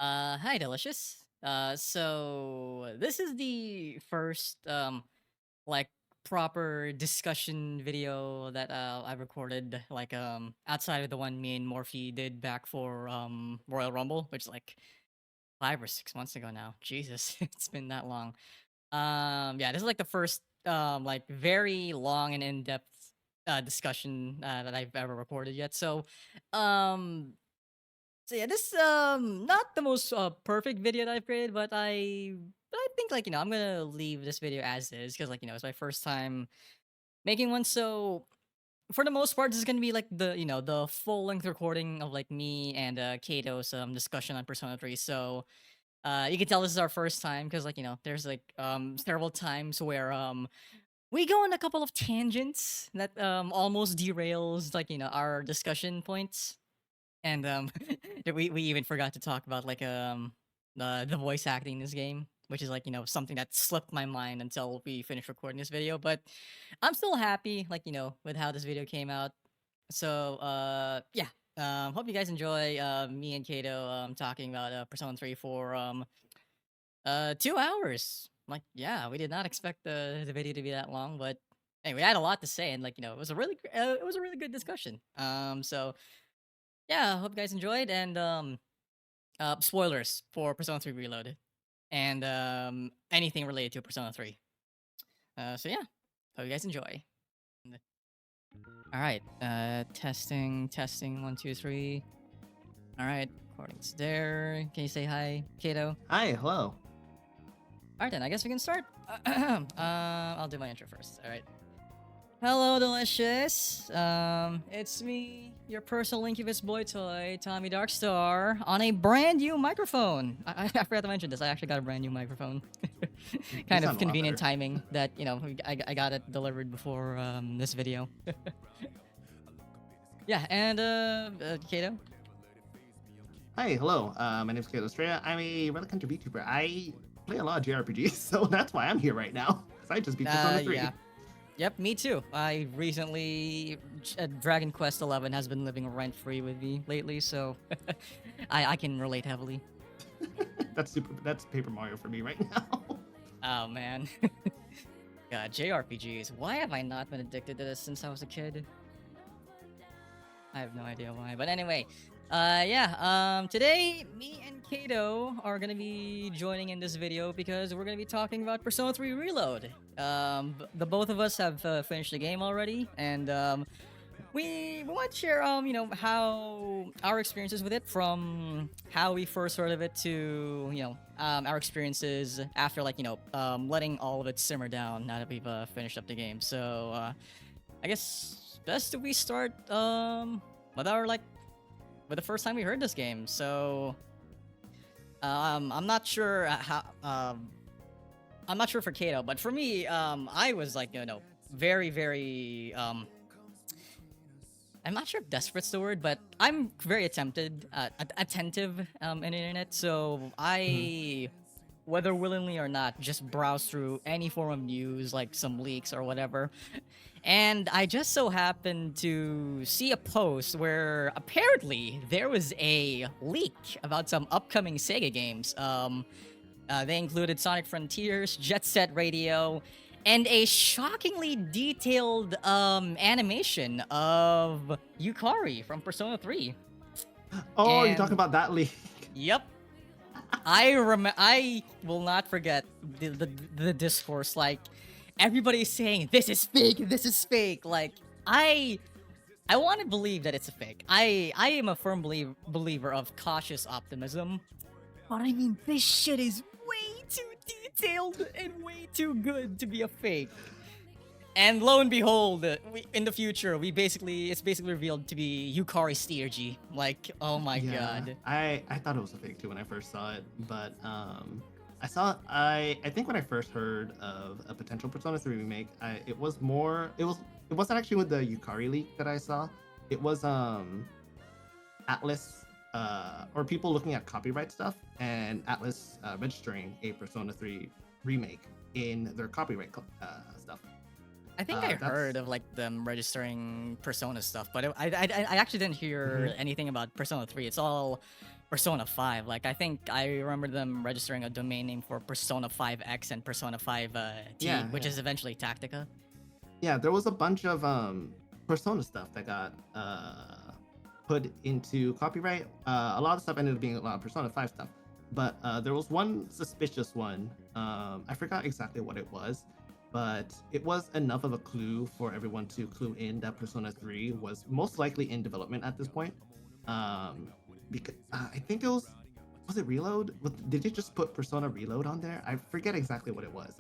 Hi, Delicious. So this is the first like proper discussion video that I've recorded outside of the one me and Morphe did back for Royal Rumble, which is like 5 or 6 months ago now. Jesus, it's been that long. Yeah, this is like the first like very long and in-depth discussion that I've ever recorded yet. Um so yeah, this not the most perfect video that I've created, but I think I'm gonna leave this video as is because it's my first time making one. So for the most part, this is gonna be like the full length recording of like me and Kato's discussion on Persona 3. So you can tell this is our first time because there's like several times where we go on a couple of tangents that almost derails our discussion points. And we even forgot to talk about the voice acting in this game, which is something that slipped my mind until we finished recording this video. But I'm still happy with how this video came out. So yeah, hope you guys enjoy me and Kato talking about Persona 3 for 2 hours. Like yeah, we did not expect the video to be that long, but anyway, we had a lot to say, and it was a really good discussion. So yeah, hope you guys enjoyed, and spoilers for Persona 3 Reloaded and anything related to Persona 3. So yeah, hope you guys enjoy. All right, testing 1 2 3. All right, recording's there. Can you say hi, Kato? Hi, hello. All right then, I guess we can start. I'll do my intro first. All right. Hello, Delicious. It's me, your personal incubus boy toy, Tommy Darkstar, on a brand new microphone. I forgot to mention this. I actually got a brand new microphone. Kind of convenient timing that I got it delivered before this video. Yeah, and Kato. Hi, hello. My name is Cato Illustrator. I'm a relic hunter VTuber. I play a lot of JRPGs, so that's why I'm here right now. Because I just beat Persona 3. Yeah. Yep, me too. I recently Dragon Quest 11 has been living rent free with me lately, so I can relate heavily. That's Paper Mario for me right now. Oh man. God, JRPGs. Why have I not been addicted to this since I was a kid? I have no idea why. But anyway, yeah, today me and Kato are gonna be joining in this video because we're gonna be talking about Persona 3 Reload. The both of us have finished the game already, and we want to share how our experiences with it, from how we first heard of it to our experiences after letting all of it simmer down now that we've finished up the game. So I guess best if we start with our with the first time we heard this game. So I'm not sure I'm not sure for Kato, but for me, I was very, very I'm not sure if desperate's the word, but I'm very attentive in the internet. So I, whether willingly or not, just browse through any form of news, like some leaks or whatever. And I just so happened to see a post where apparently there was a leak about some upcoming Sega games. They included Sonic Frontiers, Jet Set Radio, and a shockingly detailed animation of Yukari from Persona 3. Oh, you're talking about that leak. Yep. I will not forget the discourse. Like, everybody's saying this is fake, this is fake. Like, I want to believe that it's a fake. I am a firm believer of cautious optimism. But I mean, this shit is way too detailed and way too good to be a fake. And lo and behold, in the future, it's basically revealed to be Yukari Steergy. Like, oh my god. I thought it was a fake too when I first saw it, but I think when I first heard of a potential Persona 3 remake, it wasn't actually with the Yukari leak that I saw. It was Atlas or people looking at copyright stuff, and Atlas registering a Persona 3 remake in their copyright stuff. I think I heard of them registering Persona stuff, but I actually didn't hear anything about Persona 3. It's all Persona 5. Like I think I remember them registering a domain name for Persona 5X and Persona 5 T, Yeah, which yeah. is eventually Tactica. Yeah, there was a bunch of Persona stuff that got put into copyright. A lot of stuff ended up being a lot of Persona 5 stuff, but there was one suspicious one. I forgot exactly what it was, but it was enough of a clue for everyone to clue in that Persona 3 was most likely in development at this point. Um, because I think it was it Reload? Did you just put Persona Reload on there? I forget exactly what it was,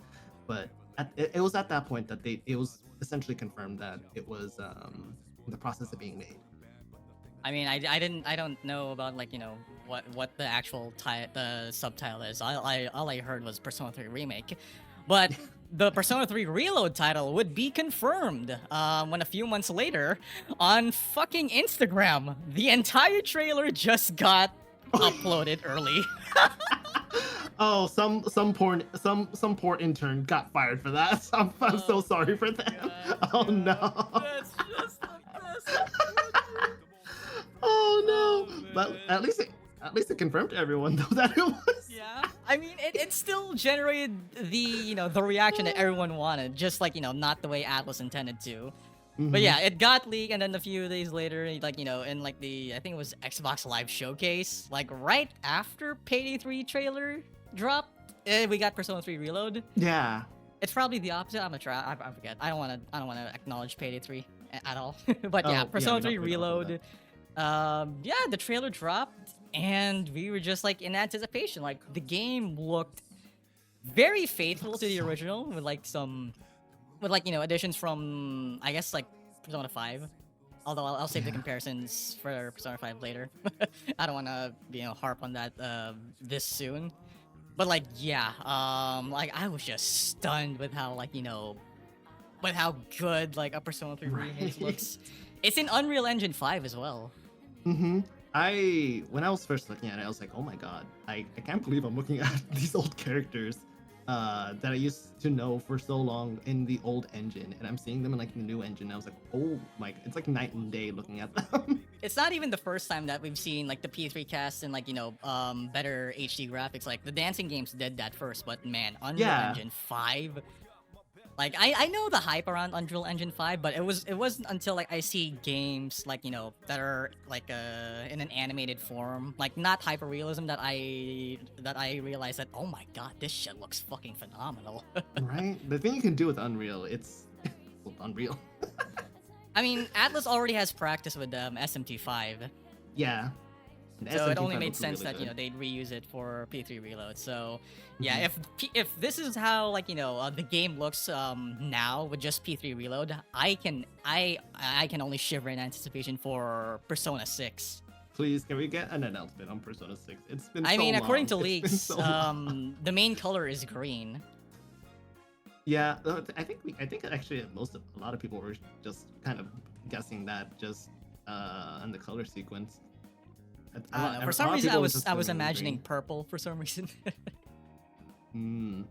but it was at that point that it was essentially confirmed that it was in the process of being made. I mean, I don't know about like what the actual the subtitle is. All I heard was Persona 3 remake, but the Persona 3 Reload title would be confirmed when a few months later on fucking Instagram the entire trailer just got uploaded early. Oh, some poor intern got fired for that. I'm so sorry for them. God, Oh God. no. That's just the best. Oh no. Oh, But man. at least it confirmed to everyone though that it was. Yeah, I mean, it still generated the the reaction that everyone wanted, just like not the way Atlas intended to. But Mhm. yeah, it got leaked, and then a few days later, like in like the I think it was Xbox Live Showcase, like right after Payday 3 trailer dropped, we got Persona 3 Reload. Yeah. It's probably the opposite. I'm gonna try. I forget. I don't want to acknowledge Payday 3 at all. But yeah, Oh, yeah, Persona 3 we don't do that. Reload. Yeah, the trailer dropped, and we were just like in anticipation. Like the game looked very faithful to the So- original, with like some, with like additions from I guess like Persona 5. Although I'll save the Yeah. comparisons for Persona 5 later. I don't want to harp on that this soon. But like yeah, like I was just stunned with how like with how good like a Persona 3 remake Right. looks. It's in Unreal Engine 5 as well. Mm-hmm. When I was first looking at it, I was like, oh my god, I can't believe I'm looking at these old characters that I used to know for so long in the old engine, and I'm seeing them in like the new engine. And I was like, oh my, it's like night and day looking at them. It's not even the first time that we've seen like the P3 cast and like better HD graphics. Like the dancing games did that first, but man, Unreal Yeah. Engine 5. Like I know the hype around Unreal Engine 5, but it wasn't until like I see games like that are like in an animated form, like not hyperrealism, that I realized that oh my god, this shit looks fucking phenomenal. Right? The thing you can do with Unreal, it's well, Unreal. I mean, Atlas already has practice with SMT5, Yeah. And so it SMT5 only made looks sense really that good. they'd reuse it for P3 Reload. So yeah, Mhm. if this is how like the game looks now with just P3 Reload, I can only shiver in anticipation for Persona 6. Please, can we get an announcement on Persona 6? It's been I so mean, long. according to It's been leaks, so long. the main color is green. Yeah, I think actually a lot of people were just kind of guessing that just on the color sequence. I don't know. For some reason, I was imagining purple for some reason. Mm.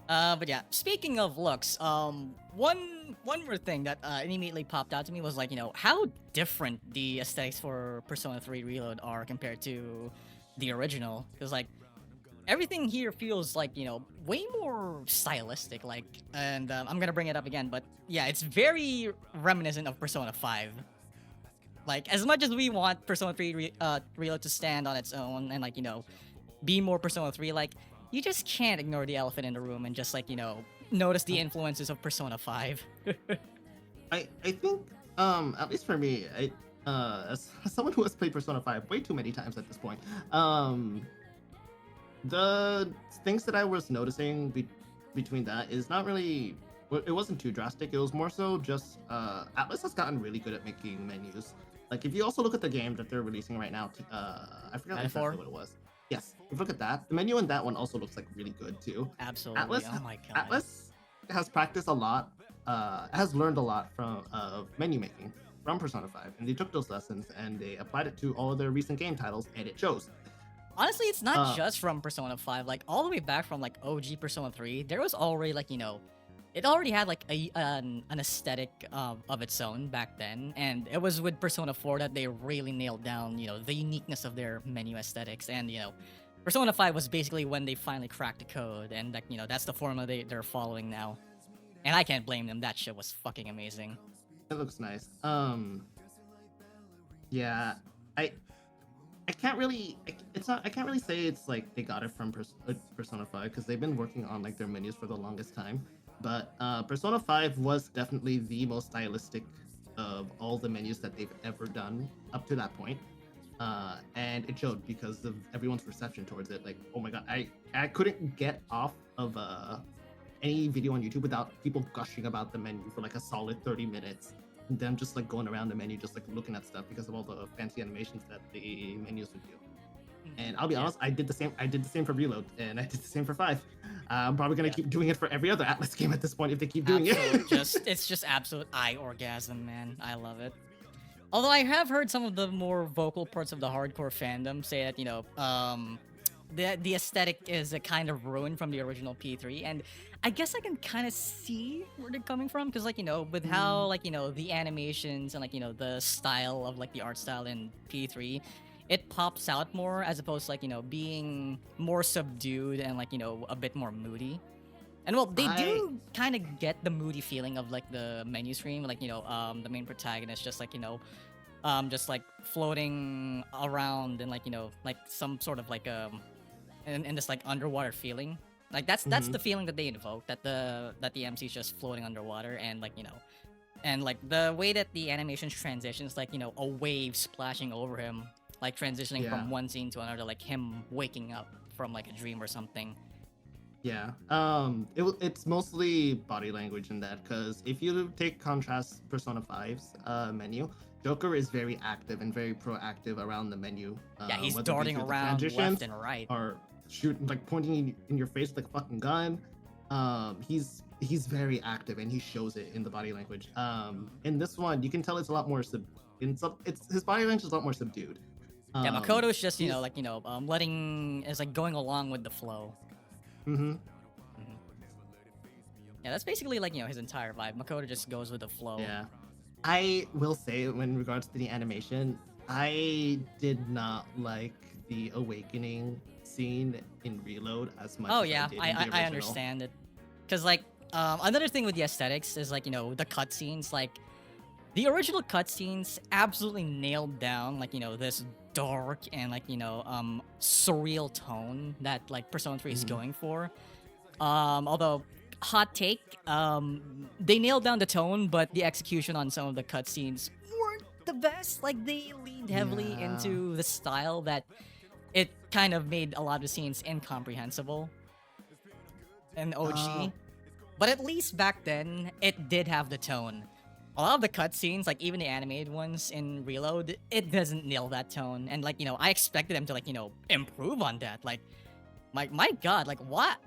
But yeah, speaking of looks, one more thing that immediately popped out to me was like, how different the aesthetics for Persona 3 Reload are compared to the original. Because like everything here feels like way more stylistic. Like, and I'm gonna bring it up again, but yeah, it's very reminiscent of Persona 5. Like, as much as we want Persona 3 Reload to stand on its own and like be more Persona 3, like you just can't ignore the elephant in the room and just like notice the influences of Persona 5. I think at least for me, as someone who has played Persona 5 way too many times at this point, the things that I was noticing between that is not really, it wasn't too drastic. It was more so just Atlas has gotten really good at making menus. Like if you also look at the game that they're releasing right now, I forgot Metaphor? exactly what it was. Yes, if you look at that, the menu in that one also looks like really good too. Absolutely. Atlas, Oh my god. Atlas has practiced a lot, has learned a lot from menu making from Persona 5, and they took those lessons and they applied it to all of their recent game titles, and it shows. Honestly, it's not just from Persona 5. Like all the way back from like OG Persona 3, there was already like it already had like an aesthetic of its own back then, and it was with Persona 4 that they really nailed down, the uniqueness of their menu aesthetics. And Persona 5 was basically when they finally cracked the code, and like that's the formula they're following now. And I can't blame them. That shit was fucking amazing. It looks nice. Yeah, I I can't really it's not I can't really say it's like they got it from Persona 5 because they've been working on like their menus for the longest time. But Persona 5 was definitely the most stylistic of all the menus that they've ever done up to that point. And it showed because of everyone's reception towards it. Like, oh my god, I couldn't get off of any video on YouTube without people gushing about the menu for like a solid 30 minutes. And them just like going around the menu, just like looking at stuff because of all the fancy animations that the menus would do. And I'll be honest, I did the same. I did the same for Reload, and I did the same for 5. I'm probably gonna keep doing it for every other Atlas game at this point if they keep doing it. It's just absolute eye orgasm, man. I love it. Although I have heard some of the more vocal parts of the hardcore fandom say that the aesthetic is a kind of ruined from the original P3, and I guess I can kind of see where they're coming from, because with how the animations and the style of the art style in P3, it pops out more as opposed to being more subdued and a bit more moody. And well, they do kind of get the moody feeling of the menu screen, the main protagonist just just floating around and some sort of in this underwater feeling. That's the feeling that they invoke, that the MC is just floating underwater, and and the way that the animations transitions, a wave splashing over him, transitioning from one scene to another, like him waking up from a dream or something. Yeah. It's mostly body language in that, because if you take contrast Persona 5's menu, Joker is very active and very proactive around the menu. Yeah, he's darting around left and right, or shooting, pointing in your face like a fucking gun. He's very active, and he shows it in the body language. In this one, you can tell it's a lot more his body language is a lot more subdued. Yeah, Makoto's just letting is going along with the flow. Mm-hmm. Yeah, that's basically his entire vibe. Makoto just goes with the flow. Yeah, I will say, in regards to the animation, I did not like the awakening scene in Reload as much. Oh as yeah, I did in the I understand it, because another thing with the aesthetics is the cutscenes. The original cutscenes absolutely nailed down this dark and surreal tone that Persona 3 is going for. Although, hot take, they nailed down the tone, but the execution on some of the cutscenes weren't the best. They leaned heavily into the style that it kind of made a lot of the scenes incomprehensible in OG. But at least back then, it did have the tone. A lot of the cutscenes, even the animated ones in Reload, it doesn't nail that tone. And I expected them to improve on that. My god, what?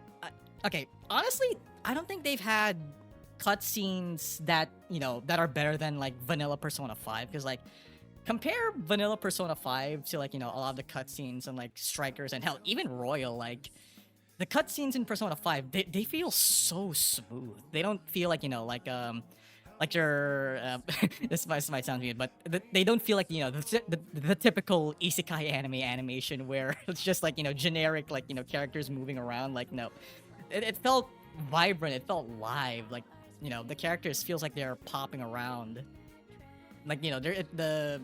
Okay, honestly, I don't think they've had cutscenes that that are better than vanilla Persona 5, because compare vanilla Persona 5 to a lot of the cutscenes and Strikers, and hell, even Royal. The cutscenes in Persona 5, they feel so smooth. They don't feel your this might sound weird, but they don't feel the typical isekai anime animation where it's just generic characters moving around. No, it felt vibrant. It felt live. The characters feels like they're popping around. They're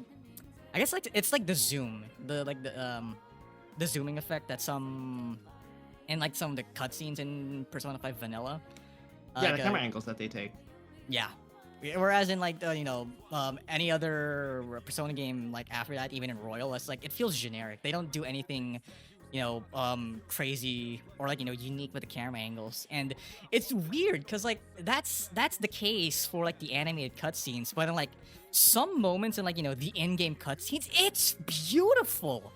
I guess it's the zoom, the zooming effect that some in some of the cutscenes in Persona 5 Vanilla. Yeah, the camera angles that they take. Yeah. Whereas in any other Persona game after that, even in Royal, it's it feels generic. They don't do anything crazy or unique with the camera angles, and it's weird because that's the case for the animated cutscenes, but in some moments in the in-game cutscenes, it's beautiful.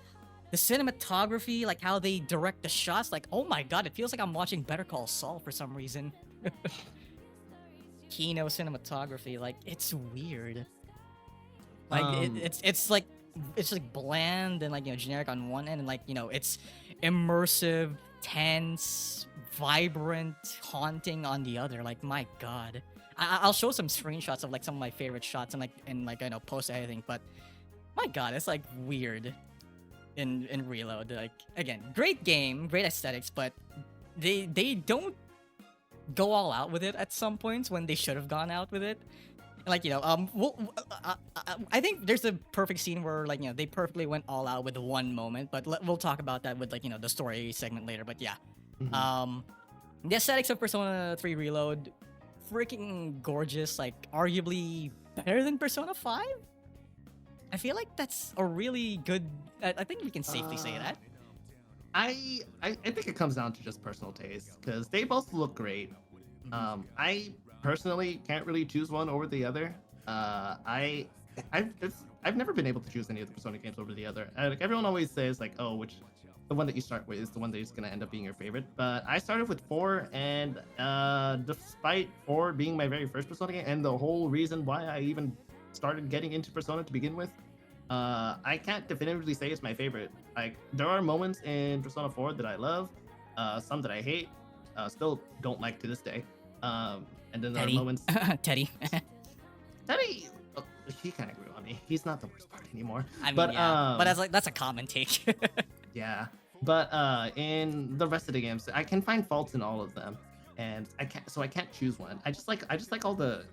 The cinematography, how they direct the shots, oh my god, it feels like I'm watching Better Call Saul for some reason. Kino cinematography, it's weird. It's bland and generic on one end, and it's immersive tense, vibrant, haunting on the other. Like my god. I'll show some screenshots of like some of my favorite shots and like post anything, but my god, it's like weird in Reload. Like again, great game, great aesthetics, but they don't go all out with it at some points when they should have gone out with it. Like I think there's a perfect scene where like they perfectly went all out with one moment, but we'll talk about that with like the story segment later. But yeah, the aesthetics of Persona 3 Reload, freaking gorgeous. Like arguably better than Persona 5. I feel like that's a really good. I think we can safely say that. I think it comes down to just personal taste because they both look great. I personally can't really choose one over the other. I've never been able to choose any of the Persona games over the other. Like everyone always says, like, oh, the one that you start with is the one that is gonna end up being your favorite. But I started with 4, and despite 4 being my very first Persona game and the whole reason why I even started getting into Persona to begin with, I can't definitively say it's my favorite. Like there are moments in Persona 4 that I love, some that I hate, still don't like to this day. And then there are moments. Teddy. Teddy, he kind of grew on me. He's not the worst part anymore. I mean, yeah, but that's a common take. Yeah, but in the rest of the games, I can find faults in all of them, and I can't choose one. I just like all the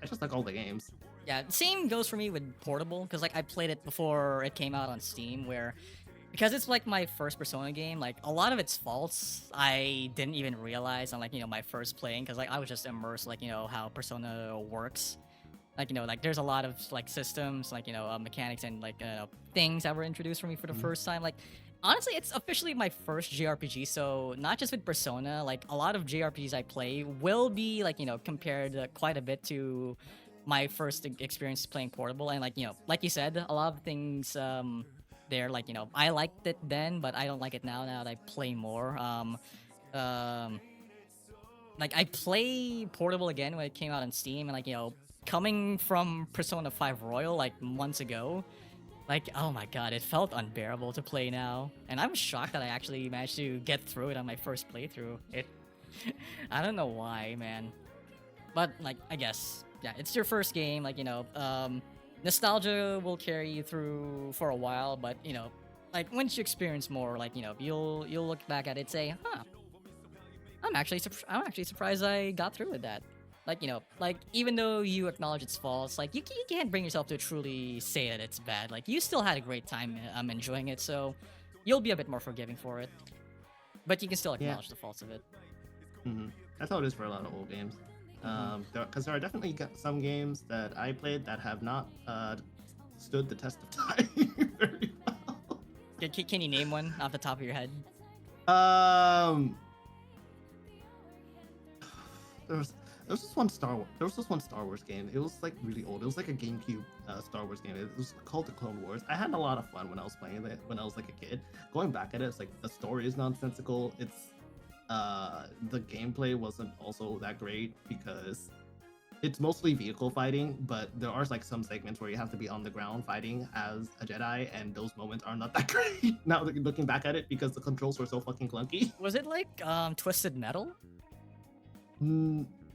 games. Yeah, same goes for me with Portable, because like I played it before it came out on Steam, where because it's like my first Persona game, like a lot of its faults I didn't even realize on like my first playing, because like I was just immersed like how Persona works. Like like there's a lot of like systems, like mechanics and like things that were introduced for me for the first time. Like honestly, it's officially my first JRPG, so not just with Persona, like a lot of JRPGs I play will be like compared quite a bit to my first experience playing Portable. And like like you said, a lot of things there, like I liked it then, but I don't like it now that I play more. Like I play Portable again when it came out on Steam, and like coming from Persona 5 Royal like months ago, like oh my god, it felt unbearable to play now, and I'm shocked that I actually managed to get through it on my first playthrough. I don't know why, man, but like I guess yeah, it's your first game, like nostalgia will carry you through for a while, but like once you experience more, like you'll look back at it and say, huh, I'm actually surprised I got through with that. Like like even though you acknowledge its faults, like you can't bring yourself to truly say that it's bad. Like you still had a great time enjoying it, so you'll be a bit more forgiving for it, but you can still acknowledge the faults of it. That's how it is for a lot of old games. Because there are definitely some games that I played that have not stood the test of time very well. Can you name one off the top of your head? There was this one Star Wars game. It was like really old. It was like a GameCube Star Wars game. It was called the Clone Wars. I had a lot of fun when I was playing it when I was like a kid. Going back at it, it's like the story is nonsensical. The gameplay wasn't also that great because it's mostly vehicle fighting, but there are like some segments where you have to be on the ground fighting as a Jedi, and those moments are not that great now looking back at it because the controls were so fucking clunky. Was it like Twisted Metal?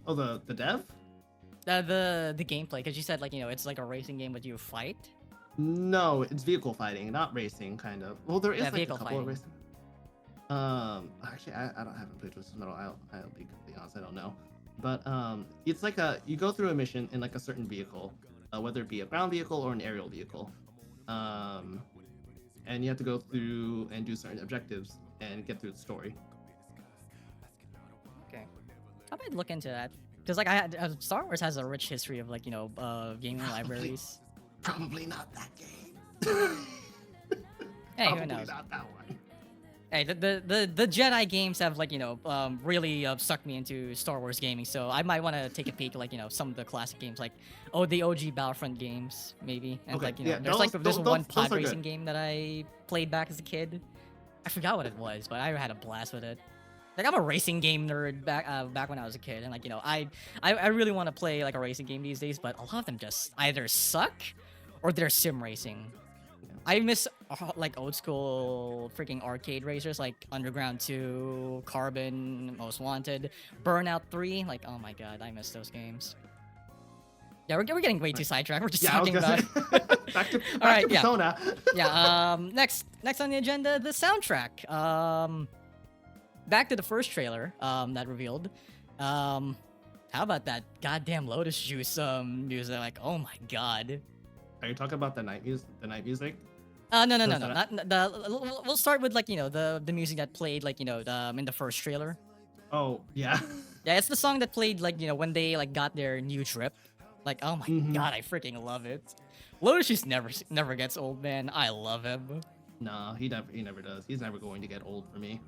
Oh, the dev? The gameplay, because you said like it's like a racing game, but you fight. No, it's vehicle fighting, not racing, kind of. Well, there is like a couple fighting. of racing. Actually, I haven't played Twisted Metal. I'll be completely honest, I don't know. But it's like you go through a mission in like a certain vehicle, whether it be a ground vehicle or an aerial vehicle, and you have to go through and do certain objectives and get through the story. Okay, I might look into that because like Star Wars has a rich history of like gaming libraries. Probably not that game. Hey, who knows? Not that one. Hey, the Jedi games have like really sucked me into Star Wars gaming, so I might want to take a peek at like some of the classic games, like the OG Battlefront games maybe, and Okay, like there's those one pod are racing good. game that I played back as a kid. I forgot what it was, but I had a blast with it. Like I'm a racing game nerd back when I was a kid, and like I really want to play like a racing game these days, but a lot of them just either suck or they're sim racing. I miss like old school freaking arcade racers like Underground 2, Carbon, Most Wanted, Burnout 3. Like, oh my god, I miss those games. Yeah, we're getting way too sidetracked. We're just Yeah, I was talking gonna about. say. back to All right, yeah, Persona. yeah. Next on the agenda, the soundtrack. Back to the first trailer that revealed. How about that goddamn Lotus Juice music? Like, oh my god. Are you talking about the night music? The night music? No, Was not that- the. We'll start with like the music that played like in the first trailer. Oh yeah. Yeah, it's the song that played like when they like got their new trip. Like, oh my Mhm. god, I freaking love it. Lotus just never gets old, man. I love him. No, he never does. He's never going to get old for me.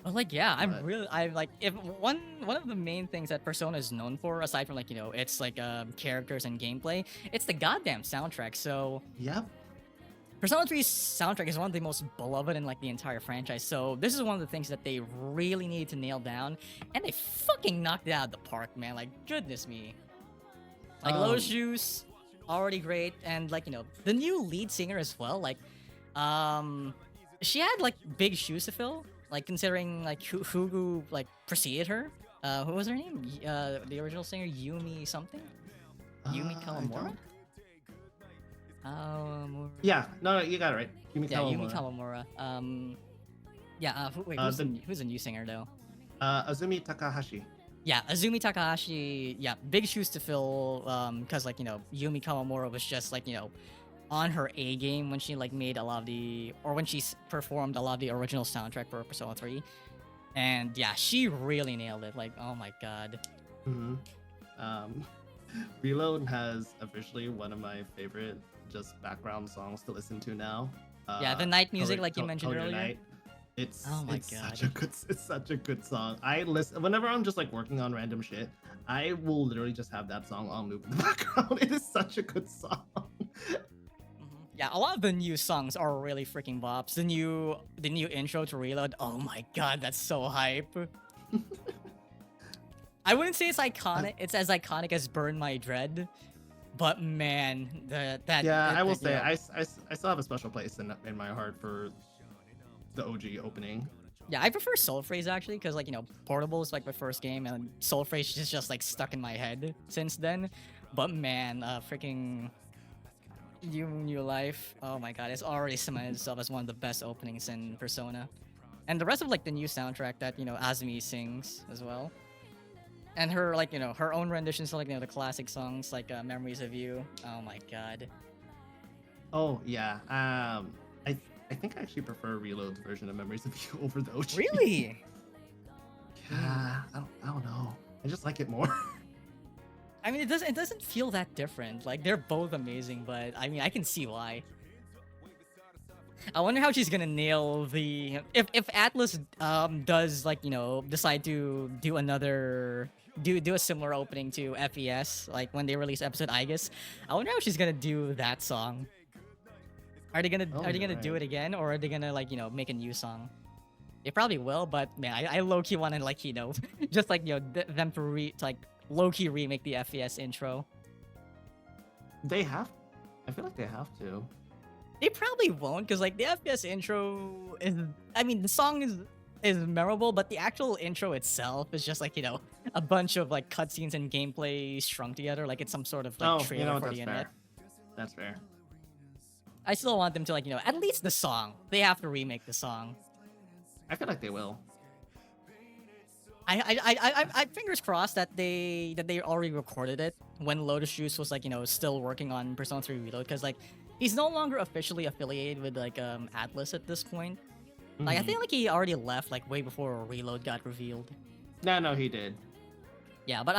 But like, yeah, But- I like if one of the main things that Persona is known for, aside from like its like characters and gameplay, it's the goddamn soundtrack. So Yep. Persona 3's soundtrack is one of the most beloved in like the entire franchise. So this is one of the things that they really needed to nail down, and they fucking knocked it out of the park, man. Like, goodness me. Like Lotus Juice, already great, and like the new lead singer as well. Like, she had like big shoes to fill. Like considering like who like preceded her. Who was her name? The original singer Yumi something. Yumi I Kawamura. don't- Yeah, no, you got it right. Yumi Yeah, Kawamura. Yumi Kawamura. Yeah. Wait, who's the new singer though? Azumi Takahashi. Yeah, Azumi Takahashi. Yeah, big shoes to fill. Because like Yumi Kawamura was just like on her A game when she like made a lot of the when she performed a lot of the original soundtrack for Persona 3, and yeah, she really nailed it. Like, oh my god. Mm-hmm. Reload has officially one of my favorite just background songs to listen to now. Yeah, the night music, Color- like you mentioned Color earlier. Night. It's Oh my it's God. it's such a good song. I listen whenever I'm just like working on random shit. I will literally just have that song on loop in the background. It is such a good song. Yeah, a lot of the new songs are really freaking bops. The new intro to Reload. Oh my god, that's so hype. I wouldn't say it's iconic. It's as iconic as Burn My Dread, but man, I will say I still have a special place in my heart for the OG opening. Yeah, I prefer Soul Phrase actually, because like Portable is like my first game, and Soul Phrase is just like stuck in my head since then. But man, freaking New Life. Oh my god, it's already cemented itself as one of the best openings in Persona, and the rest of like the new soundtrack that Azumi sings as well, and her like her own renditions of like the classic songs like Memories of You. Oh my god. Oh yeah. I think I actually prefer Reload's version of Memories of You over the OG. Really? Yeah, I don't know. I just like it more. I mean, it doesn't feel that different. Like they're both amazing, but I mean, I can see why. I wonder how she's gonna nail the if Atlas does like decide to do another do a similar opening to FES like when they release episode Aegis. I wonder how she's gonna do that song. Are they gonna do it again, or are they gonna like make a new song? They probably will, but man, I low key want to like just like them to like low key remake the FES intro. They have. I feel like they have to. They probably won't, because like the FES intro is, I mean, the song is memorable, but the actual intro itself is just like a bunch of like cutscenes and gameplay strung together, like it's some sort of like trailer for that's the internet. fair. That's fair. I still want them to like at least the song. They have to remake the song. I feel like they will. I fingers crossed that they already recorded it when Lotus Juice was like still working on Persona 3 Reload, because like he's no longer officially affiliated with like Atlas at this point. Like I think like he already left like way before Reload got revealed. No, he did. Yeah, but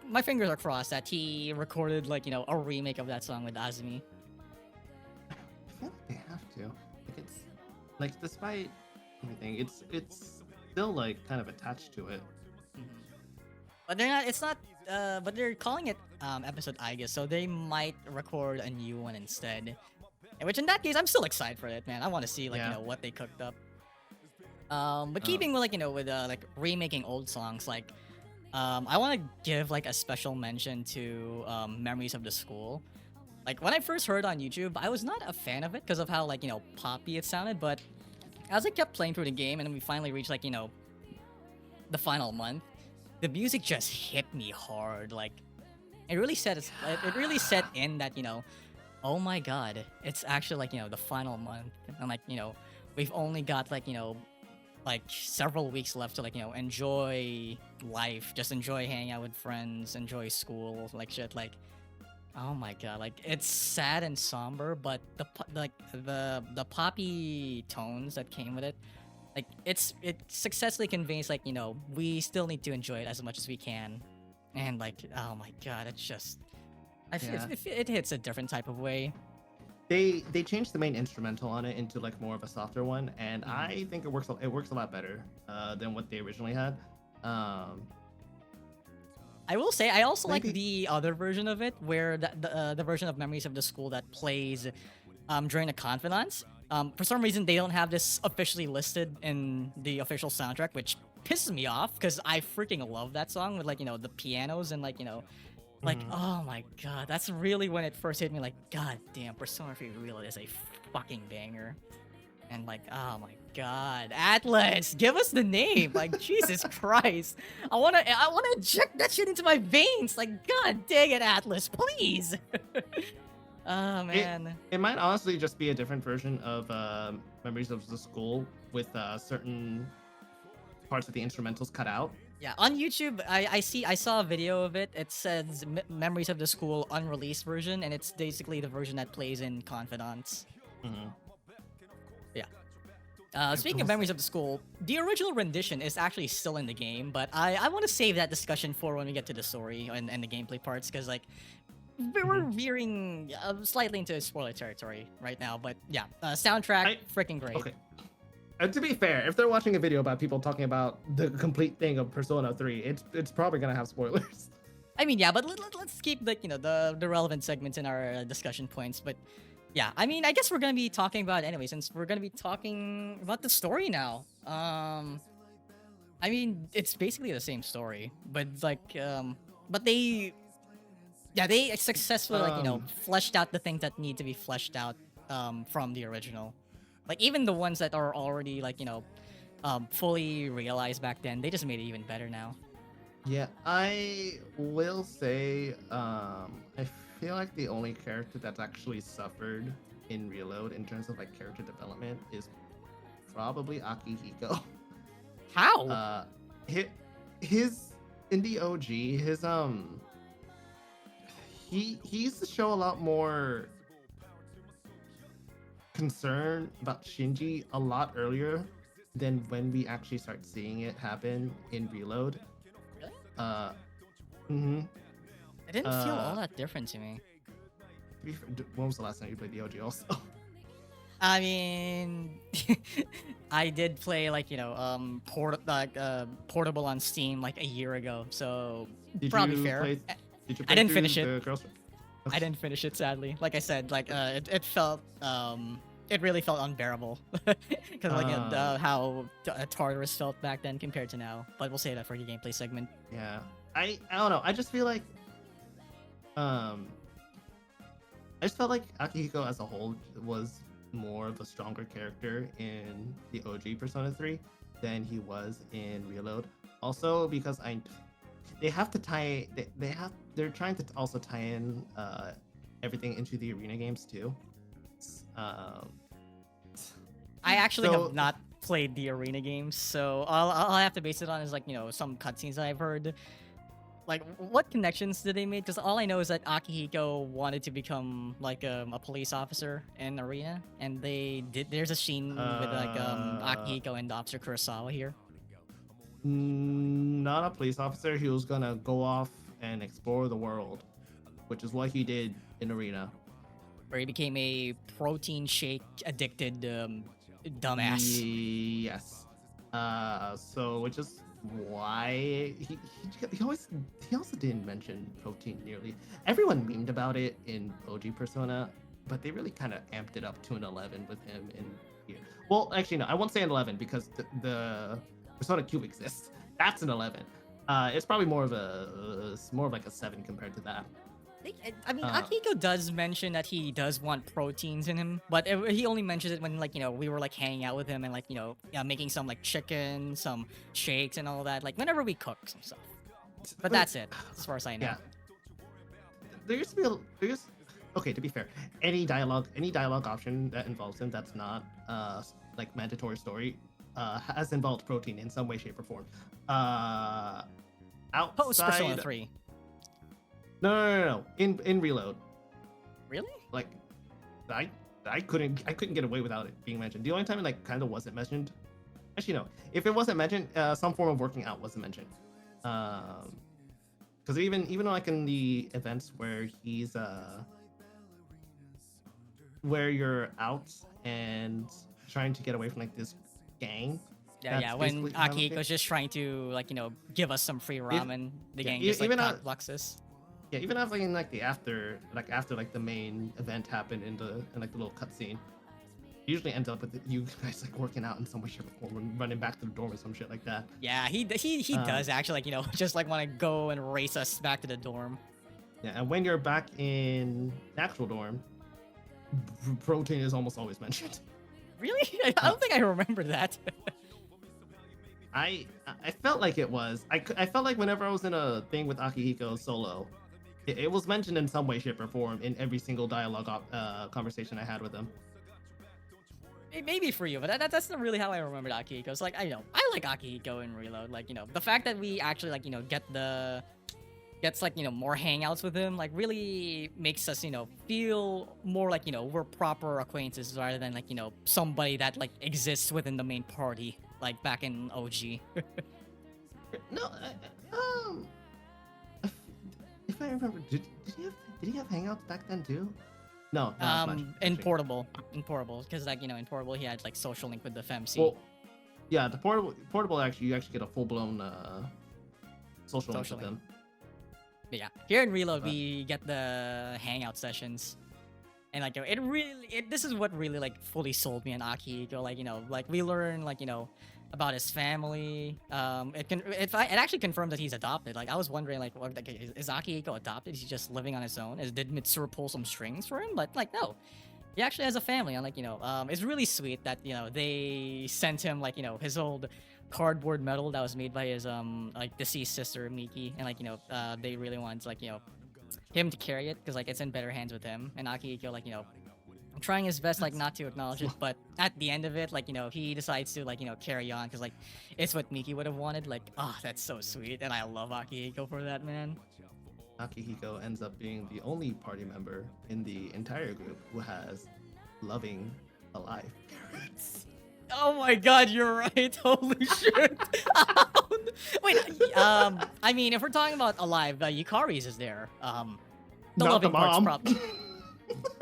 my fingers are crossed that he recorded like a remake of that song with Azumi. I feel like they have to. Like it's like despite everything, it's still like kind of attached to it. But they're not. It's not. But they're calling it episode Aegis, so they might record a new one instead. Which in that case, I'm still excited for it, man. I want to see like what they cooked up. But keeping with like with like remaking old songs, like I want to give like a special mention to Memories of the School. Like when I first heard on YouTube, I was not a fan of it because of how like poppy it sounded. But as I kept playing through the game and we finally reached like the final month, the music just hit me hard. Like it really set in that oh my god, it's actually like the final month, and like we've only got like several weeks left to like enjoy life, just enjoy hanging out with friends, enjoy school, like shit. Like oh my god, like it's sad and somber, but the poppy tones that came with it, like it successfully conveys like we still need to enjoy it as much as we can, and like oh my god, it's just Yeah. it hits a different type of way. They changed the main instrumental on it into like more of a softer one, and Mhm. I think it works a lot better than what they originally had. Um, I will say I also like maybe the other version of it, where the version of Memories of the School that plays during the confidants. For some reason, they don't have this officially listed in the official soundtrack, which pisses me off because I freaking love that song with like the pianos and like like mhm. oh my god, that's really when it first hit me. Like god damn, Persona 3 Real is a fucking banger. And like, oh my god, Atlas, give us the name. Like, Jesus Christ, I wanna inject that shit into my veins. Like, god dang it, Atlas, please. Oh it man. it might honestly just be a different version of Memories of the School with certain parts of the instrumentals cut out. Yeah, on YouTube, I saw a video of it. It says Memories of the School unreleased version, and it's basically the version that plays in Confidants. Mhm. Yeah. I Speaking of will Memories say, of the School, the original rendition is actually still in the game, but I want to save that discussion for when we get to the story and the gameplay parts, because like we're mhm. veering slightly into spoiler territory right now. But yeah, soundtrack I freaking great. okay. To be fair, if they're watching a video about people talking about the complete thing of Persona 3, it's probably gonna have spoilers. I mean, yeah, but let's keep like the relevant segments in our discussion points. But yeah, I mean, I guess we're gonna be talking about it anyway, since we're gonna be talking about the story now. I mean, it's basically the same story, but like but they successfully like Um, fleshed out the things that need to be fleshed out from the original. Like even the ones that are already like fully realized back then, they just made it even better now. yeah, I will say, I feel like the only character that's actually suffered in Reload in terms of like character development is probably Akihiko. How? Uh, his, his in the OG, he used to show a lot more concern about Shinji a lot earlier than when we actually start seeing it happen in Reload. Really? Uh, hmm It didn't feel all uh, that different to me. when was the last time you played the OG? Also, I mean, I did play like portable on Steam like a year ago, so did probably you play? fair. Did you I play didn't through finish it. the girls? I didn't finish it sadly. Like I said, like it felt it really felt unbearable because like how Tartarus felt back then compared to now. But we'll save that for the gameplay segment. Yeah, I don't know. I just feel like um I just felt like Akihiko as a whole was more of a stronger character in the OG Persona 3 than he was in Reload. Also because they have to they're trying to also tie in everything into the arena games too. Um I actually so have not played the arena games, so I'll have to base it on is like some cutscenes that I've heard. Like what connections did they make? Because all I know is that Akihiko wanted to become like a police officer in arena, and they did. There's a scene with like uh Akihiko and Officer Kurosawa here, not a police officer, he was gonna go off and explore the world, which is what he did in arena. where he became a protein shake addicted dumbass. Yes. So which is why he also didn't mention protein nearly. Everyone memed about it in OG Persona, but they really kind of amped it up to an 11 with him in here. Well, actually, no, I won't say an 11 because the Persona Cube exists. That's an 11. It's probably more of like a 7 compared to that. I mean, Uh, Akihiko does mention that he does want proteins in him, but he only mentions it when, like, we were like hanging out with him and, like, making some like chicken, some shakes and all that, like whenever we cook some stuff. But wait, that's it, as far as I know. yeah, there used to be okay, to be fair, any dialogue option that involves him that's not like mandatory story has involved protein in some way, shape, or form. Uh, Post Persona outside, 3. no. In Reload, Really? like I I couldn't get away without it being mentioned. The only time it like kind of wasn't mentioned, actually no, if it wasn't mentioned, some form of working out wasn't mentioned. Because even like in the events where he's where you're out and trying to get away from like this gang. Yeah, That's when basically how it Akihiko's just trying to, like, give us some free ramen, the yeah, gang just like even cockblocks us. yeah, even after in like the after like the main event happened in like the little cutscene, usually ends up with you guys like working out in some way, shape, or form, running back to the dorm or some shit like that. Yeah, he does actually, like, just like want to go and race us back to the dorm. Yeah, and when you're back in the actual dorm, protein is almost always mentioned. Really? I don't think I remember that. I felt like it was. I felt like whenever I was in a thing with Akihiko solo, it was mentioned in some way, shape, or form in every single dialogue conversation I had with him. Maybe for you, but that's not really how I remembered Akihiko. It's like, I like Akihiko in Reload. Like, the fact that we actually, like, gets like, more hangouts with him, like, really makes us, feel more like, we're proper acquaintances rather than, like, somebody that, like, exists within the main party, like back in OG. No, if I remember, did he have hangouts back then too? No, not as much. In Portable, because, like, in Portable he had like social link with the FemC. Well, yeah, the portable actually you actually get a full blown social link with them. But yeah, here in Reload we get the hangout sessions, and like, this is what really like fully sold me on Akihiko. Like, like we learn, like, about his family. It actually confirmed that he's adopted. Like, I was wondering, like, is Akihiko adopted? Is he just living on his own? Did Mitsuru pull some strings for him? But like, no, he actually has a family. And like, it's really sweet that they sent him, like, his old cardboard medal that was made by his like deceased sister Miki, and like, they really wanted to, like, him to carry it because like it's in better hands with him. And Akihiko, like, trying his best, like, not to acknowledge it, but at the end of it, like, he decides to, like, carry on because, like, it's what Miki would have wanted. Like, that's so sweet, and I love Akihiko for that, man. Akihiko ends up being the only party member in the entire group who has loving alive parents. Oh my god, you're right. Holy shit. Wait, I mean, if we're talking about alive, Yukari's is there. The Not loving the part's mom. probably.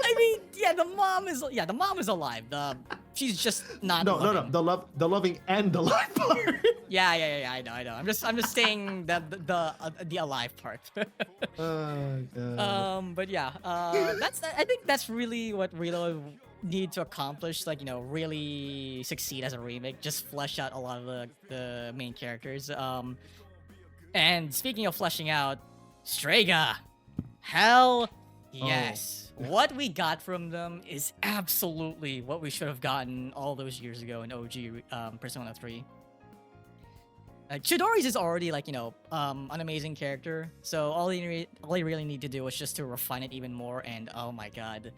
I mean, yeah, the mom is alive. She's just not. No, loving. the loving and the live part. Yeah. I know. I'm just saying the alive part. Oh god. But yeah, I think that's really what Reload need to accomplish. Like, really succeed as a remake. Just flesh out a lot of the main characters. And speaking of fleshing out, Strega, hell yes. What we got from them is absolutely what we should have gotten all those years ago in OG Persona 3. Chidori's is already, like, an amazing character, so all you really need to do is just to refine it even more, and oh my god.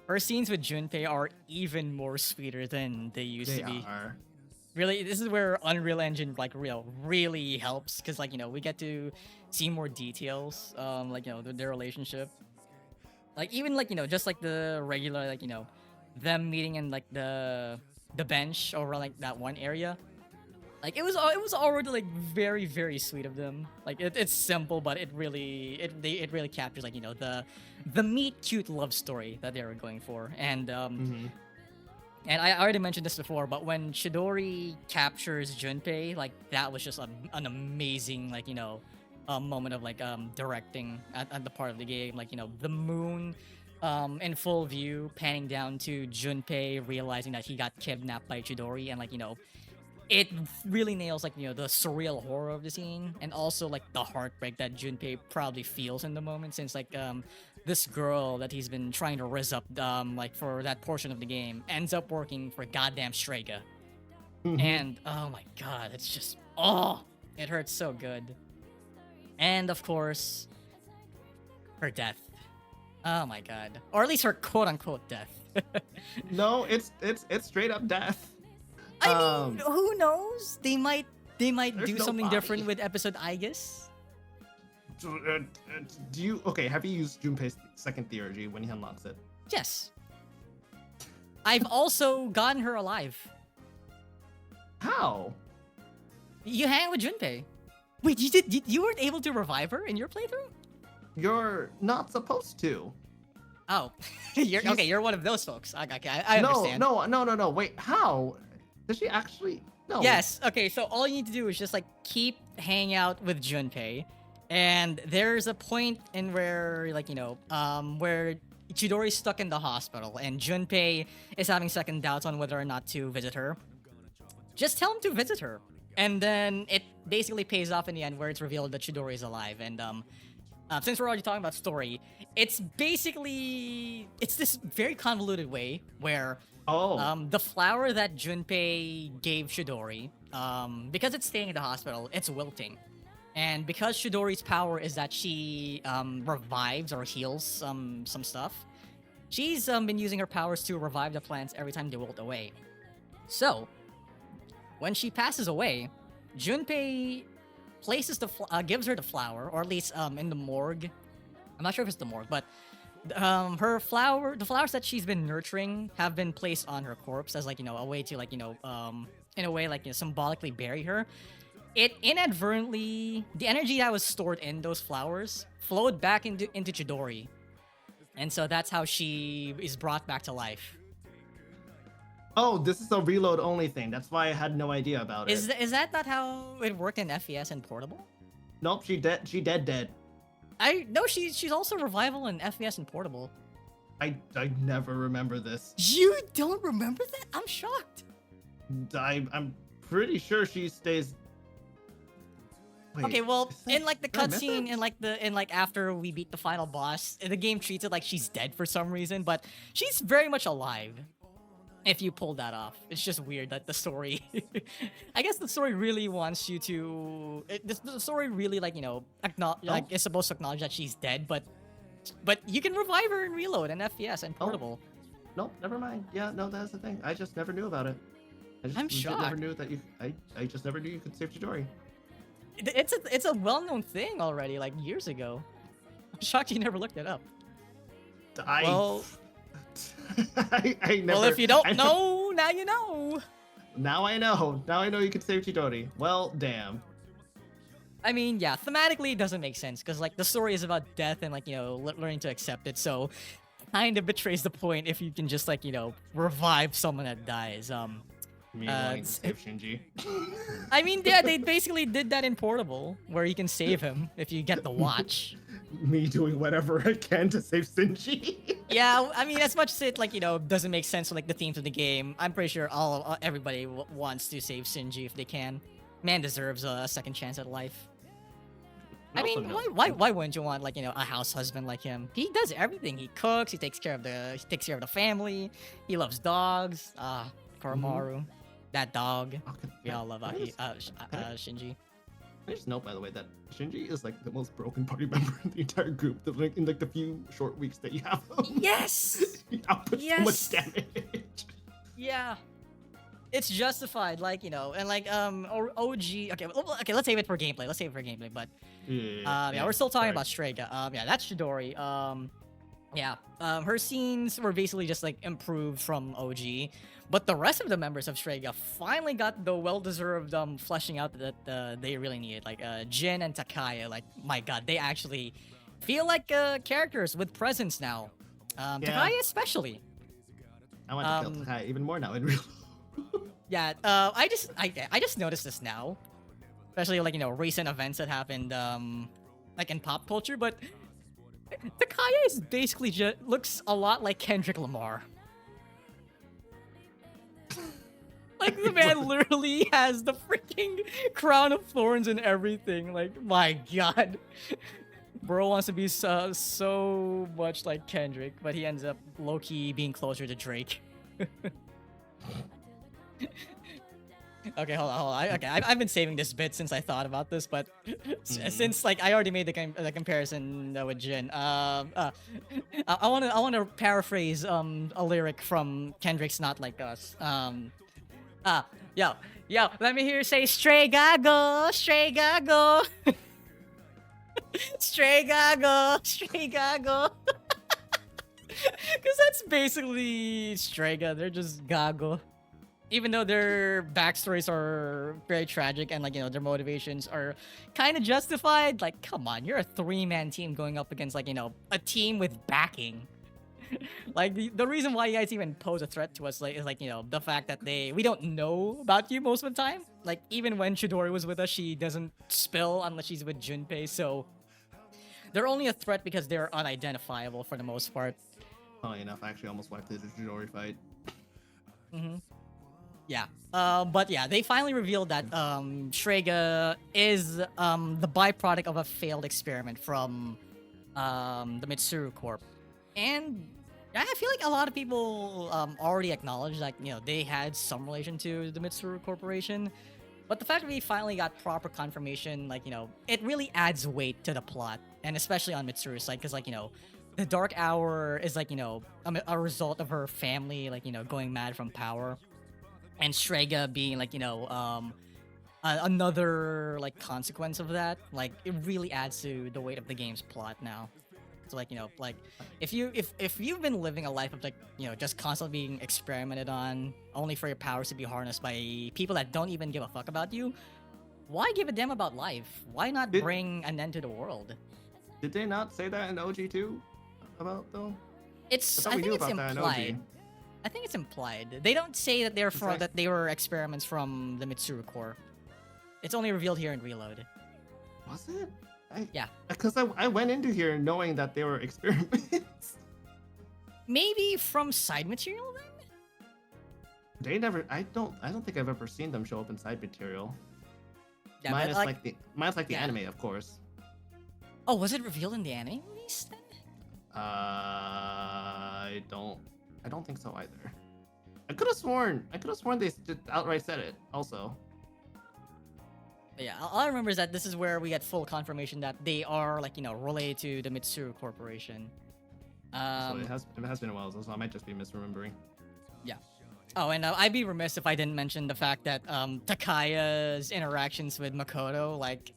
Her scenes with Junpei are even more sweeter than they used to be. Are. Really, this is where Unreal Engine, like, really helps, because, like, we get to see more details, like, their relationship. Like, even, like, just like the regular, like, them meeting in, like, the bench over, like, that one area. Like, it was already, like, very, very sweet of them. Like, it's simple, but it really captures, like, the meet cute love story that they were going for. And and I already mentioned this before, but when Chidori captures Junpei, like, that was just an amazing, like, a moment of, like, directing at the part of the game. Like, the moon in full view panning down to Junpei realizing that he got kidnapped by Chidori, and, like, it really nails, like, the surreal horror of the scene, and also, like, the heartbreak that Junpei probably feels in the moment, since, like, this girl that he's been trying to rizz up, like for that portion of the game, ends up working for goddamn Strega. And oh my god, it's just it hurts so good. And of course, her death. Oh my god, or at least her quote unquote death. No, it's straight up death. I mean, who knows? They might do no something body. different with episode Aegis. Do you have you used Junpei's second theurgy when he unlocks it? Yes. I've also gotten her alive. How? You hang with Junpei. Wait, you weren't able to revive her in your playthrough? You're not supposed to. Oh, you're one of those folks. I understand. No. Wait, how? Does she actually? No. Yes. Okay. So all you need to do is just like keep hanging out with Junpei, and there's a point in where where Chidori's stuck in the hospital, and Junpei is having second doubts on whether or not to visit her. Just tell him to visit her, and then it basically pays off in the end, where it's revealed that Chidori is alive. And since we're already talking about story, it's this very convoluted way where the flower that Junpei gave Chidori, because it's staying in the hospital, it's wilting. And because Chidori's power is that she revives or heals some stuff, she's been using her powers to revive the plants every time they wilt away. So, when she passes away, Junpei places gives her the flower, or at least in the morgue. I'm not sure if it's the morgue, but the flowers that she's been nurturing have been placed on her corpse as a way to in a way symbolically bury her. It inadvertently, the energy that was stored in those flowers flowed back into Chidori, and so that's how she is brought back to life. Oh, this is a reload only thing. That's why I had no idea about it. Is that not how it worked in FES and Portable? Nope, she dead. No, she's also revival in FES and Portable. I never remember this. You don't remember that? I'm shocked. I'm pretty sure she stays. Wait, okay, well, in the did I miss cutscene, it? in after we beat the final boss, the game treats it like she's dead for some reason, but she's very much alive. If you pull that off, it's just weird that the story. I guess the story really wants you to. The story really acknowledge, is supposed to acknowledge that she's dead, but you can revive her in Reload and FES and Portable. Nope, never mind. Yeah, no, that's the thing. I just never knew about it. I'm shocked. Never knew that you. I just never knew you could save Chidori. It's a well-known thing already, like years ago. I'm shocked you never looked it up. I never. Well, if you don't know, now you know. Now I know. Now I know you can save Chidori. Well, damn. I mean, yeah, thematically it doesn't make sense because the story is about death and learning to accept it. So, kind of betrays the point if you can just revive someone that dies. Me wanting to save Shinji. I mean, yeah, they basically did that in Portable, where you can save him if you get the watch. Me doing whatever I can to save Shinji. Yeah, I mean, as much as it doesn't make sense for the themes of the game, I'm pretty sure everybody wants to save Shinji if they can. Man deserves a second chance at life. I mean, why wouldn't you want a house husband like him? He does everything. He cooks. He takes care of the family. He loves dogs. Koromaru, that dog. We all love Shinji. I just note, by the way, that Shinji is the most broken party member in the entire group. In the few short weeks that you have him. Yes. He outputs so much damage. Yeah. It's justified, and OG. Okay, let's save it for gameplay. But we're still talking about Strega. That's Chidori. Her scenes were basically just improved from OG, but the rest of the members of Strega finally got the well-deserved fleshing out that they really needed. Jin and Takaya, my god, they actually feel like characters with presence now. Takaya especially. I want to kill Takaya even more now in real. Yeah, I just noticed this now, especially recent events that happened in pop culture, but Takaya is basically just looks a lot like Kendrick Lamar. The man literally has the freaking crown of thorns and everything. My god. Bro wants to be so much like Kendrick, but he ends up low-key being closer to Drake. Okay, hold on. I've been saving this bit since I thought about this, but since like I already made the comparison with Jin, I wanna paraphrase a lyric from Kendrick's "Not Like Us." Yo, let me hear you say "Stray Gago, Stray Gago." Stray Gago, Stray Gago. Because that's basically Strega. They're just Gago. Even though their backstories are very tragic and, like, you know, their motivations are kind of justified. Like, come on, you're a 3-man team going up against, like, you know, a team with backing. Like, the reason why you guys even pose a threat to us, like, is, like, you know, the fact that we don't know about you most of the time. Like, even when Chidori was with us, she doesn't spill unless she's with Junpei, so they're only a threat because they're unidentifiable for the most part. Funny enough, I actually almost wiped the Chidori fight. Yeah. But yeah, they finally revealed that Shrega is the byproduct of a failed experiment from the Mitsuru Corp. And I feel like a lot of people already acknowledged that, you know, they had some relation to the Mitsuru Corporation. But the fact that we finally got proper confirmation, like, you know, it really adds weight to the plot. And especially on Mitsuru's side, because, like, you know, the Dark Hour is, like, you know, a result of her family, like, you know, going mad from power. And Shrega being, like, you know, another, like, consequence of that. Like, it really adds to the weight of the game's plot now. So, like, you know, like, if you've been living a life of, like, you know, just constantly being experimented on, only for your powers to be harnessed by people that don't even give a fuck about you, why give a damn about life? Why not bring an end to the world? Did they not say that in OG2 about, though? I think it's implied. I think it's implied. They don't say that that they were experiments from the Mitsuru Corps. It's only revealed here in Reload. Was it? Yeah. Because I went into here knowing that they were experiments. Maybe from side material then? They never. I don't think I've ever seen them show up in side material. Yeah, minus the anime, of course. Oh, was it revealed in the anime release then? I don't think so either. I could have sworn they just outright said it also. But yeah, all I remember is that this is where we get full confirmation that they are, like, you know, related to the Mitsuru Corporation. So it has been a while, so I might just be misremembering. Yeah. Oh, and I'd be remiss if I didn't mention the fact that Takaya's interactions with Makoto, like,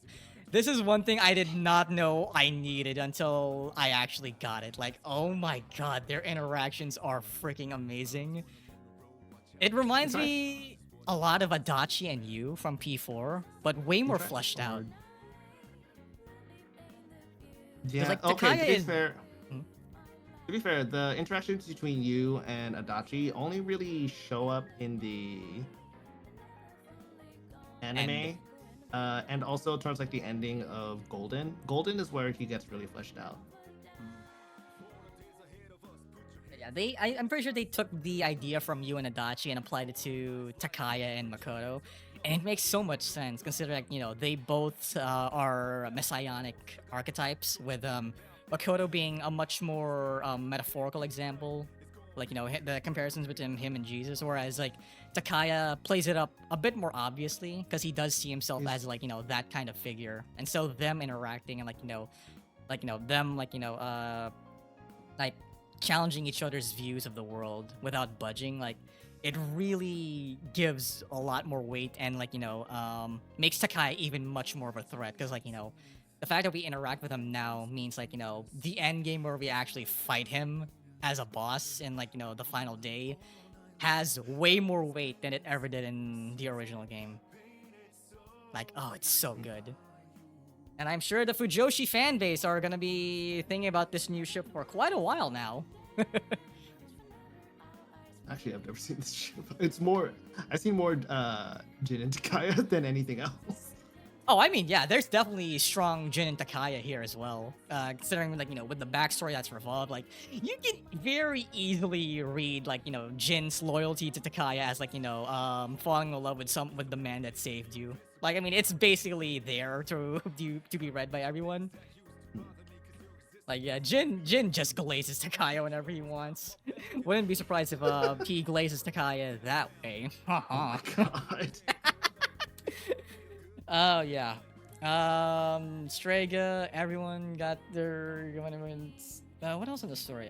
this is one thing I did not know I needed until I actually got it. Like, oh my god, their interactions are freaking amazing. It reminds me a lot of Adachi and Yu from P4, but way more fleshed out. Yeah, like, okay, Takaya is... To be fair, the interactions between Yu and Adachi only really show up in the anime. And also towards, like, the ending of Golden. Golden is where he gets really fleshed out. Yeah, I'm pretty sure they took the idea from Yu and Adachi and applied it to Takaya and Makoto. And it makes so much sense, considering, like, you know, they both are messianic archetypes, with Makoto being a much more metaphorical example. Like, you know, the comparisons between him and Jesus, whereas, like, Takaya plays it up a bit more obviously, because he does see himself as, like, you know, that kind of figure. And so them interacting and, like, you know, them, like, you know, like, challenging each other's views of the world without budging, like, it really gives a lot more weight and, like, you know, makes Takaya even much more of a threat, because, like, you know, the fact that we interact with him now means, like, you know, the end game where we actually fight him as a boss in, like, you know, the final day has way more weight than it ever did in the original game. Like, oh, it's so good. And I'm sure the Fujoshi fan base are gonna be thinking about this new ship for quite a while now. Actually, I've never seen this ship. I've seen more Jin and Takaya than anything else. Oh, I mean, yeah, there's definitely strong Jin and Takaya here as well. Considering, like, you know, with the backstory that's revolved, like, you can very easily read, like, you know, Jin's loyalty to Takaya as, like, you know, falling in love with the man that saved you. Like, I mean, it's basically there to be read by everyone. Like yeah, Jin just glazes Takaya whenever he wants. Wouldn't be surprised if he glazes Takaya that way. Oh my god. Oh yeah. Strega, everyone got their what else in the story?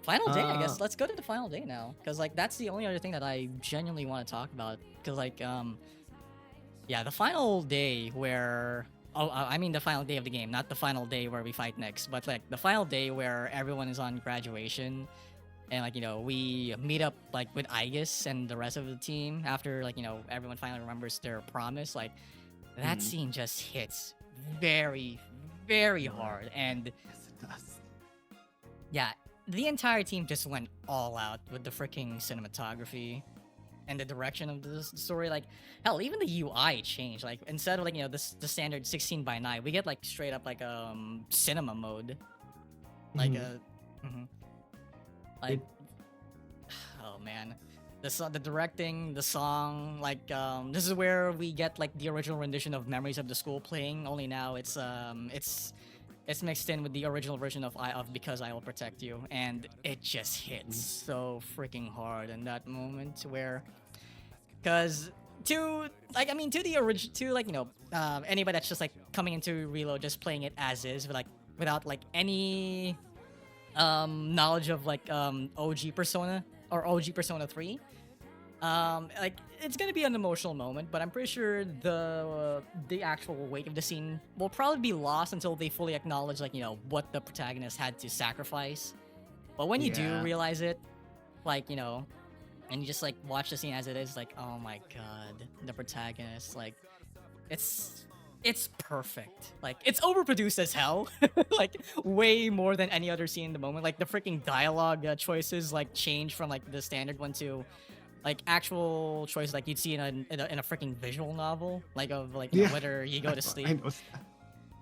Final day, I guess. Let's go to the final day now, because like that's the only other thing that I genuinely want to talk about. Because like yeah, the final day where I mean the final day of the game, not the final day where we fight next, but like the final day where everyone is on graduation, and like we meet up like with Aegis and the rest of the team after like everyone finally remembers their promise. Like that scene just hits very, very hard, and Yes, it does. yeah, the entire team just went all out with the freaking cinematography and the direction of the story. Like hell, even the UI changed. Like instead of like the standard 16:9, we get like straight up like cinema mode, like like oh man, the directing, the song, like this is where we get like the original rendition of Memories of the School playing. Only now it's mixed in with the original version of Because I Will Protect You, and it just hits so freaking hard in that moment where, because to the original, to like anybody that's just like coming into Reload just playing it as is, but like without like any knowledge of like OG Persona or OG Persona 3, like it's gonna be an emotional moment, but I'm pretty sure the actual weight of the scene will probably be lost until they fully acknowledge like what the protagonist had to sacrifice. But when you do realize it, like and you just like watch the scene as it is, like oh my god, the protagonist, like it's perfect. Like it's overproduced as hell, like way more than any other scene in the moment. Like the freaking dialogue choices like change from like the standard one to like actual choices like you'd see in a freaking visual novel, like of like whether you go to sleep. I know.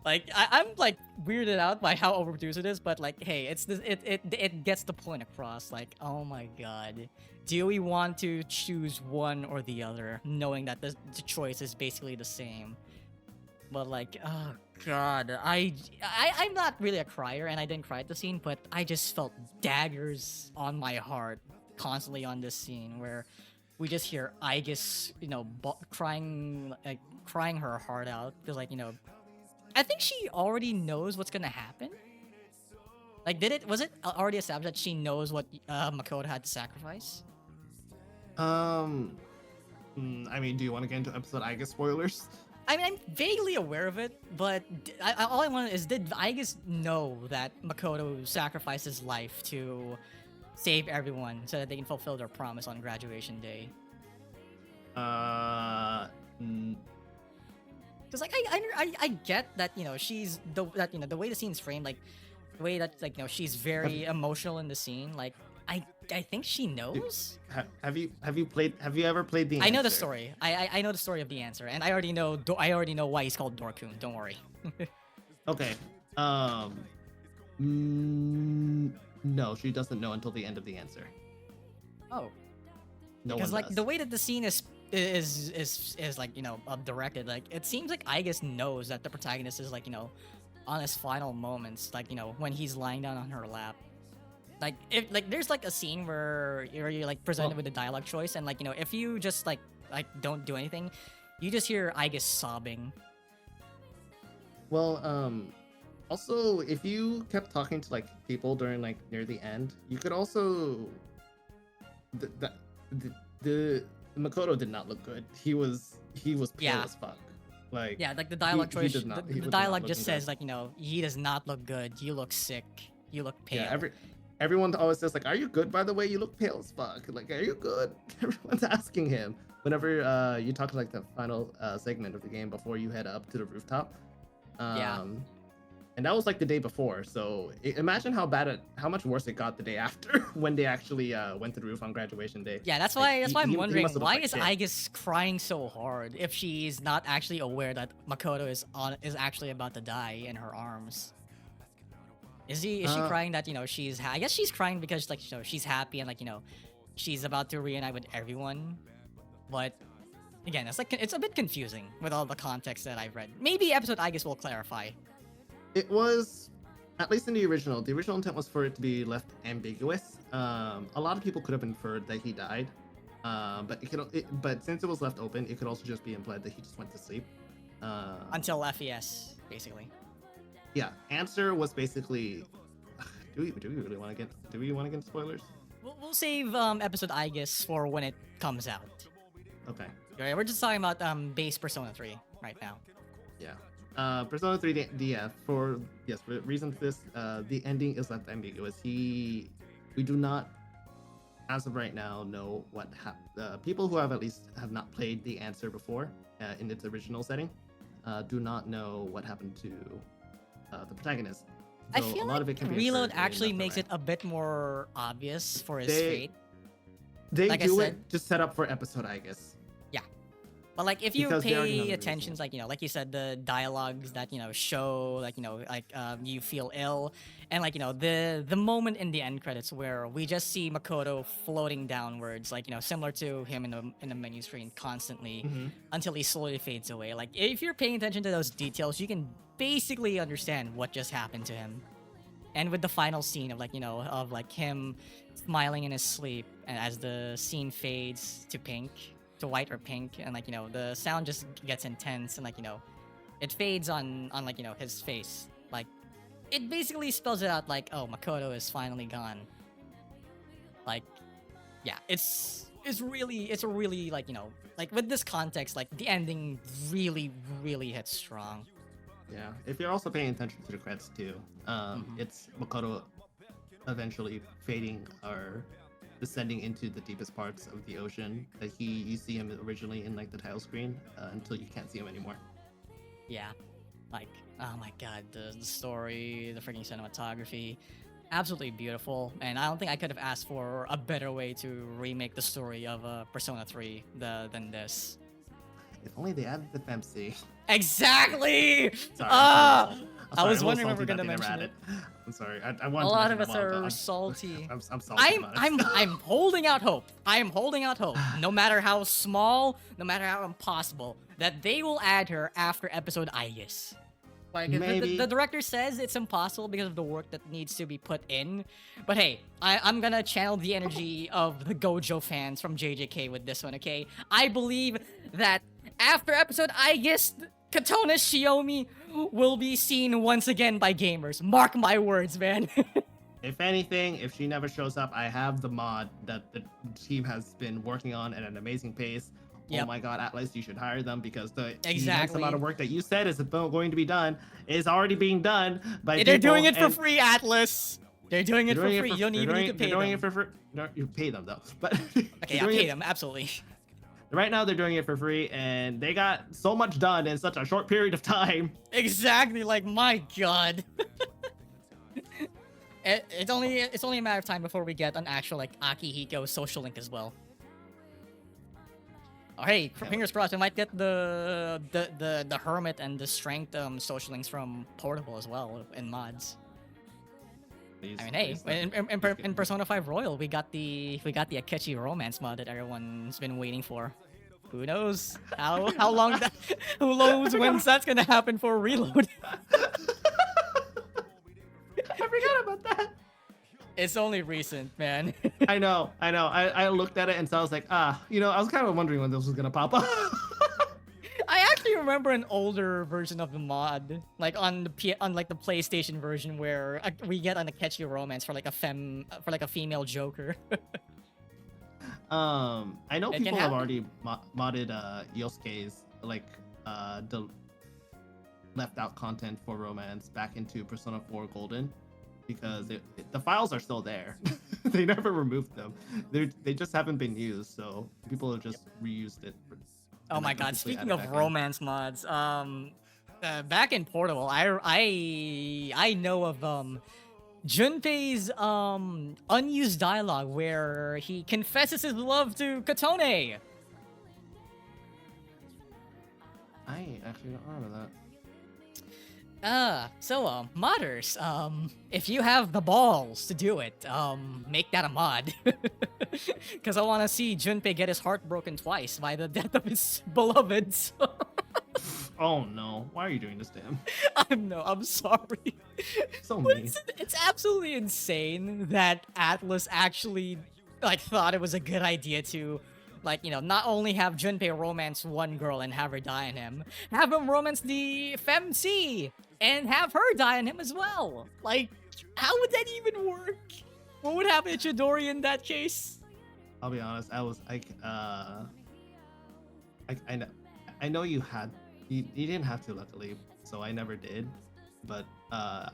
Like I'm like weirded out by how overproduced it is, but like hey, it gets the point across. Like oh my god, do we want to choose one or the other, knowing that the choice is basically the same? But like oh god, I'm not really a crier, and I didn't cry at the scene, but I just felt daggers on my heart constantly on this scene where we just hear Aegis, crying her heart out because like I think she already knows what's gonna happen. Like, was it already established that she knows what Makoto had to sacrifice? I mean, do you want to get into episode Aegis spoilers? I mean, I'm vaguely aware of it, but all I want is, did Aegis know that Makoto sacrificed his life to save everyone so that they can fulfill their promise on graduation day? N- Because like I get that she's the way the scene's framed, like the way that like she's very emotional in the scene. Like I think she knows. Have you ever played the? I know the story. I know the story of the answer, and I already know why he's called Dorkun. Don't worry. Okay. No, she doesn't know until the end of the answer. Oh. No because one like does. the way that the scene is like directed, like it seems like Aegis knows that the protagonist is like on his final moments, like when he's lying down on her lap. Like if like there's like a scene where you're like presented with a dialogue choice, and like if you just like don't do anything, you just hear Aegis sobbing. Well, also if you kept talking to like people during like near the end, you could also the Makoto did not look good. He was pale as fuck. Like the dialogue choice. The dialogue just says good. like he does not look good. You look sick. You look pale. Yeah, everyone always says like, "Are you good? By the way, you look pale as fuck." Like, "Are you good?" Everyone's asking him whenever you talk to like the final segment of the game before you head up to the rooftop. And that was like the day before. So imagine how much worse it got the day after when they actually went to the roof on graduation day. Yeah, that's like, why I'm wondering why is shit. Aegis crying so hard if she's not actually aware that Makoto is actually about to die in her arms. Is she crying that she's I guess she's crying because like she's happy and like she's about to reunite with everyone, but again it's a bit confusing with all the context that I've read. Maybe episode Aegis will clarify. it was, at least in the original. The original intent was for it to be left ambiguous. A lot of people could have inferred that he died, but since it was left open, it could also just be implied that he just went to sleep. Until FES, basically. Yeah, answer was basically. Do we really want to get? Do we want to get into spoilers? We'll save episode I guess for when it comes out. Okay. Right, we're just talking about base Persona 3 right now. Yeah. Persona 3 DF for reason for this. The ending is left ambiguous. We do not, as of right now, know what people who have have not played the answer before in its original setting do not know what happened to the protagonist. So I feel a lot of it can Reload actually makes it a bit more obvious for his fate. They like do it to set up for episode, I guess. Yeah. But like if you pay attention, like like you said, the dialogues that show you feel ill, and the moment in the end credits where we just see Makoto floating downwards, similar to him in the menu screen constantly until he slowly fades away. Like if you're paying attention to those details, you can basically understand what just happened to him. And with the final scene of him smiling in his sleep, and as the scene fades to white or pink, and the sound just gets intense, and it fades on his face. Like it basically spells it out oh, Makoto is finally gone. Like yeah, it's really with this context, the ending really hits strong. Yeah, if you're also paying attention to the credits too, it's Makoto eventually fading or descending into the deepest parts of the ocean. That you see him originally in the title screen until you can't see him anymore. Yeah, oh my god, the story, the freaking cinematography, absolutely beautiful. And I don't think I could have asked for a better way to remake the story of Persona 3 than this. If only they added the FMC. Exactly! I was wondering if we were gonna mention it. I'm sorry. I want a lot of us are salty. I'm salty. I'm holding out hope. I am holding out hope. No matter how small, no matter how impossible, that they will add her after episode I guess. The director says it's impossible because of the work that needs to be put in. But hey, I'm gonna channel the energy of the Gojo fans from JJK with this one, okay? I believe that after episode I guess, Katona Shiomi will be seen once again by gamers. Mark my words, man. If anything, if she never shows up, I have the mod that the team has been working on at an amazing pace. Yep. Oh my god, Atlas, you should hire them because the immense amount of work that you said is going to be done is already being done by They're doing it for free, Atlas. They're doing it for free. You don't even need to pay them. They're doing it for free. No, you pay them though. But okay, I pay them, absolutely. Right now, they're doing it for free, and they got so much done in such a short period of time. Exactly, my god. It's only a matter of time before we get an actual Akihiko social link as well. Oh, hey, fingers crossed, we might get the Hermit and the Strength social links from Portable as well in mods. I mean, hey, in Persona 5 Royal, we got the Akechi romance mod that everyone's been waiting for. Who knows how long that? Who knows when that's gonna happen for Reload? I forgot about that. It's only recent, man. I know. I looked at it and so I was like, I was kind of wondering when this was gonna pop up. I actually remember an older version of the mod, on the PlayStation version, where we get an Akechi romance for a female Joker. I know people have already modded Yosuke's the left out content for romance back into Persona 4 Golden because the files are still there. They never removed them. They just haven't been used, so people have just reused it. Oh my god, speaking of romance mods, back in Portable, I know of Junpei's unused dialogue where he confesses his love to Katone. I actually don't remember that. Modders, if you have the balls to do it, make that a mod. Because I want to see Junpei get his heart broken twice by the death of his beloved. Oh no, why are you doing this to him? I'm sorry. So But mean. it's absolutely insane that Atlas actually like thought it was a good idea to like, not only have Junpei romance one girl and have her die on him, have him romance the femc and have her die on him as well. Like, how would that even work? What would happen to Chidori in that case? I'll be honest. I was like, I know, I know you didn't have to, luckily, so I never did. But I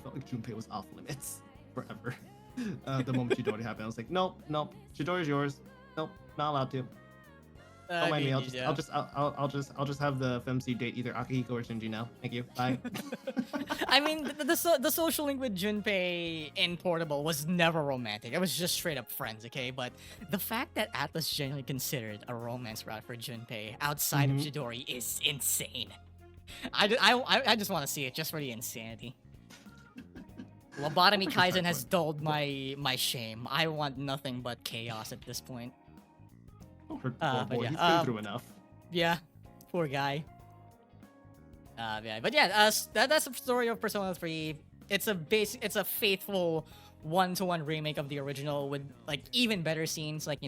felt like Junpei was off limits forever. The moment Chidori happened, I was like, nope, nope, Chidori's yours. Nope, not allowed to. Don't I mind me. mean, I'll just have the FMC date either Akihiko or Shinji now. Thank you. Bye. I mean, the social link with Junpei in Portable was never romantic. It was just straight up friends, okay? But the fact that Atlas genuinely considered a romance route for Junpei outside of Chidori is insane. I just want to see it just for the insanity. Lobotomy Kaizen has dulled my shame. I want nothing but chaos at this point. Don't hurt the poor boy. Yeah, He's been through enough. Yeah, poor guy. Yeah, but yeah, that's the story of Persona 3. It's a faithful one-to-one remake of the original with like even better scenes. Like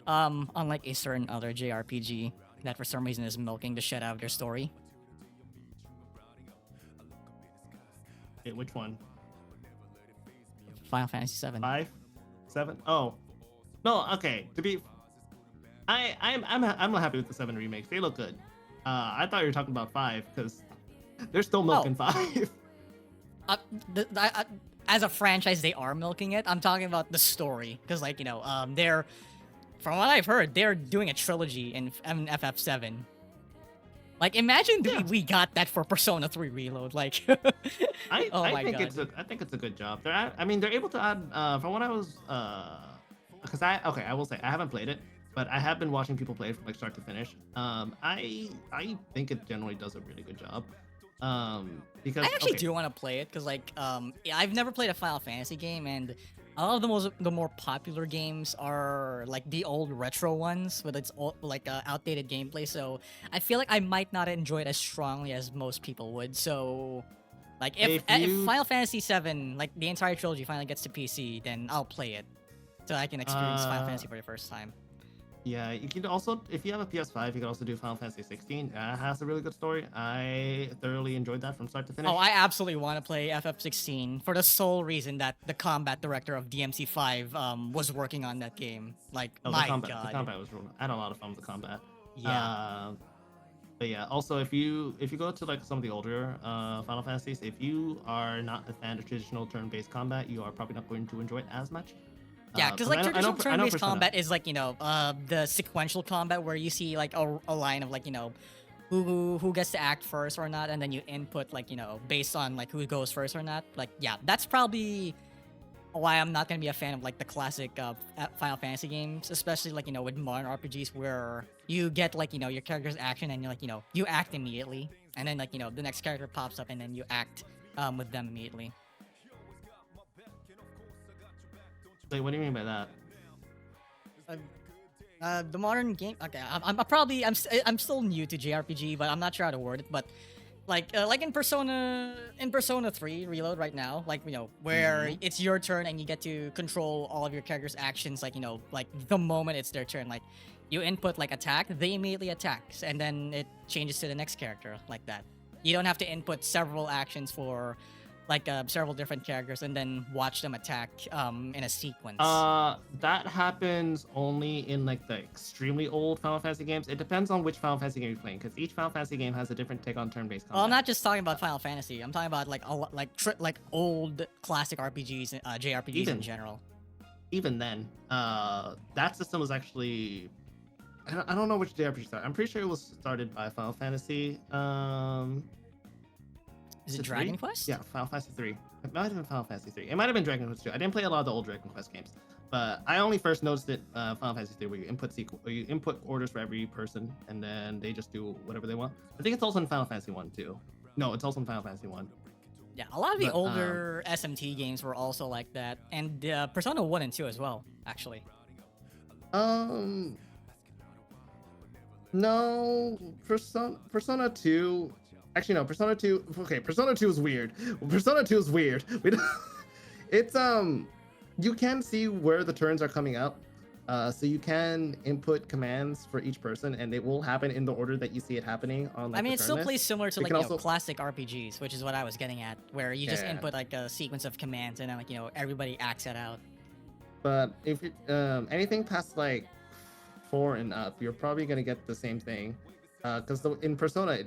unlike a certain other JRPG that for some reason is milking the shit out of their story. Wait, which one? Final Fantasy VII. 5, 7? Oh, no. Okay. I'm not happy with the 7 remakes. They look good. I thought you were talking about 5 because they're still milking 5. As a franchise, they are milking it. I'm talking about the story because, like, they're, from what I've heard, they're doing a trilogy in FF7. Like, imagine we got that for Persona 3 Reload. Like, I think God. I think it's a good job. They're able to add. From what I was, because I will say I haven't played it, but I have been watching people play it from like start to finish. I think it generally does a really good job. Because I actually do want to play it because like I've never played a Final Fantasy game, and a lot of the more popular games are like the old retro ones with its old, like outdated gameplay. So I feel like I might not enjoy it as strongly as most people would. So like if Final Fantasy VII, like the entire trilogy, finally gets to PC, then I'll play it so I can experience Final Fantasy for the first time. Yeah, you can also, if you have a PS5, you can also do Final Fantasy 16. It has a really good story. I thoroughly enjoyed that from start to finish. Oh, I absolutely want to play FF16 for the sole reason that the combat director of DMC5 was working on that game. Like, my God. The combat was real. I had a lot of fun with the combat. Yeah. But yeah, also if you go to like some of the older Final Fantasies, if you are not a fan of traditional turn-based combat, you are probably not going to enjoy it as much. Yeah, because like traditional turn-based combat is like the sequential combat where you see like a line of like who gets to act first or not, and then you input like based on like who goes first or not. Like yeah, that's probably why I'm not gonna be a fan of like the classic Final Fantasy games, especially like with modern RPGs where you get like your character's action and you like you act immediately, and then like the next character pops up and then you act with them immediately. Wait, what do you mean by that? The modern game. Okay, I'm still new to JRPG, but I'm not sure how to word it. But like in Persona 3 Reload right now, like where it's your turn and you get to control all of your character's actions. Like like the moment it's their turn, like you input like attack, they immediately attacks, and then it changes to the next character like that. You don't have to input several actions for like several different characters and then watch them attack in a sequence. That happens only in like the extremely old Final Fantasy games. It depends on which Final Fantasy game you're playing, because each Final Fantasy game has a different take on turn-based combat. Well, I'm not just talking about Final Fantasy. I'm talking about like old classic RPGs, JRPGs in general. Even then, that system was actually I don't know which JRPG started. I'm pretty sure it was started by Final Fantasy. Is it Dragon Quest? Yeah, Final Fantasy 3. It might have been Final Fantasy 3. It might have been Dragon Quest 2. I didn't play a lot of the old Dragon Quest games, but I only first noticed it Final Fantasy 3, where you input orders for every person, and then they just do whatever they want. I think it's also in Final Fantasy 1 too. No, it's also in Final Fantasy 1. Yeah, a lot of the older SMT games were also like that, and Persona 1 and 2 as well, actually. No, Persona 2. Actually, no, Persona 2. Okay, Persona 2 is weird. Persona 2 is weird. It's you can see where the turns are coming up. So you can input commands for each person, and it will happen in the order that you see it happening on I like mean, the it turn still list. plays similar to You like can also classic RPGs, which is what I was getting at, where you just yeah, input like a sequence of commands and then like everybody acts it out. but if you, anything past like 4 and up, you're probably gonna get the same thing. Because in Persona,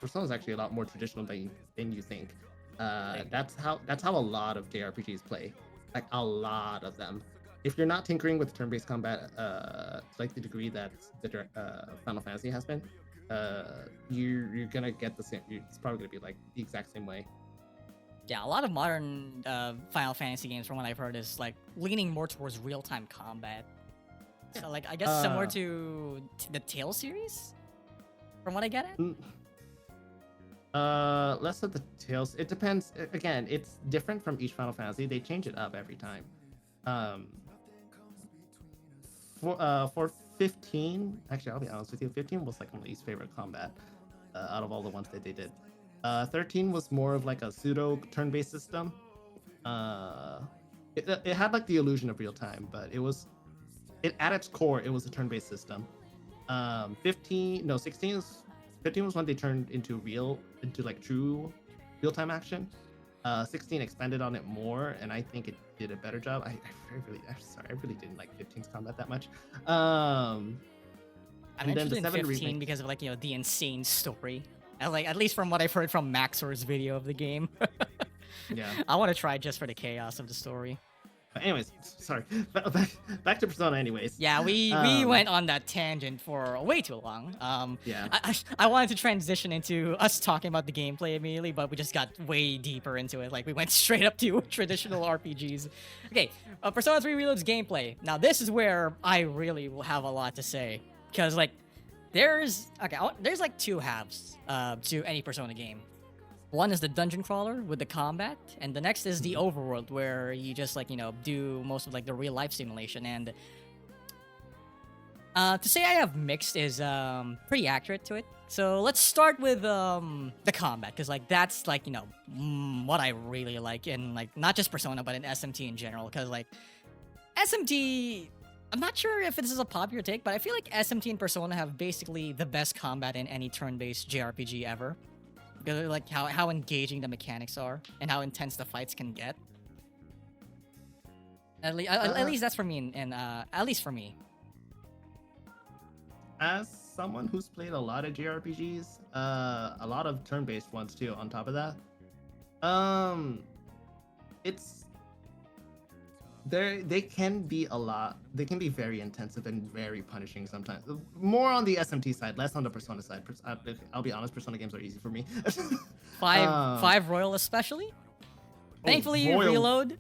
Persona is actually a lot more traditional than you think. Like, That's how a lot of JRPGs play, like a lot of them. If you're not tinkering with turn-based combat, to like the degree that Final Fantasy has been, you're gonna get the same. It's probably gonna be like the exact same way. yeah, a lot of modern Final Fantasy games, from what I've heard, is like leaning more towards real-time combat. So like I guess similar Uh, to the Tale series, from what I get it. mm, less of the tales. It depends. Again, it's different from each Final Fantasy. They change it up every time. Um, for 15, actually, I'll be honest with you. 15 was like my least favorite combat out of all the ones that they did. 13 was more of like a pseudo turn-based system. Uh, it had like the illusion of real time, but it at its core it was a turn-based system. 15, no, 16 is 15 was when they turned into like true real-time action. 16 expanded on it more, and I think it did a better job. I'm sorry, I really didn't like 15's combat that much. I'm And then interested the in 7 15 remake. because of like the insane story. And like at least from what I've heard from Maxor's video of the game. Yeah. I want to try just for the chaos of the story. But anyways, sorry. Back to Persona. Anyways. Yeah, we went on that tangent for way too long. Yeah. I wanted to transition into us talking about the gameplay immediately, but we just got way deeper into it. Like we went straight up to traditional RPGs. Okay, Persona 3 Reload's gameplay. Now this is where I really will have a lot to say, because like there's like two halves to any Persona game. One is the dungeon crawler with the combat, and the next is the overworld where you just like do most of like the real life simulation. And to say I have mixed is pretty accurate to it. So let's start with the combat, because like that's like what I really like in like not just Persona but in SMT in general. Because like SMT, I'm not sure if this is a popular take, but I feel like SMT and Persona have basically the best combat in any turn-based JRPG ever. Because like how engaging the mechanics are and how intense the fights can get. At least that's for me, and at least for me. As someone who's played a lot of JRPGs, a lot of turn-based ones too. On top of that, it's they can be a lot. They can be very intensive and very punishing sometimes. More on the SMT side, less on the Persona side. I'll be honest, Persona games are easy for me. Five Royal especially. Thankfully, Royal, Reload.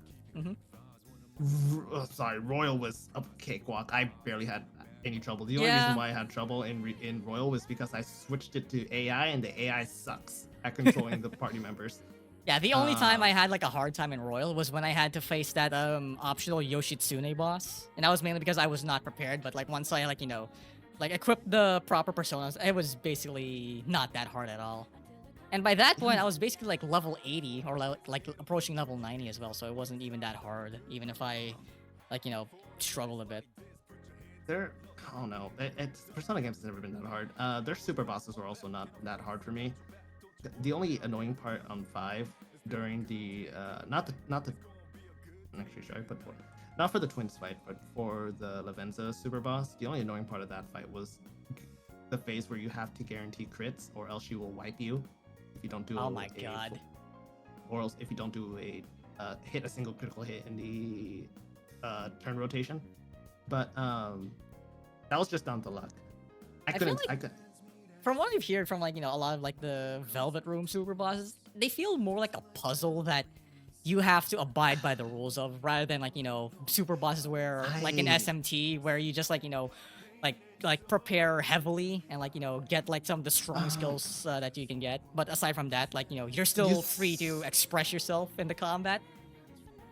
Sorry, Royal was a cakewalk. I barely had any trouble. The only Yeah. reason why I had trouble in Royal was because I switched it to AI, and the AI sucks at controlling the party members. Yeah, the only time I had like a hard time in Royal was when I had to face that optional Yoshitsune boss, and that was mainly because I was not prepared. But like once I like equipped the proper personas, it was basically not that hard at all. And by that point, I was basically like level 80 or like approaching level 90 as well, so it wasn't even that hard, even if I like struggled a bit. I don't know. It's Persona games has never been that hard. Their super bosses were also not that hard for me. The only annoying part on 5 during the not the actually sorry, but not for the twins fight, but for the Lavenza super boss, the only annoying part of that fight was the phase where you have to guarantee crits, or else she will wipe you if you don't do. Oh my god! Or else if you don't do a hit a single critical hit in the turn rotation. But that was just down to luck. I couldn't. From what I've heard from like a lot of like the Velvet Room super bosses, they feel more like a puzzle that you have to abide by the rules of, rather than like super bosses where like in SMT where you just like like prepare heavily and like get like some of the strong skills that you can get. But aside from that, like you're still free to express yourself in the combat.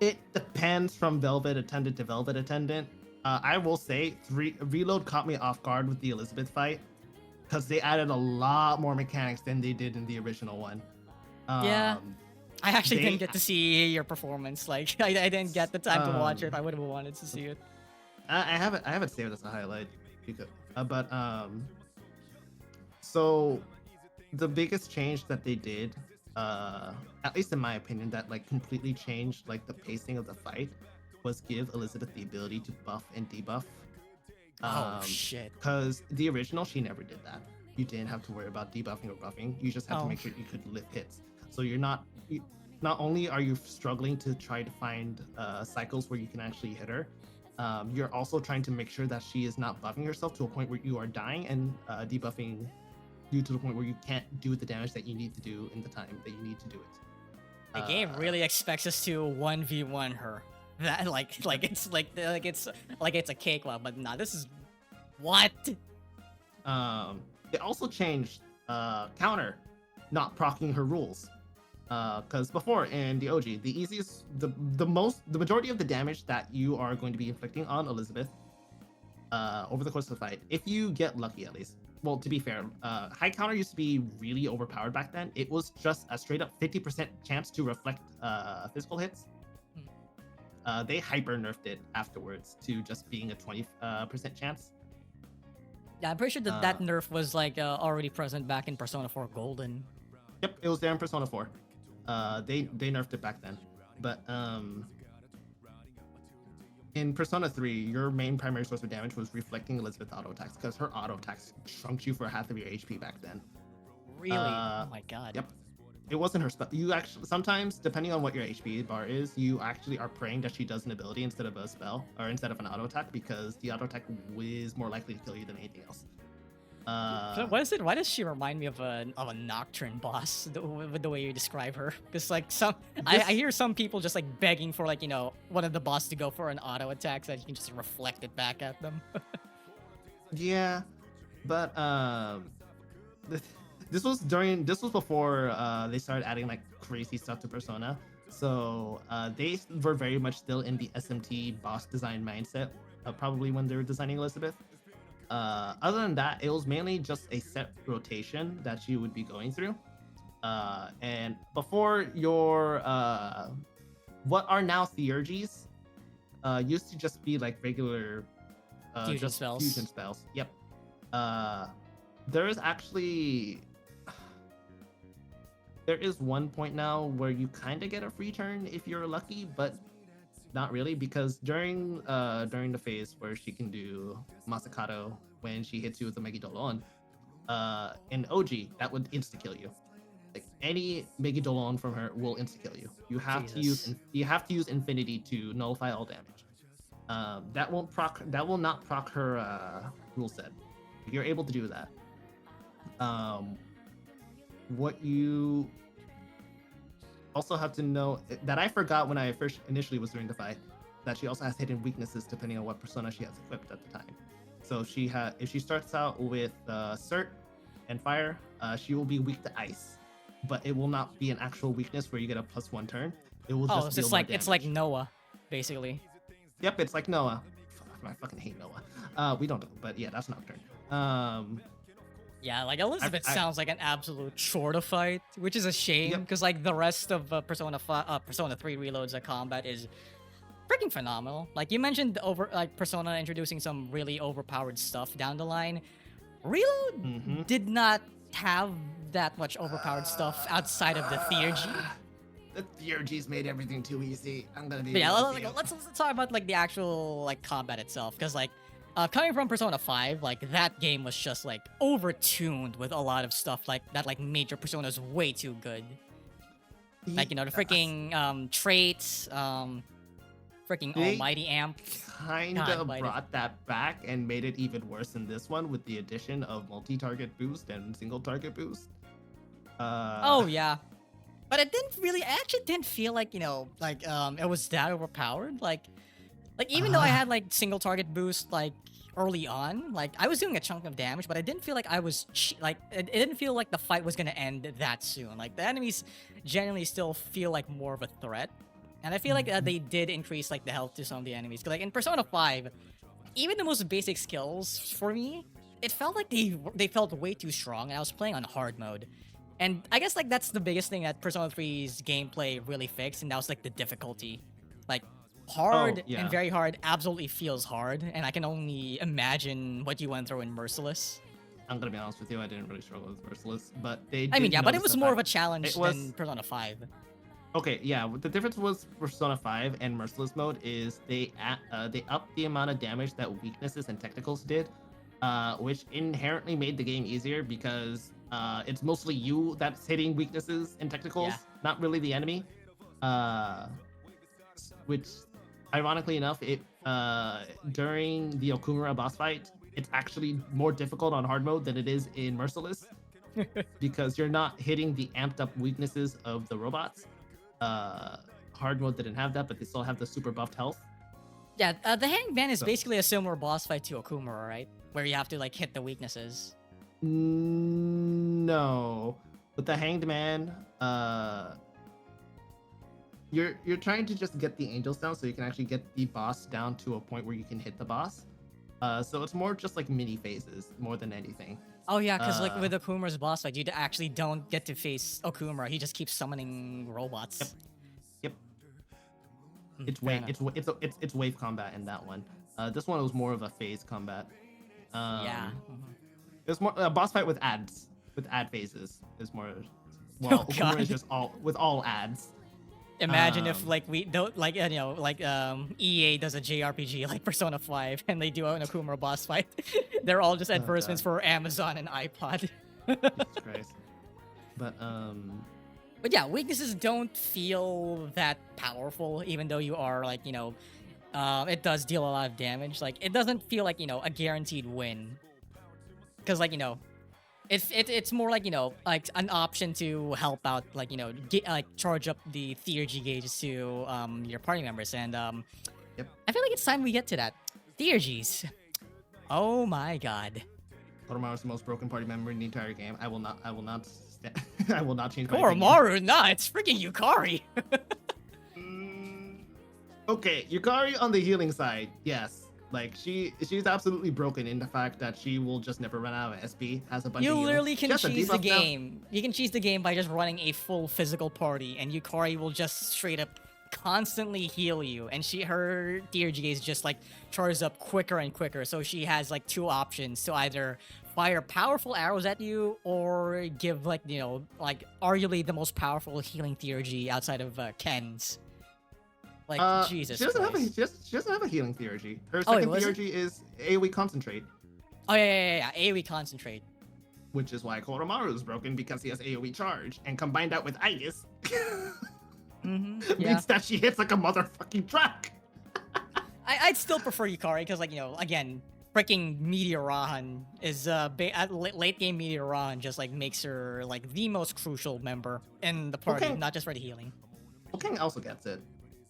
It depends from Velvet Attendant to Velvet Attendant. I will say, Reload caught me off guard with the Elizabeth fight. because they added a lot more mechanics than they did in the original one. Yeah. I actually They didn't get to see your performance. Like, I didn't get the time to watch it. If I would have wanted to see it. I haven't saved as a highlight because so the biggest change that they did, at least in my opinion, that like completely changed like the pacing of the fight, was give Elizabeth the ability to buff and debuff. Oh shit. Because the original, she never did that. You didn't have to worry about debuffing or buffing. You just had to make sure you could lift hits. So not only are you struggling to try to find cycles where you can actually hit her, you're also trying to make sure that she is not buffing herself to a point where you are dying and debuffing you to the point where you can't do the damage that you need to do in the time that you need to do it. The game really expects us to 1v1 her. That like it's a cakewalk, but nah, this is what? They also changed counter not proccing her rules. Because before in the OG, the majority of the damage that you are going to be inflicting on Elizabeth over the course of the fight, if you get lucky at least. Well, to be fair, high counter used to be really overpowered back then. It was just a straight up 50% chance to reflect physical hits. They hyper nerfed it afterwards to just being a 20% chance. Yeah, I'm pretty sure that nerf was like already present back in Persona 4 Golden. Yep, it was there in Persona 4. They nerfed it back then, but in Persona 3, your main primary source of damage was reflecting Elizabeth auto attacks because her auto attacks shrunk you for half of your HP back then. Really? Oh my god. Yep. It wasn't her spell. You actually sometimes, depending on what your HP bar is, you actually are praying that she does an ability instead of a spell or instead of an auto attack because the auto attack is more likely to kill you than anything else. So what is it? Why does she remind me of a Nocturne boss with the way you describe her? Because like I hear some people just like begging for like one of the boss to go for an auto attack so that you can just reflect it back at them. Yeah, but this was before they started adding like crazy stuff to Persona. So they were very much still in the SMT boss design mindset, probably when they were designing Elizabeth. Other than that, it was mainly just a set rotation that you would be going through. And before your what are now theurgies used to just be like regular fusion spells. Fusion spells. Yep. There is actually there is one point now where you kind of get a free turn if you're lucky, but not really, because during the phase where she can do Masakato when she hits you with the Megidolon, in OG that would insta kill you. Like any Megidolon from her will insta kill you. You have to use Infinity to nullify all damage. That will not proc her rule set. You're able to do that. What you also have to know that I forgot when I first initially was doing the fight, that she also has hidden weaknesses depending on what persona she has equipped at the time. So if she starts out with Cert and Fire, she will be weak to Ice, but it will not be an actual weakness where you get a +1 turn. It will just it's like Noah, basically. Yep, it's like Noah. I fucking hate Noah. We don't, but yeah, that's Nocturne. Yeah, like Elizabeth sounds like an absolute chore to fight, which is a shame because like the rest of Persona 3 Reload's combat is freaking phenomenal. Like you mentioned Persona introducing some really overpowered stuff down the line. Reload did not have that much overpowered stuff outside of the theurgy. The theurgies made everything too easy. I'm gonna be. But yeah, let's talk about like the actual like combat itself, because like coming from Persona 5, like that game was just like overtuned with a lot of stuff like that, like made your personas way too good. Like the freaking traits, freaking almighty amp. Kinda brought that back and made it even worse in this one with the addition of multi-target boost and single target boost. Oh yeah. But I actually didn't feel like, it was that overpowered. Like even though I had like single target boost like early on, like I was doing a chunk of damage, but I didn't feel like I was it didn't feel like the fight was gonna end that soon. Like the enemies generally still feel like more of a threat, and I feel like they did increase like the health to some of the enemies. 'Cause like in Persona 5, even the most basic skills for me it felt like they felt way too strong, and I was playing on hard mode. And I guess like that's the biggest thing that Persona 3's gameplay really fixed, and that was like the difficulty. Like Oh hard and yeah, very hard absolutely feels hard, and I can only imagine what you went through in Merciless. I'm gonna be honest with you. I didn't really struggle with Merciless, but they I mean, did yeah, but it notice was the more of fact a challenge it than was Persona 5. okay. Yeah, the difference was Persona 5 and Merciless mode is they upped the amount of damage that weaknesses and technicals did, which inherently made the game easier because it's mostly you that's hitting weaknesses and technicals, Yeah. not really the enemy. Uh, which ironically enough, it during the Okumura boss fight, it's actually more difficult on hard mode than it is in Merciless because you're not hitting the amped up weaknesses of the robots. Uh, hard mode didn't have that, but they still have the super buffed health. Yeah, the Hangman is So basically a similar boss fight to Okumura, right? Where you have to like hit the weaknesses. no, with the Hanged Man, you're trying to just get the angels down so you can actually get the boss down to a point where you can hit the boss. So it's more just like mini phases more than anything. Oh yeah, because like Uh, with Okumura's boss fight, you actually don't get to face Okumura. He just keeps summoning yep, robots. yep. It's Fair wave, enough. it's wave combat in that one. This one was more of a phase combat. Yeah. It was more a boss fight with ad phases. Is more. Oh Well, Okuma is god. just all ads. Imagine if Um, like we don't like you know like EA does a JRPG like Persona 5 and they do an Okumura boss fight. They're all just oh advertisements god, for Amazon and iPod. Jesus Christ. But But yeah, weaknesses don't feel that powerful, even though you are like, it does deal a lot of damage. Like, it doesn't feel like, a guaranteed win. Because, like, it's more like, like an option to help out, like, like charge up the theurgy gauges to your party members. And yep. I feel like it's time we get to that. Theurgies. Oh my god. Koromaru is the most broken party member in the entire game. I will not. I will not change my opinion. Koromaru? Nah, it's freaking Yukari. Okay, Yukari on the healing side, yes. Like she's absolutely broken in the fact that she will just never run out of SP. Has a bunch You of healing. literally She can has a cheese the debuff now. game. You can cheese the game by just running a full physical party, and Yukari will just straight up constantly heal you. And her DRG is just like charges up quicker and quicker. So she has like two options to either fire powerful arrows at you or give like like arguably the most powerful healing theurgy outside of Ken's. Like Jesus she doesn't Christ. have a she doesn't have a healing theurgy. Her Oh, wait, second was it? theurgy is AoE concentrate, Oh yeah. AoE concentrate. which is why Koromaru is broken because he has AoE charge, and combined that with Aegis, Yeah. means that she hits like a motherfucking truck. I'd still prefer Yukari because, like, again, freaking Meteor Rahan is late game Meteor Rahan just like makes her like the most crucial member in the party, Okay. not just for the healing. Ken also gets it.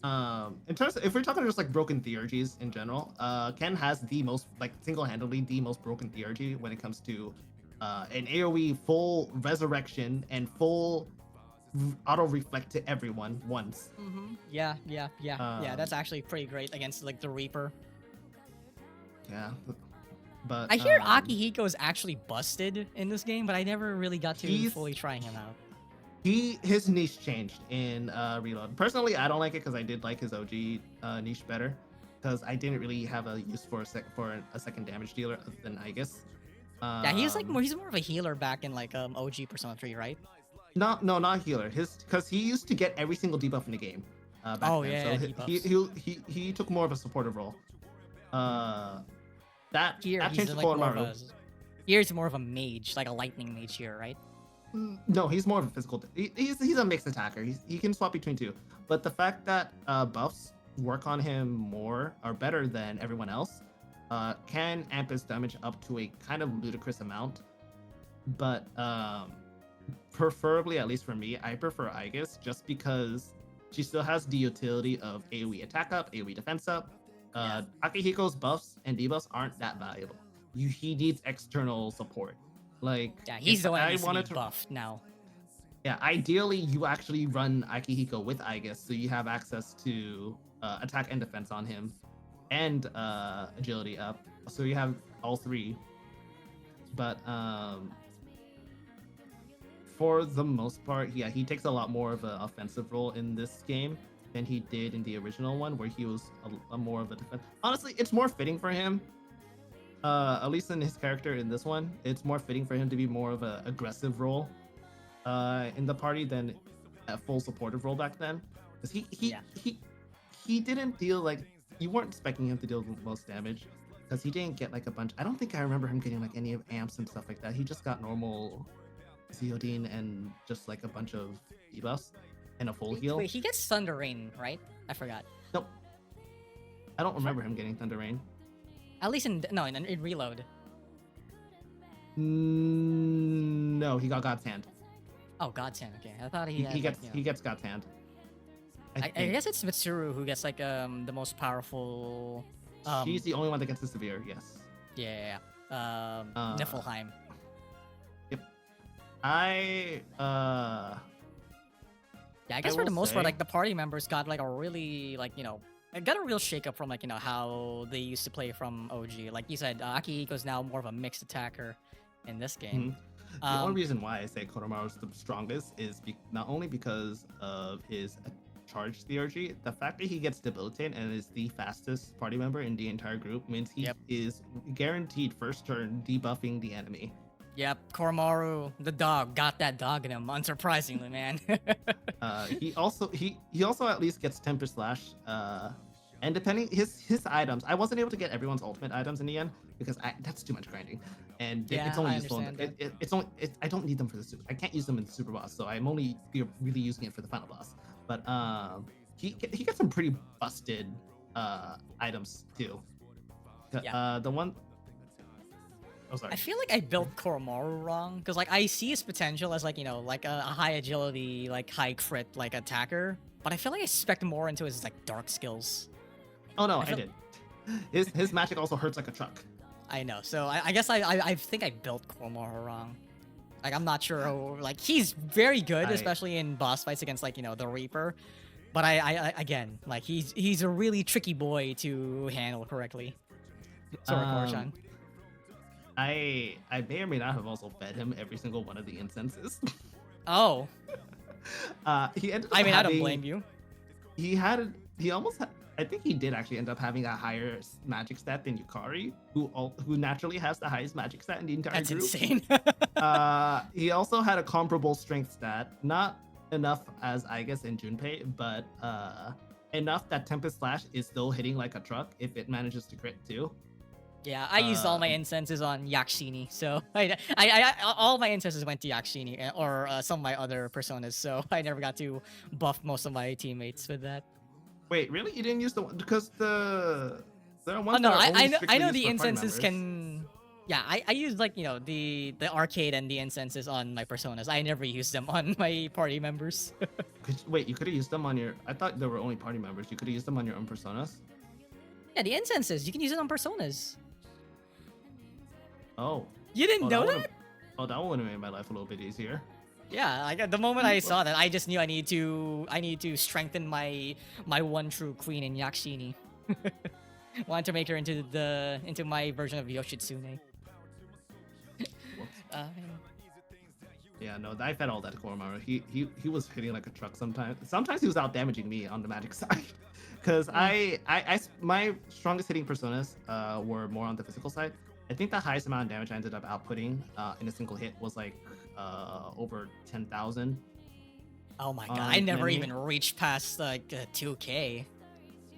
In terms of, if we're talking just like broken theurgies in general, Ken has the most, like, single-handedly the most broken theurgy when it comes to an AoE full resurrection and full auto reflect to everyone once. Yeah. That's Um, actually pretty great against like the Reaper. Yeah, but I hear Akihiko is actually busted in this game, but I never really got to He's- fully trying him out. his niche changed in Reload. Personally, I don't like it because I did like his OG niche better, because I didn't really have a use for a second damage dealer other than Aegis. Yeah, he's more of a healer back in like OG Persona 3, right? Not healer. Because he used to get every single debuff in the game. Back Oh, then. yeah, So he took more of a supportive role. That Here that he's changed to like more of Koromaru. here's more of a mage, like a lightning mage here, right? No, he's more of a physical. He's a mixed attacker. He can swap between two. But the fact that buffs work on him more or better than everyone else can amp his damage up to a kind of ludicrous amount. But preferably, at least for me, I prefer Aegis just because she still has the utility of AoE attack up, AoE defense up. Akihiko's buffs and debuffs aren't that valuable. He needs external support. Like, Yeah, he's if the one that I needs to wanted be buffed now. Yeah, ideally you actually run Akihiko with Aegis, so you have access to attack and defense on him, and agility up. So you have all three. but for the most part, yeah, he takes a lot more of an offensive role in this game than he did in the original one, where he was a more of a defense. Honestly, it's more fitting for him. At least in his character in this one, it's more fitting for him to be more of an aggressive role in the party than a full supportive role back then. Because Yeah. he didn't deal like you weren't expecting him to deal the most damage because he didn't get like a bunch. I don't think I remember him getting like any of amps and stuff like that. He just got normal Zeodine and just like a bunch of debuffs and a full heal. Wait, he gets Thunder Rain, right? I forgot. Nope. I don't remember him getting Thunder Rain. At least in Reload. No, he got God's Hand. Oh, God's Hand. Okay, I thought he Gets God's Hand. I guess it's Mitsuru who gets like the most powerful. She's the only one that gets the severe. Yes. Yeah. Niflheim. Yep. Yeah, I guess for the most part, like the party members got like a really it got a real shakeup from like how they used to play from OG. Like you said, Akihiko's now more of a mixed attacker in this game. The only reason why I say Koromaru's the strongest is not only because of his charge theurgy, the fact that he gets debilitated and is the fastest party member in the entire group means he is guaranteed first turn debuffing the enemy. Yep, Koromaru, the dog, got that dog in him, unsurprisingly, man. He also at least gets Tempest Slash, and depending his items, I wasn't able to get everyone's ultimate items in the end because that's too much grinding, and it's only useful. I don't need them for the super. I can't use them in the super boss, so I'm only really using it for the final boss. But he gets some pretty busted items too. The one. Oh, sorry. I feel like I built Koromaru wrong because like I see his potential as like like a high agility, like high crit, like attacker, but I feel like I expect more into his like dark skills. Oh no, I did. His magic also hurts like a truck. I know, so I guess I think I built Koromaru wrong. Like I'm not sure. Like he's very good, especially in boss fights against like the Reaper, but I again like he's a really tricky boy to handle correctly. Sorry, Korchan. I may or may not have also fed him every single one of the incenses. Oh. He ended up I mean, I don't blame you. I think he did actually end up having a higher magic stat than Yukari, who naturally has the highest magic stat in the entire group. That's insane. He also had a comparable strength stat, not enough as I guess in Junpei, but enough that Tempest Slash is still hitting like a truck if it manages to crit too. Yeah, I used all my incenses on Yakshini, so I all my incenses went to Yakshini or some of my other personas, so I never got to buff most of my teammates with that. Wait, really? You didn't use the one because there are ones. Oh no, that are I know the incenses can. Yeah, I used like the arcade and the incenses on my personas. I never used them on my party members. Wait, you could have used them on your. I thought there were only party members. You could have used them on your own personas. Yeah, the incenses you can use it on personas. Oh. You didn't know that? Oh, that would have made my life a little bit easier. Yeah, the moment I saw that, I just knew I need to strengthen my one true queen in Yakshini. Wanted to make her into my version of Yoshitsune. Yeah, no, I fed all that to Koromaru. He was hitting like a truck sometimes. Sometimes he was out damaging me on the magic side. Because my strongest hitting personas were more on the physical side. I think the highest amount of damage I ended up outputting in a single hit was like over 10,000. Oh my god, I never even reached past like 2K.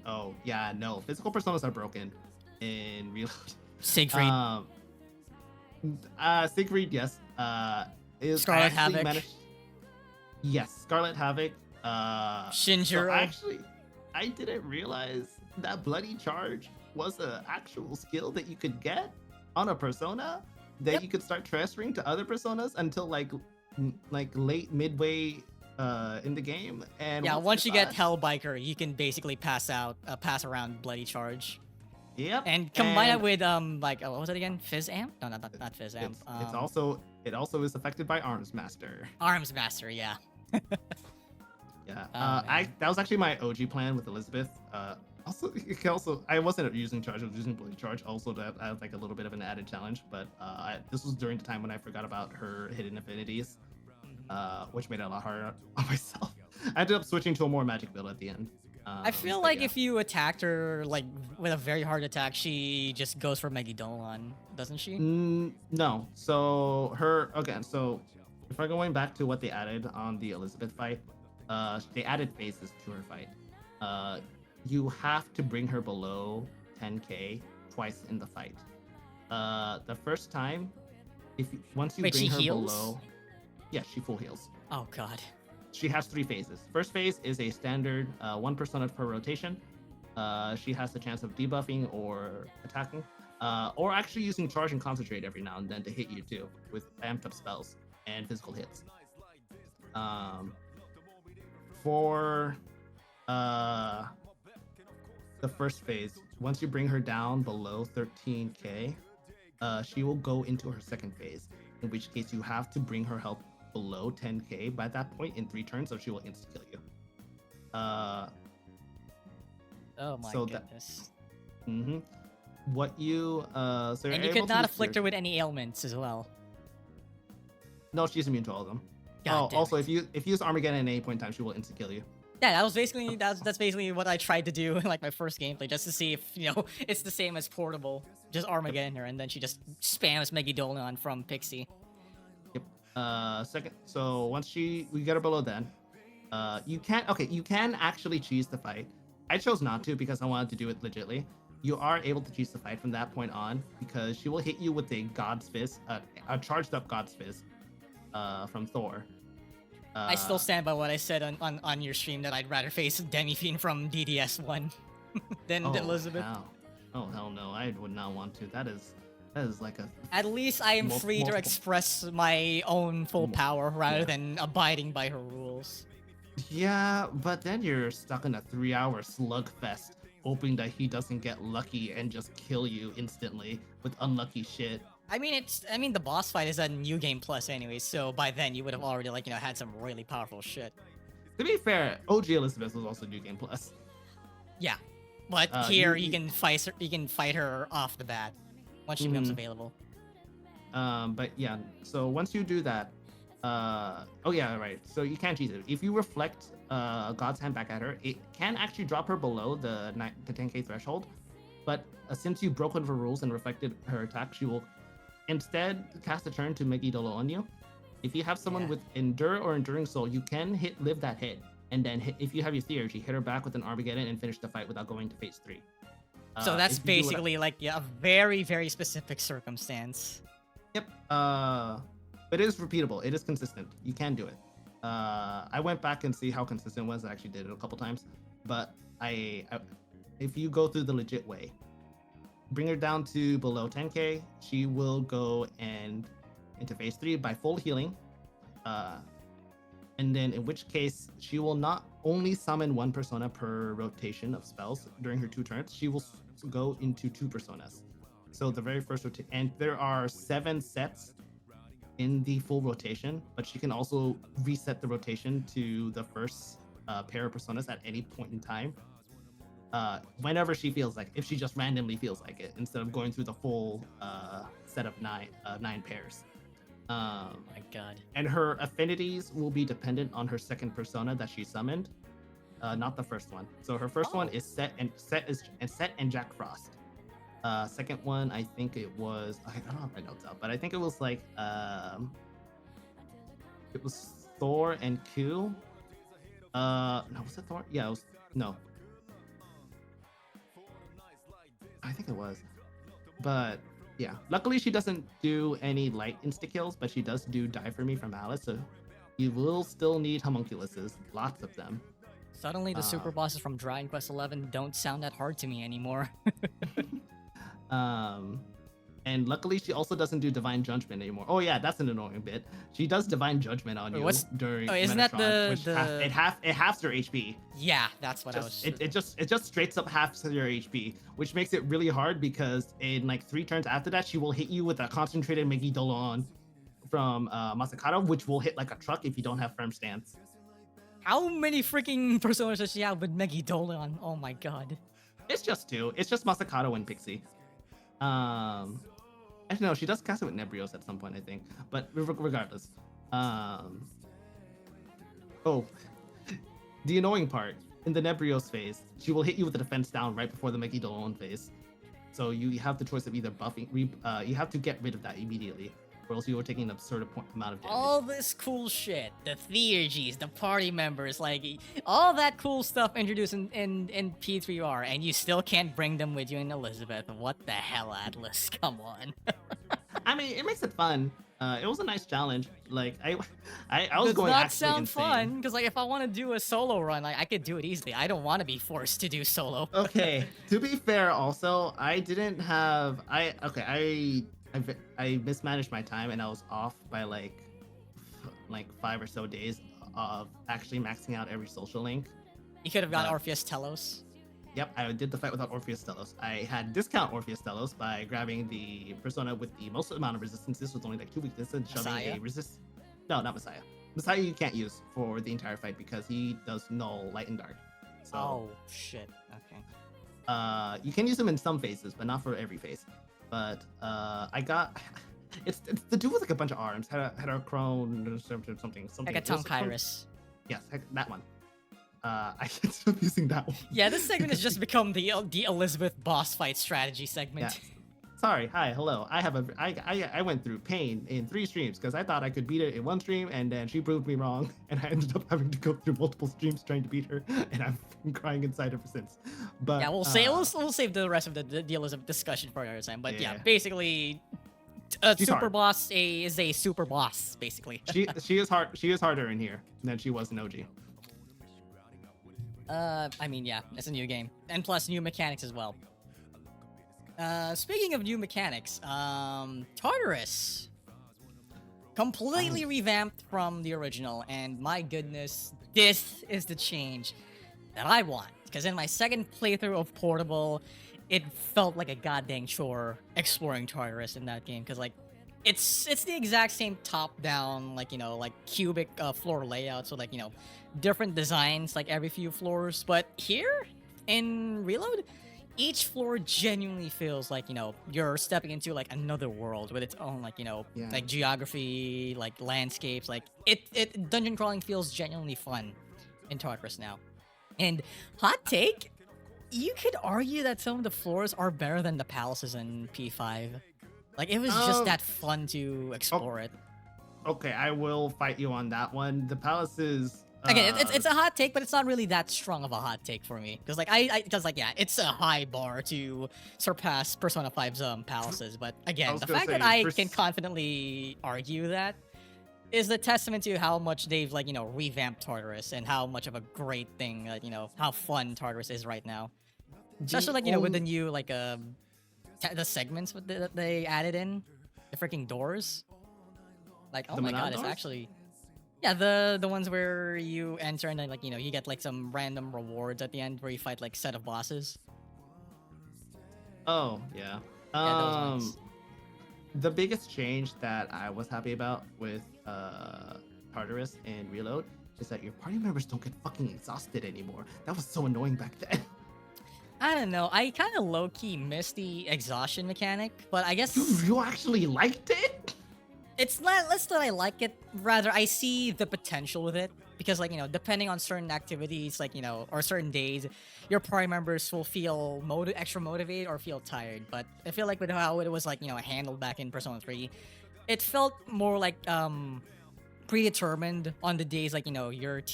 Oh yeah, no, physical personas are broken in Reload. Siegfried. Siegfried, yes. Scarlet Havoc. Yes, Scarlet Havoc. Shinjiro. So actually, I didn't realize that Bloody Charge was an actual skill that you could get on a persona that you could start transferring to other personas until like late midway in the game. And yeah, once you get Hellbiker, you can basically pass around Bloody Charge. Yep. And combine it with like what was it again? Fizz Amp? No, not Fizz Amp. It also is affected by Arms Master. Arms Master, yeah. Yeah. That was actually my OG plan with Elizabeth. Also, you can also I wasn't using charge, I was using blade charge. Also, that adds like a little bit of an added challenge. But this was during the time when I forgot about her hidden affinities, Mhm. which made it a lot harder on myself. I ended up switching to a more magic build at the end. I feel But like yeah. if you attacked her like with a very hard attack, she just goes for Megidolon, doesn't she? No. So her again. So if we're going back to what they added on the Elizabeth fight, they added phases to her fight. Uh, you have to bring her below 10k twice in the fight. The first time, once you Wait, bring she her heals? below, yeah, she full heals. Oh god. She has three phases. First phase is a standard one persona per rotation. She has the chance of debuffing or attacking, or actually using charge and concentrate every now and then to hit you too with amped up spells and physical hits. Um, for uh, the first phase, once you bring her down below 13k, she will go into her second phase. In which case, you have to bring her health below 10k by that point in 3 turns, so she will insta kill you. Uh, Oh my so that goodness. mm-hmm. What you so you're And you able could to not use afflict her with any ailments as well. no, she's immune to all of them. God Oh, damn also it. if you use Armageddon at any point in time, she will insta kill you. Yeah, that was basically that's basically what I tried to do in like my first gameplay, just to see if it's the same as Portable, just Yep, Armageddon her, and then she just spams Megidolon from Pixie. yep. Second. So once we get her below then, you can actually cheese the fight. I chose not to because I wanted to do it legitly. You are able to cheese the fight from that point on because she will hit you with a God's Fist, a charged up God's Fist, from Thor. I still Uh, stand by what I said on your stream that I'd rather face Demi-Fiend from DDS one than oh Elizabeth. hell, oh hell no, I would not want to. That is like a At least I am free to multiple. express my own full power rather Yeah. than abiding by her rules. Yeah, but then you're stuck in a 3-hour slugfest, hoping that he doesn't get lucky and just kill you instantly with unlucky shit. I mean the boss fight is a new game plus anyway, so by then you would have already had some really powerful shit. To be fair, OG Elizabeth was also New Game Plus. Yeah. But here you can fight her off the bat once she becomes Mhm. available. But yeah, so once you do that, oh yeah, right. So you can't cheat it. If you reflect God's Hand back at her, it can actually drop her below the 10k threshold. But since you broke one of her rules and reflected her attack, she will instead cast a turn to make Idolo on you. If you have someone Yeah. with Endure or Enduring Soul, you can live that hit. And then if you have your Theurgy, hit her back with an Armageddon and finish the fight without going to phase 3. So that's If you do it, basically like a very, very specific circumstance. yep. But it is repeatable. It is consistent. You can do it. I went back and see how consistent it was. I actually did it a couple times, but if you go through the legit way, bring her down to below 10k, she will go and into phase 3 by full healing. And then in which case she will not only summon one persona per rotation of spells during her 2 turns, she will go into 2 personas. So the very first rotation, and there are 7 sets in the full rotation, but she can also reset the rotation to the first pair of personas at any point in time. Whenever she feels like, if she just randomly feels like it, instead of going through the full set of 9 pairs. Oh my god. And her affinities will be dependent on her second persona that she summoned, not the first one. So her first one is Set and Jack Frost. Second one, I think it was, I don't have my notes out, but I think it was like it was Thor and Q. No, was it Thor? Yeah, it was no. I think it was. But yeah, luckily she doesn't do any light insta kills, but she does do Die for Me from Alice, so you will still need homunculuses, lots of them. Suddenly the super bosses from Dragon Quest XI don't sound that hard to me anymore. And luckily she also doesn't do Divine Judgment anymore. Oh yeah, that's an annoying bit. She does Divine Judgment on you during isn't that Metatron, which the it halves your HP. Yeah, that's what I was. It just straight up halves your HP, which makes it really hard because in like 3 turns after that, she will hit you with a concentrated Megidolon from Masakato, which will hit like a truck if you don't have firm stance. How many freaking personas does she have with Megidolon? Oh my god. It's just two. It's just Masakato and Pixie. Actually, no, she does cast it with Nebrios at some point, I think. But regardless, um, oh, the annoying part in the Nebrios phase, she will hit you with the defense down right before the Megidolon phase. So you have the choice of either buffing, you have to get rid of that immediately, or else you are taking an absurd amount of damage. All this cool shit, the theurgies, the party members, like all that cool stuff introduced in P3R, and you still can't bring them with you in Elizabeth. What the hell, Atlas? Come on. I mean, it makes it fun. It was a nice challenge. Like I was Does going not actually sound insane. fun, because like if I want to do a solo run, like I could do it easily. I don't want to be forced to do solo. Okay, to be fair, also I didn't have I mismanaged my time and I was off by like 5 or so days of actually maxing out every social link. You could have got Uh, Orpheus Telos. Yep, I did the fight without Orpheus Telos. I had discount Orpheus Telos by grabbing the persona with the most amount of resistances, with only like 2 weaknesses, and shoving Messiah? a resist. No, not Messiah. Messiah you can't use for the entire fight because he does null light and dark. So Oh shit. Okay. you can use him in some phases, but not for every phase. But I got it's the dude with like a bunch of arms, had a crone something. Hecaton Kairos. Yes, that one. I ended up using that one. Yeah, this segment has just become the Elizabeth boss fight strategy segment. Yeah. Sorry, hi, hello. I went through pain in 3 streams because I thought I could beat it in 1 stream, and then she proved me wrong, and I ended up having to go through multiple streams trying to beat her, and I've been crying inside ever since. But Yeah, we'll save the rest of the Elizabeth discussion for another time. But yeah, Yeah. basically, a She's super hard. boss is a super boss, basically. she is hard. She is harder in here than she was in OG. I mean, yeah, it's a new game, and plus new mechanics as well. Speaking of new mechanics, Tartarus completely revamped from the original, and my goodness, this is the change that I want. Because in my second playthrough of Portable, it felt like a goddamn chore exploring Tartarus in that game. Because like, it's the exact same top-down, like like cubic floor layout, so like different designs like every few floors. But here in Reload, each floor genuinely feels like you're stepping into like another world with its own like Yeah. like geography, like landscapes. Like it dungeon crawling feels genuinely fun in Tartarus now. And hot take, you could argue that some of the floors are better than the palaces in P5. Like it was just that fun to explore it. Okay, I will fight you on that one. The palaces. Again, it's a hot take, but it's not really that strong of a hot take for me. Because like yeah, it's a high bar to surpass Persona 5's palaces. But again, was the gonna fact that say, I can confidently argue that is the testament to how much they've like revamped Tartarus and how much of a great thing how fun Tartarus is right now. Especially like with the new like the segments that they added in, the freaking doors. Like oh The my Manon god, it's doors? actually. Yeah, the ones where you enter and then like you get like some random rewards at the end where you fight like set of bosses. Oh yeah. Yeah, those ones. The biggest change that I was happy about with Tartarus and Reload is that your party members don't get fucking exhausted anymore. That was so annoying back then. I don't know. I kind of low key miss the exhaustion mechanic, but I guess You actually liked it? it's not less that I like it. Rather, I see the potential with it because, like depending on certain activities, like or certain days, your party members will feel extra motivated or feel tired. But I feel like with how it was like handled back in Persona 3, it felt more like predetermined on the days like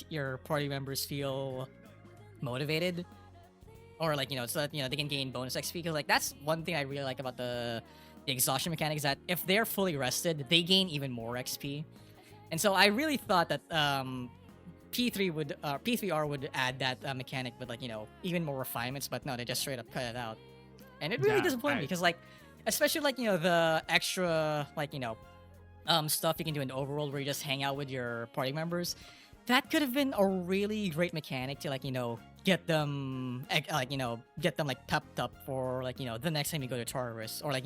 your party members feel motivated, or like so that they can gain bonus XP. Because like that's one thing I really like about the exhaustion mechanic is that if they're fully rested, they gain even more XP. And so I really thought that P3R would add that mechanic with like even more refinements, but no, they just straight up cut it out, and it really Yeah, disappointed me because like especially like the extra like stuff you can do in the overworld where you just hang out with your party members. That could have been a really great mechanic to like get them like pepped up for like the next time you go to Tartarus, or like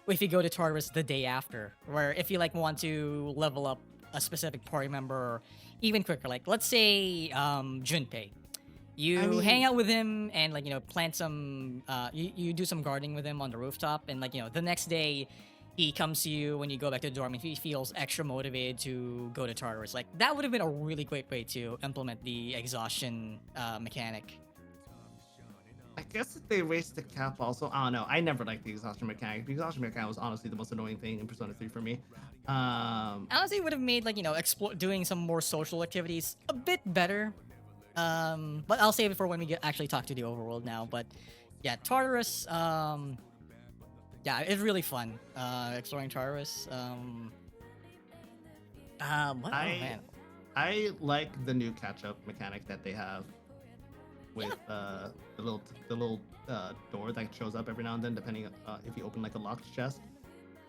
if you go to Tartarus the day after, where if you like want to level up a specific party member even quicker, like let's say Junpei, I You hang mean, out with him and like plant some you do some gardening with him on the rooftop, and like the next day he comes to you when you go back to the dorm and he feels extra motivated to go to Tartarus. Like that would have been a really great way to implement the exhaustion mechanic. I guess if they raised the cap also, I don't know. I never liked the exhaustion mechanic. The exhaustion mechanic was honestly the most annoying thing in Persona 3 for me. Um, Honestly, it would have made like explore doing some more social activities a bit better. But I'll save it for when we actually talk to the overworld now. But yeah, Tartarus. Yeah, it's really fun. Exploring Tartarus. What? Oh I man. I like the new catch-up mechanic that they have with the little door that shows up every now and then, depending if you open like a locked chest.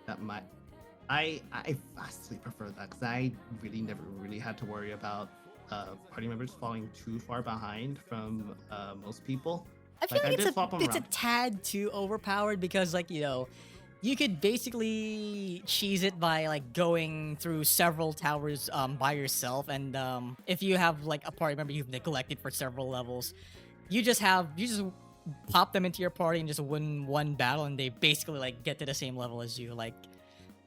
That might I vastly prefer that because I really never really had to worry about party members falling too far behind from most people. I feel Like I like did swap them it's a around. tad too overpowered because like you could basically cheese it by like going through several towers by yourself, and if you have like a party member you've neglected for several levels, you just pop them into your party and just win one battle, and they basically like get to the same level as you. Like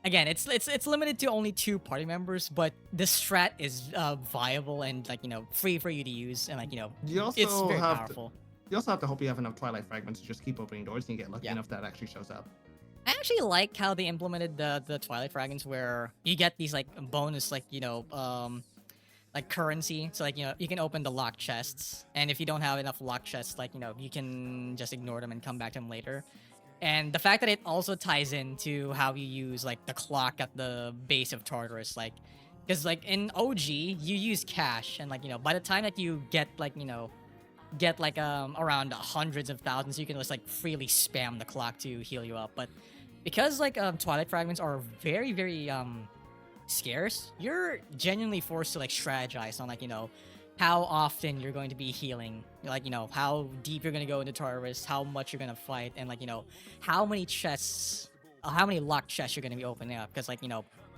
again, it's limited to only 2 party members, but the strat is viable and like free for you to use, and like You it's also very have to powerful. you also have to hope you have enough Twilight fragments to just keep opening doors and you get lucky Yeah. enough that actually shows up. I actually like how they implemented the Twilight Fragments where you get these like bonus like currency. So like you can open the locked chests, and if you don't have enough locked chests, like you can just ignore them and come back to them later. And the fact that it also ties into how you use like the clock at the base of Tartarus, like because like in OG you use cash, and like by the time that you get like around hundreds of thousands, you can just like freely spam the clock to heal you up. But because like Twilight Fragments are very scarce, you're genuinely forced to like strategize on like how often you're going to be healing, like how deep you're going to go into Tartarus, how much you're going to fight, and like how many chests, how many locked chests you're going to be opening up, because like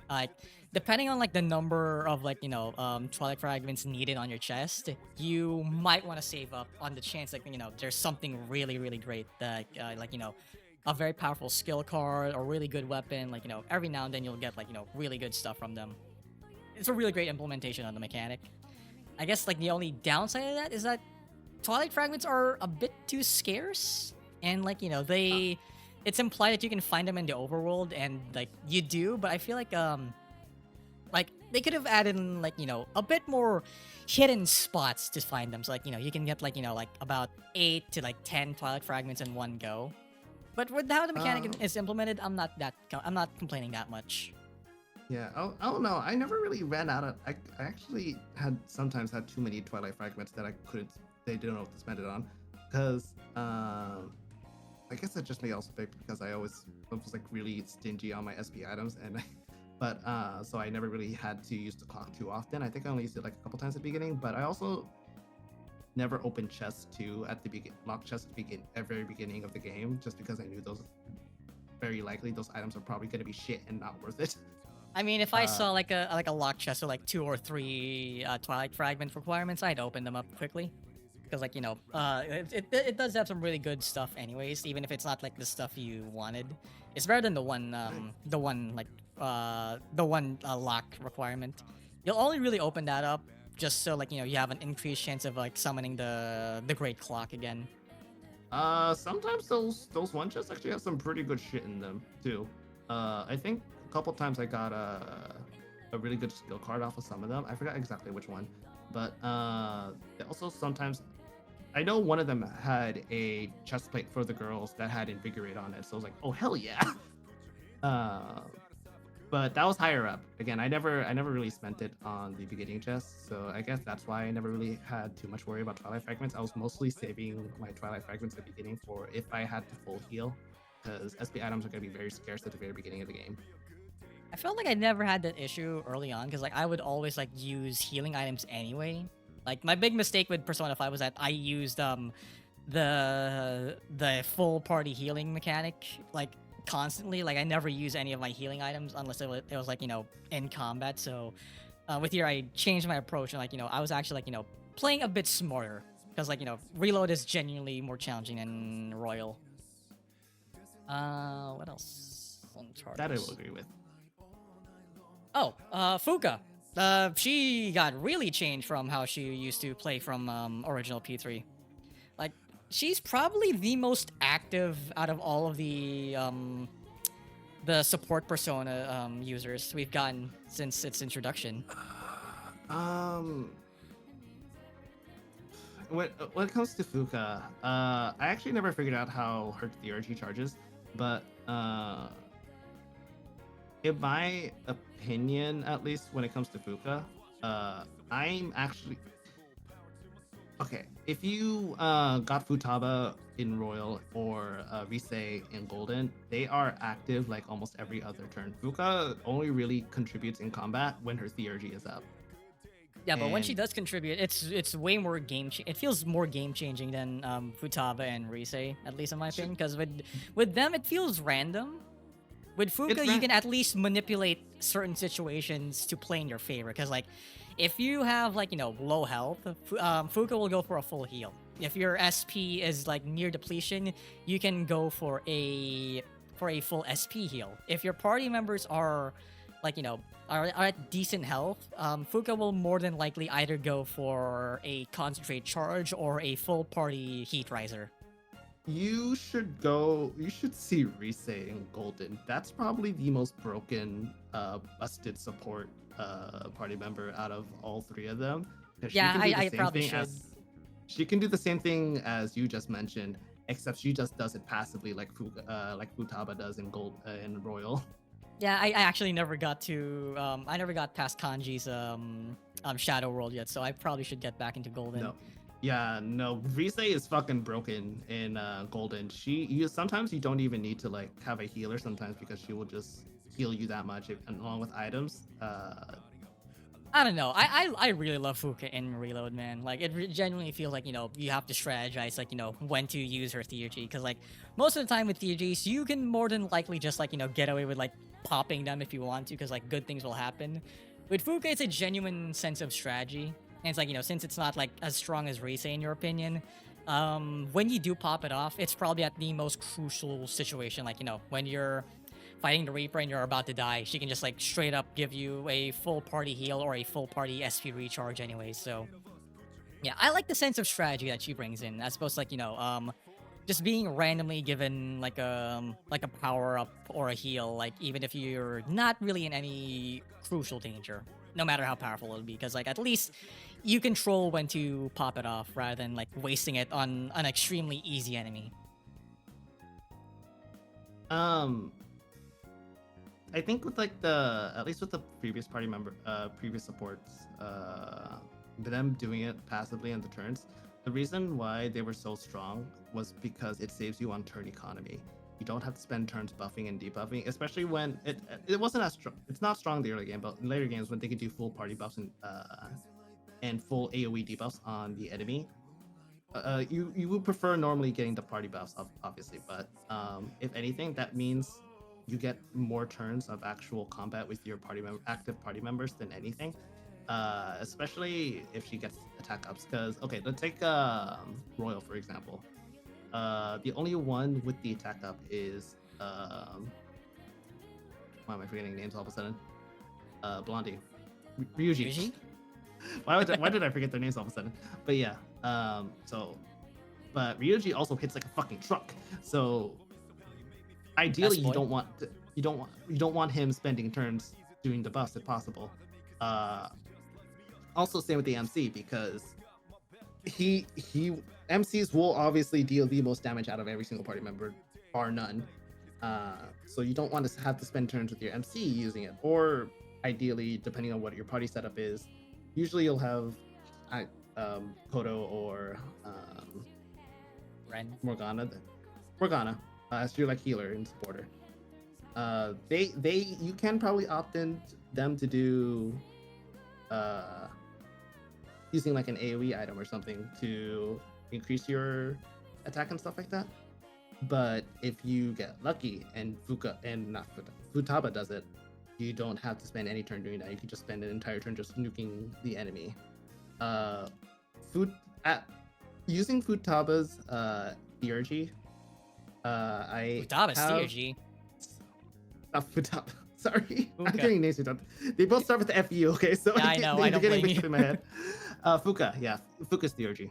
like depending on like the number of like Twilight Fragments needed on your chest, you might want to save up on the chance like there's something really great that like a very powerful skill card or really good weapon. Like every now and then you'll get like really good stuff from them. It's a really great implementation of the mechanic. I guess like the only downside of that is that Twilight Fragments are a bit too scarce, and like they, it's implied that you can find them in the overworld, and like you do, but I feel like they could have added in like a bit more hidden spots to find them. So like you can get like like about 8 to 10 Twilight Fragments in one go. But with how the mechanic Um, is implemented, I'm not complaining that much. yeah, I don't know. I never really ran out of. I actually had sometimes had too many Twilight fragments that I couldn't. They didn't know what to spend it on, because I guess it just may also be because I was like really stingy on my SP items, and but so I never really had to use the clock too often. I think I only used it like a couple times at the beginning, but I also never opened chests too at the lock chests at the very beginning of the game, just because I knew those very likely those items are probably going to be shit and not worth it. I mean, if I Uh, saw like a lock chest with like 2 or 3 Twilight Fragment requirements, I'd open them up quickly. Because like it does have some really good stuff anyways, even if it's not like the stuff you wanted. It's better than the one lock requirement. You'll only really open that up just so like you have an increased chance of like summoning the Great Clock again. sometimes those one chests actually have some pretty good shit in them too. I think a couple times I got a really good skill card off of some of them. I forgot exactly which one, but they also sometimes I know one of them had a chest plate for the girls that had invigorate on it, so I was like, oh hell yeah. Uh, but that was higher up. Again, I never really spent it on the beginning chest, so I guess that's why I never really had too much worry about Twilight Fragments. I was mostly saving my Twilight Fragments at the beginning for if I had to full heal, because SP items are going to be very scarce at the very beginning of the game. I felt like I never had that issue early on because like I would always like use healing items anyway. Like my big mistake with Persona 5 was that I used the full party healing mechanic like constantly. Like I never use any of my healing items unless it was like in combat. So with here I changed my approach, and like I was actually like playing a bit smarter because like reload is genuinely more challenging than Royal. What else on That I will charters? agree with. Oh, Fuka. She got really changed from how she used to play from original P3. Like, she's probably the most active out of all of the support persona users we've gotten since its introduction. Um, when it comes to Fuka, I actually never figured out how her theurgy charges, but in my opinion, at least when it comes to Fuka, I'm actually okay. If you got Futaba in Royal or Rise in Golden, they are active like almost every other turn. Fuka only really contributes in combat when her theurgy is up. Yeah, but when she And does contribute, it's way more it feels more game changing than Futaba and Rise, at least in my opinion. Because with them, it feels random. With it's Fuka, you can at least manipulate certain situations to play in your favor. Because like, if you have like low health, Fuka will go for a full heal. If your SP is like near depletion, you can go for a full SP heal. If your party members are like are at decent health, Fuka will more than likely either go for a concentrate charge or a full party heat riser. you should see Rise in Golden. That's probably the most broken busted support party member out of all three of them. 'Cause Yeah, I probably should. She can do the same thing as you just mentioned, except she just does it passively like Futaba does in in Royal. Yeah, I actually never got to I never got past Kanji's Shadow World yet, so I probably should get back into Golden. No. Yeah, no. Rise is fucking broken in Golden. Sometimes you don't even need to like have a healer sometimes because she will just heal you that much along with items. I don't know. I really love Fuka in Reload, man. Like it genuinely feels like you have to strategize like when to use her theurgy because like most of the time with theurgies you can more than likely just like get away with like popping them if you want to because like good things will happen. With Fuka, it's a genuine sense of strategy. And it's like, since it's not like as strong as Rise in your opinion, when you do pop it off, it's probably at the most crucial situation. Like, when you're fighting the Reaper and you're about to die, she can just like straight up give you a full party heal or a full party SP recharge anyway. So yeah, I like the sense of strategy that she brings in, as opposed to like, just being randomly given like a power up or a heal, like even if you're not really in any crucial danger, no matter how powerful it'll be, because like at least you control when to pop it off rather than like wasting it on an extremely easy enemy. Um, I think with like at least with the previous previous supports, them doing it passively on the turns, the reason why they were so strong was because it saves you on turn economy. You don't have to spend turns buffing and debuffing, especially when it wasn't as strong. It's not strong in the early game, but in later games when they could do full party buffs and full AOE debuffs on the enemy. You would prefer normally getting the party buffs, obviously, but if anything, that means you get more turns of actual combat with your active party members than anything. Especially if she gets attack ups. Because okay, let's take Royal for example. The only one with the attack up is why am I forgetting names all of a sudden? Blondie, Ryuugen. Ryuugen? why did I forget their names all of a sudden? But yeah, but Ryuugen also hits like a fucking truck. So ideally, you don't want him spending turns doing the buffs if possible. Also, same with the MC because he MCs will obviously deal the most damage out of every single party member, bar none. So you don't want to have to spend turns with your MC using it, or ideally, depending on what your party setup is, usually you'll have Kodo or Morgana as your like healer and supporter. You can probably opt in them to do using like an AoE item or something to increase your attack and stuff like that. But if you get lucky and Futaba does it, you don't have to spend any turn doing that. You can just spend an entire turn just nuking the enemy. using Futaba's theurgy, I Futaba's have theurgy. Futaba. Sorry, I'm Fuka. getting names mixed up. They both start with the FU. Okay, so Yeah, I know. I they're don't getting blame mixed up you. in my head. Fuka, yeah, Fuka's theurgy.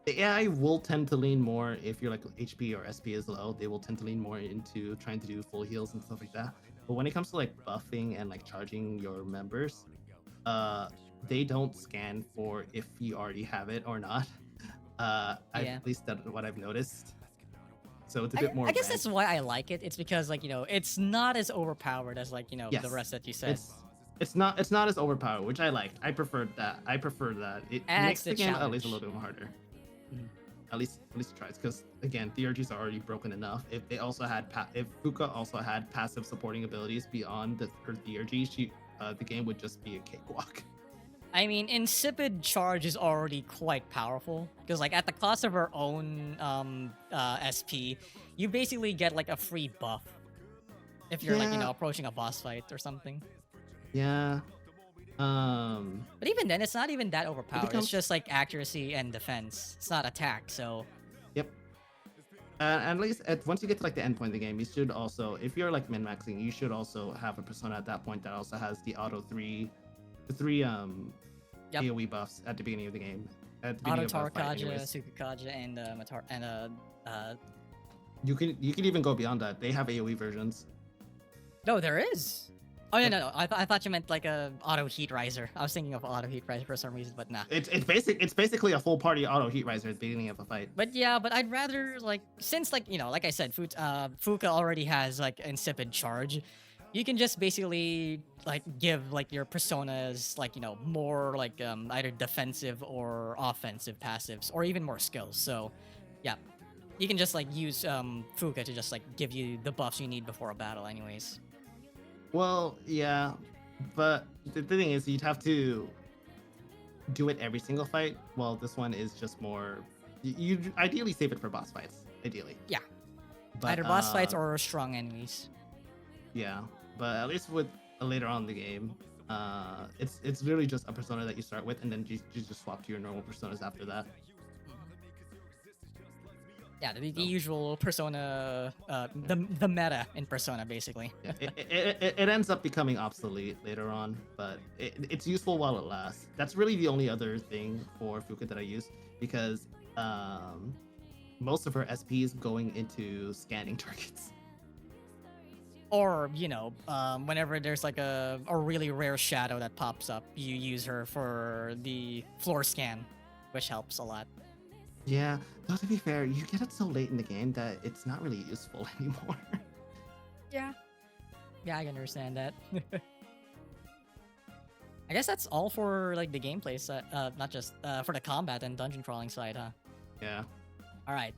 The AI will tend to lean more if your like HP or SP is low. They will tend to lean more into trying to do full heals and stuff like that. But when it comes to like buffing and like charging your members, they don't scan for if you already have it or not. Yeah. At least that's what I've noticed. So it's a bit more. I guess that's why I like it. It's because like it's not as overpowered as like yes, the rest that you said. It's not as overpowered, which I like. I prefer that. It makes the game at least a little bit harder. Mm-hmm. At least it tries, because again, theurgies are already broken enough. If they also had if Fuka also had passive supporting abilities beyond her theurgy, the game would just be a cakewalk. I mean, Insipid Charge is already quite powerful because, like, at the cost of her own SP, you basically get like a free buff if you're like approaching a boss fight or something. Yeah. But even then, it's not even that overpowered. It's just like accuracy and defense. It's not attack. So. Yep. And at least once you get to like the end point of the game, you should also, if you're like min maxing, you should also have a persona at that point that also has the three AoE buffs at the beginning of the game. At the beginning Auto of the fight, Tarkaja, Sukukaja, and you can even go beyond that. They have AoE versions. No, there is. Oh yeah, no. I thought you meant like a auto heat riser. I was thinking of auto heat riser for some reason, but nah. It's basically a full party auto heat riser at the beginning of a fight. But yeah, but I'd rather like, since like like I said, Fuka already has like insipid charge. You can just basically like give like your personas like more like either defensive or offensive passives or even more skills. So yeah, you can just like use Fuka to just like give you the buffs you need before a battle, anyways. Well, yeah, but the thing is, you'd have to do it every single fight. Well, this one is just more. You ideally save it for boss fights. Ideally. Yeah. But, either boss fights or strong enemies. Yeah, but at least with later on in the game, it's really just a persona that you start with, and then you just swap to your normal personas after that. Yeah, the usual persona, the meta in persona, basically. Yeah, it ends up becoming obsolete later on, but it's useful while it lasts. That's really the only other thing for Fuka that I use, because most of her SP is going into scanning targets. Or, whenever there's like a really rare shadow that pops up, you use her for the floor scan, which helps a lot. Yeah, though to be fair, you get it so late in the game that it's not really useful anymore. Yeah. Yeah, I can understand that. I guess that's all for like the gameplay side, not just for the combat and dungeon crawling side, huh? Yeah. All right.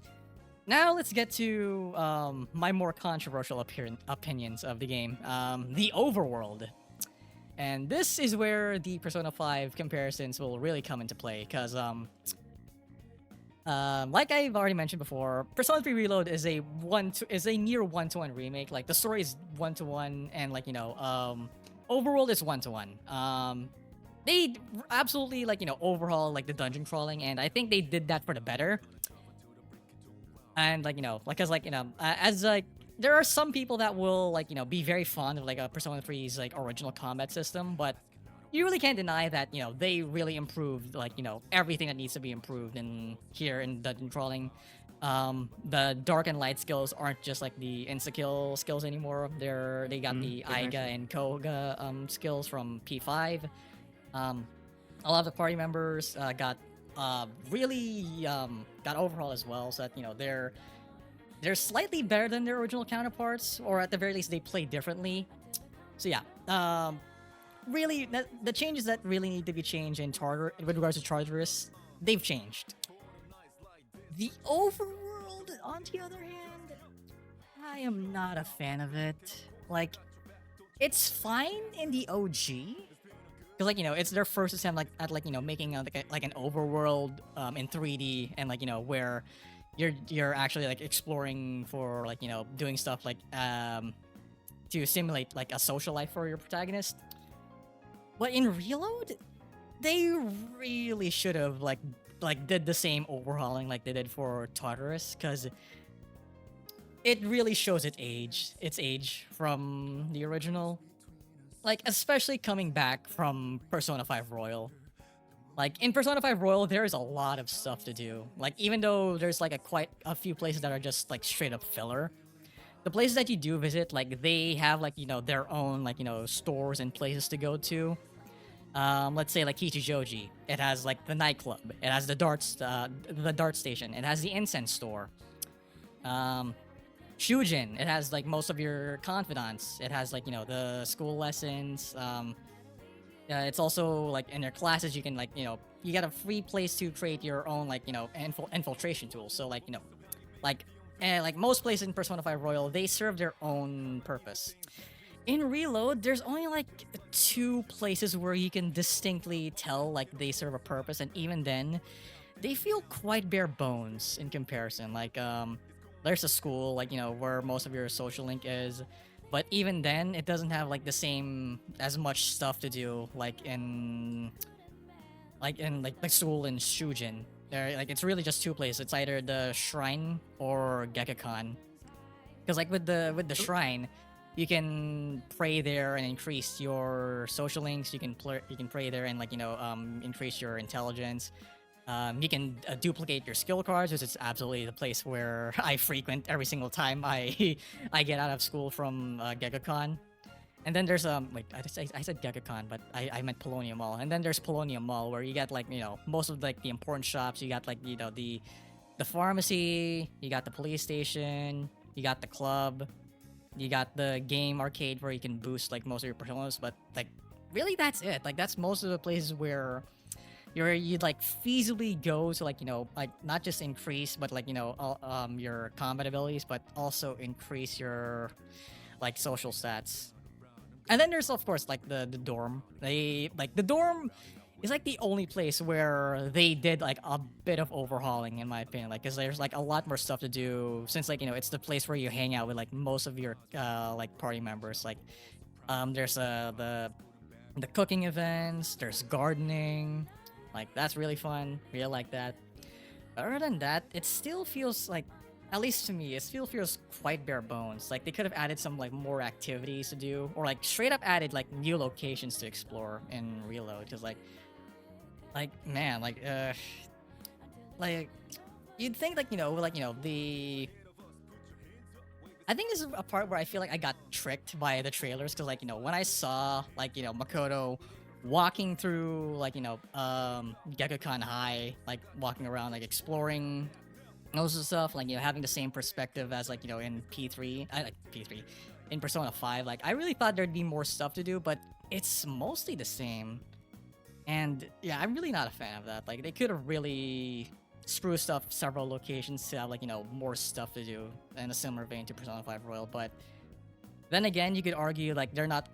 Now let's get to my more controversial opinions of the game, the overworld. And this is where the Persona 5 comparisons will really come into play, because like I've already mentioned before, Persona 3 Reload is a near one-to-one remake. Like the story is one-to-one, and like overworld is one-to-one. They absolutely like overhaul like the dungeon crawling, and I think they did that for the better. And like because as like there are some people that will like be very fond of like a Persona 3's like original combat system, but you really can't deny that they really improved like everything that needs to be improved in dungeon crawling. The dark and light skills aren't just like the insta-kill skills anymore. They got the Aiga and Koga skills from P5. A lot of the party members got really got overhauled as well, so that they're slightly better than their original counterparts, or at the very least they play differently. So yeah, really the changes that really need to be changed in with regards to Tartarus, they've changed. The overworld, on the other hand, I am not a fan of it. Like, it's fine in the OG, because like it's their first attempt at making like an overworld in 3D, and like where you're actually like exploring for like doing stuff like to simulate like a social life for your protagonist. But in Reload, they really should have like did the same overhauling like they did for Tartarus, because it really shows its age from the original. Like especially coming back from Persona 5 Royal. Like in Persona 5 Royal, there is a lot of stuff to do. Like even though there's like a quite a few places that are just like straight up filler, the places that you do visit, like they have like their own like stores and places to go to. Let's say like Kichijoji, it has like the nightclub, it has the dart station, it has the incense store. Um, Shujin, it has like most of your confidants. It has like the school lessons. It's also like in your classes you can like you get a free place to create your own like infiltration tools. So like like like most places in Persona 5 Royal, they serve their own purpose. In Reload, there's only like two places where you can distinctly tell like they serve a purpose, and even then, they feel quite bare bones in comparison. Like there's a school like where most of your social link is, but even then, it doesn't have like the same as much stuff to do like school in Shujin. There, like it's really just two places. It's either the shrine or Gekkakan. Because like with the shrine, you can pray there and increase your social links. You can pray there and like increase your intelligence. You can duplicate your skill cards, which is absolutely the place where I frequent every single time I I get out of school from Gekkakan. And then there's like I said Gekkakan, but I meant Polonium Mall. And then there's Polonium Mall where you got like most of like the important shops. You got like the pharmacy, you got the police station, you got the club, you got the game arcade where you can boost like most of your personas. But like really that's it. Like that's most of the places where you'd like feasibly go to like like not just increase but like your combat abilities, but also increase your like social stats. And then there's of course like the dorm. They like the dorm is like the only place where they did like a bit of overhauling in my opinion, like because there's like a lot more stuff to do, since like it's the place where you hang out with like most of your like party members. Like there's the cooking events, there's gardening, like that's really fun, really like that. Other than that, it still feels like, at least to me, it still feels quite bare bones. Like they could have added some like more activities to do, or like straight up added like new locations to explore in Reload. Because like man, like you'd think like the. I think this is a part where I feel like I got tricked by the trailers, because like when I saw like Makoto walking through like Gekkakan High, like walking around like exploring most of the stuff, like having the same perspective as like in P3, I like P3 in Persona 5. Like I really thought there'd be more stuff to do, but it's mostly the same. And yeah, I'm really not a fan of that. Like they could have really spruced up several locations to have like more stuff to do in a similar vein to Persona 5 Royal. But then again, you could argue like they're not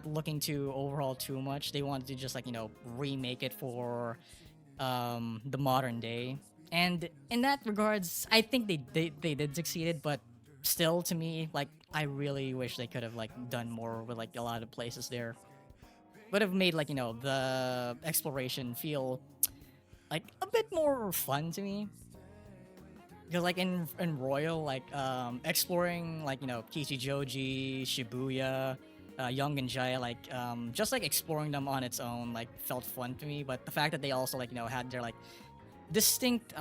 looking to overhaul too much. They wanted to just like remake it for the modern day. And in that regards, I think they did succeeded, but still to me, like I really wish they could have like done more with like a lot of places there. Would have made like the exploration feel like a bit more fun to me. Because like in Royal, like exploring like Kichijoji, Shibuya, Yongenjaya, like just like exploring them on its own like felt fun to me. But the fact that they also like had their like distinct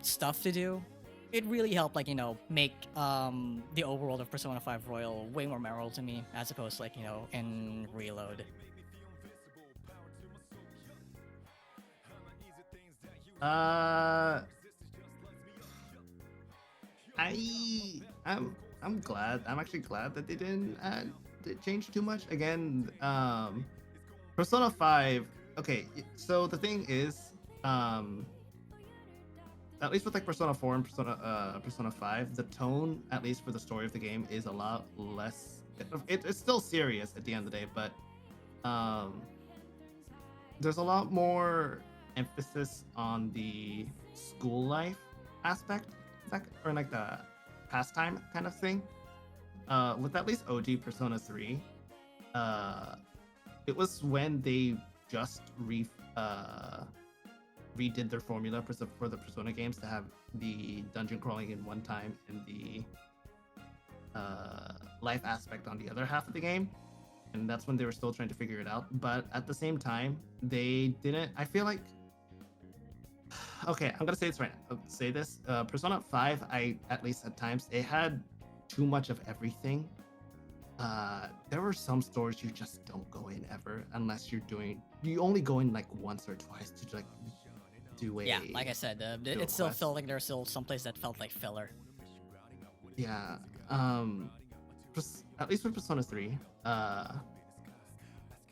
stuff to do, it really helped like make the overworld of Persona 5 Royal way more memorable to me, as opposed to like in Reload. Uh, I'm glad. I'm actually glad that they didn't change too much. Again, Persona 5. Okay, so the thing is, at least with like Persona 4 and Persona 5, the tone, at least for the story of the game, is a lot less. It's still serious at the end of the day, but um, there's a lot more emphasis on the school life aspect, or like the pastime kind of thing. With at least OG Persona 3, it was when they just redid their formula for the Persona games to have the dungeon crawling in one time and the life aspect on the other half of the game. And that's when they were still trying to figure it out. But at the same time, they didn't. I feel like. Okay, I'm gonna say this right now. Say this. Persona 5, at least at times, it had too much of everything. There were some stores you just don't go in ever unless you only go in like once or twice to like do a Yeah, like I said, it still felt like there's still some place that felt like filler. Yeah. At least with Persona 3,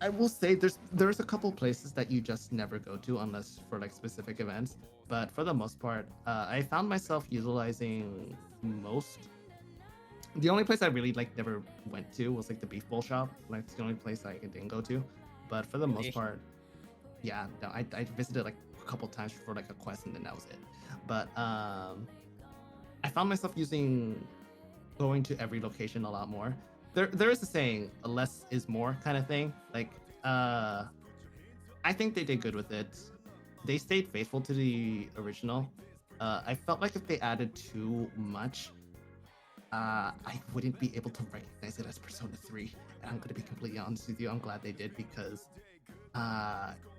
I will say there's a couple places that you just never go to unless for like specific events. But for the most part, I found myself utilizing most. The only place I really like never went to was like the beef bowl shop. Like it's the only place I didn't go to. But for the most part, yeah, no, I visited like a couple times for like a quest and then that was it. But I found myself going to every location a lot more. There is a saying, less is more kind of thing. Like I think they did good with it. They stayed faithful to the original. I felt like if they added too much, I wouldn't be able to recognize it as Persona 3. And I'm going to be completely honest with you, I'm glad they did because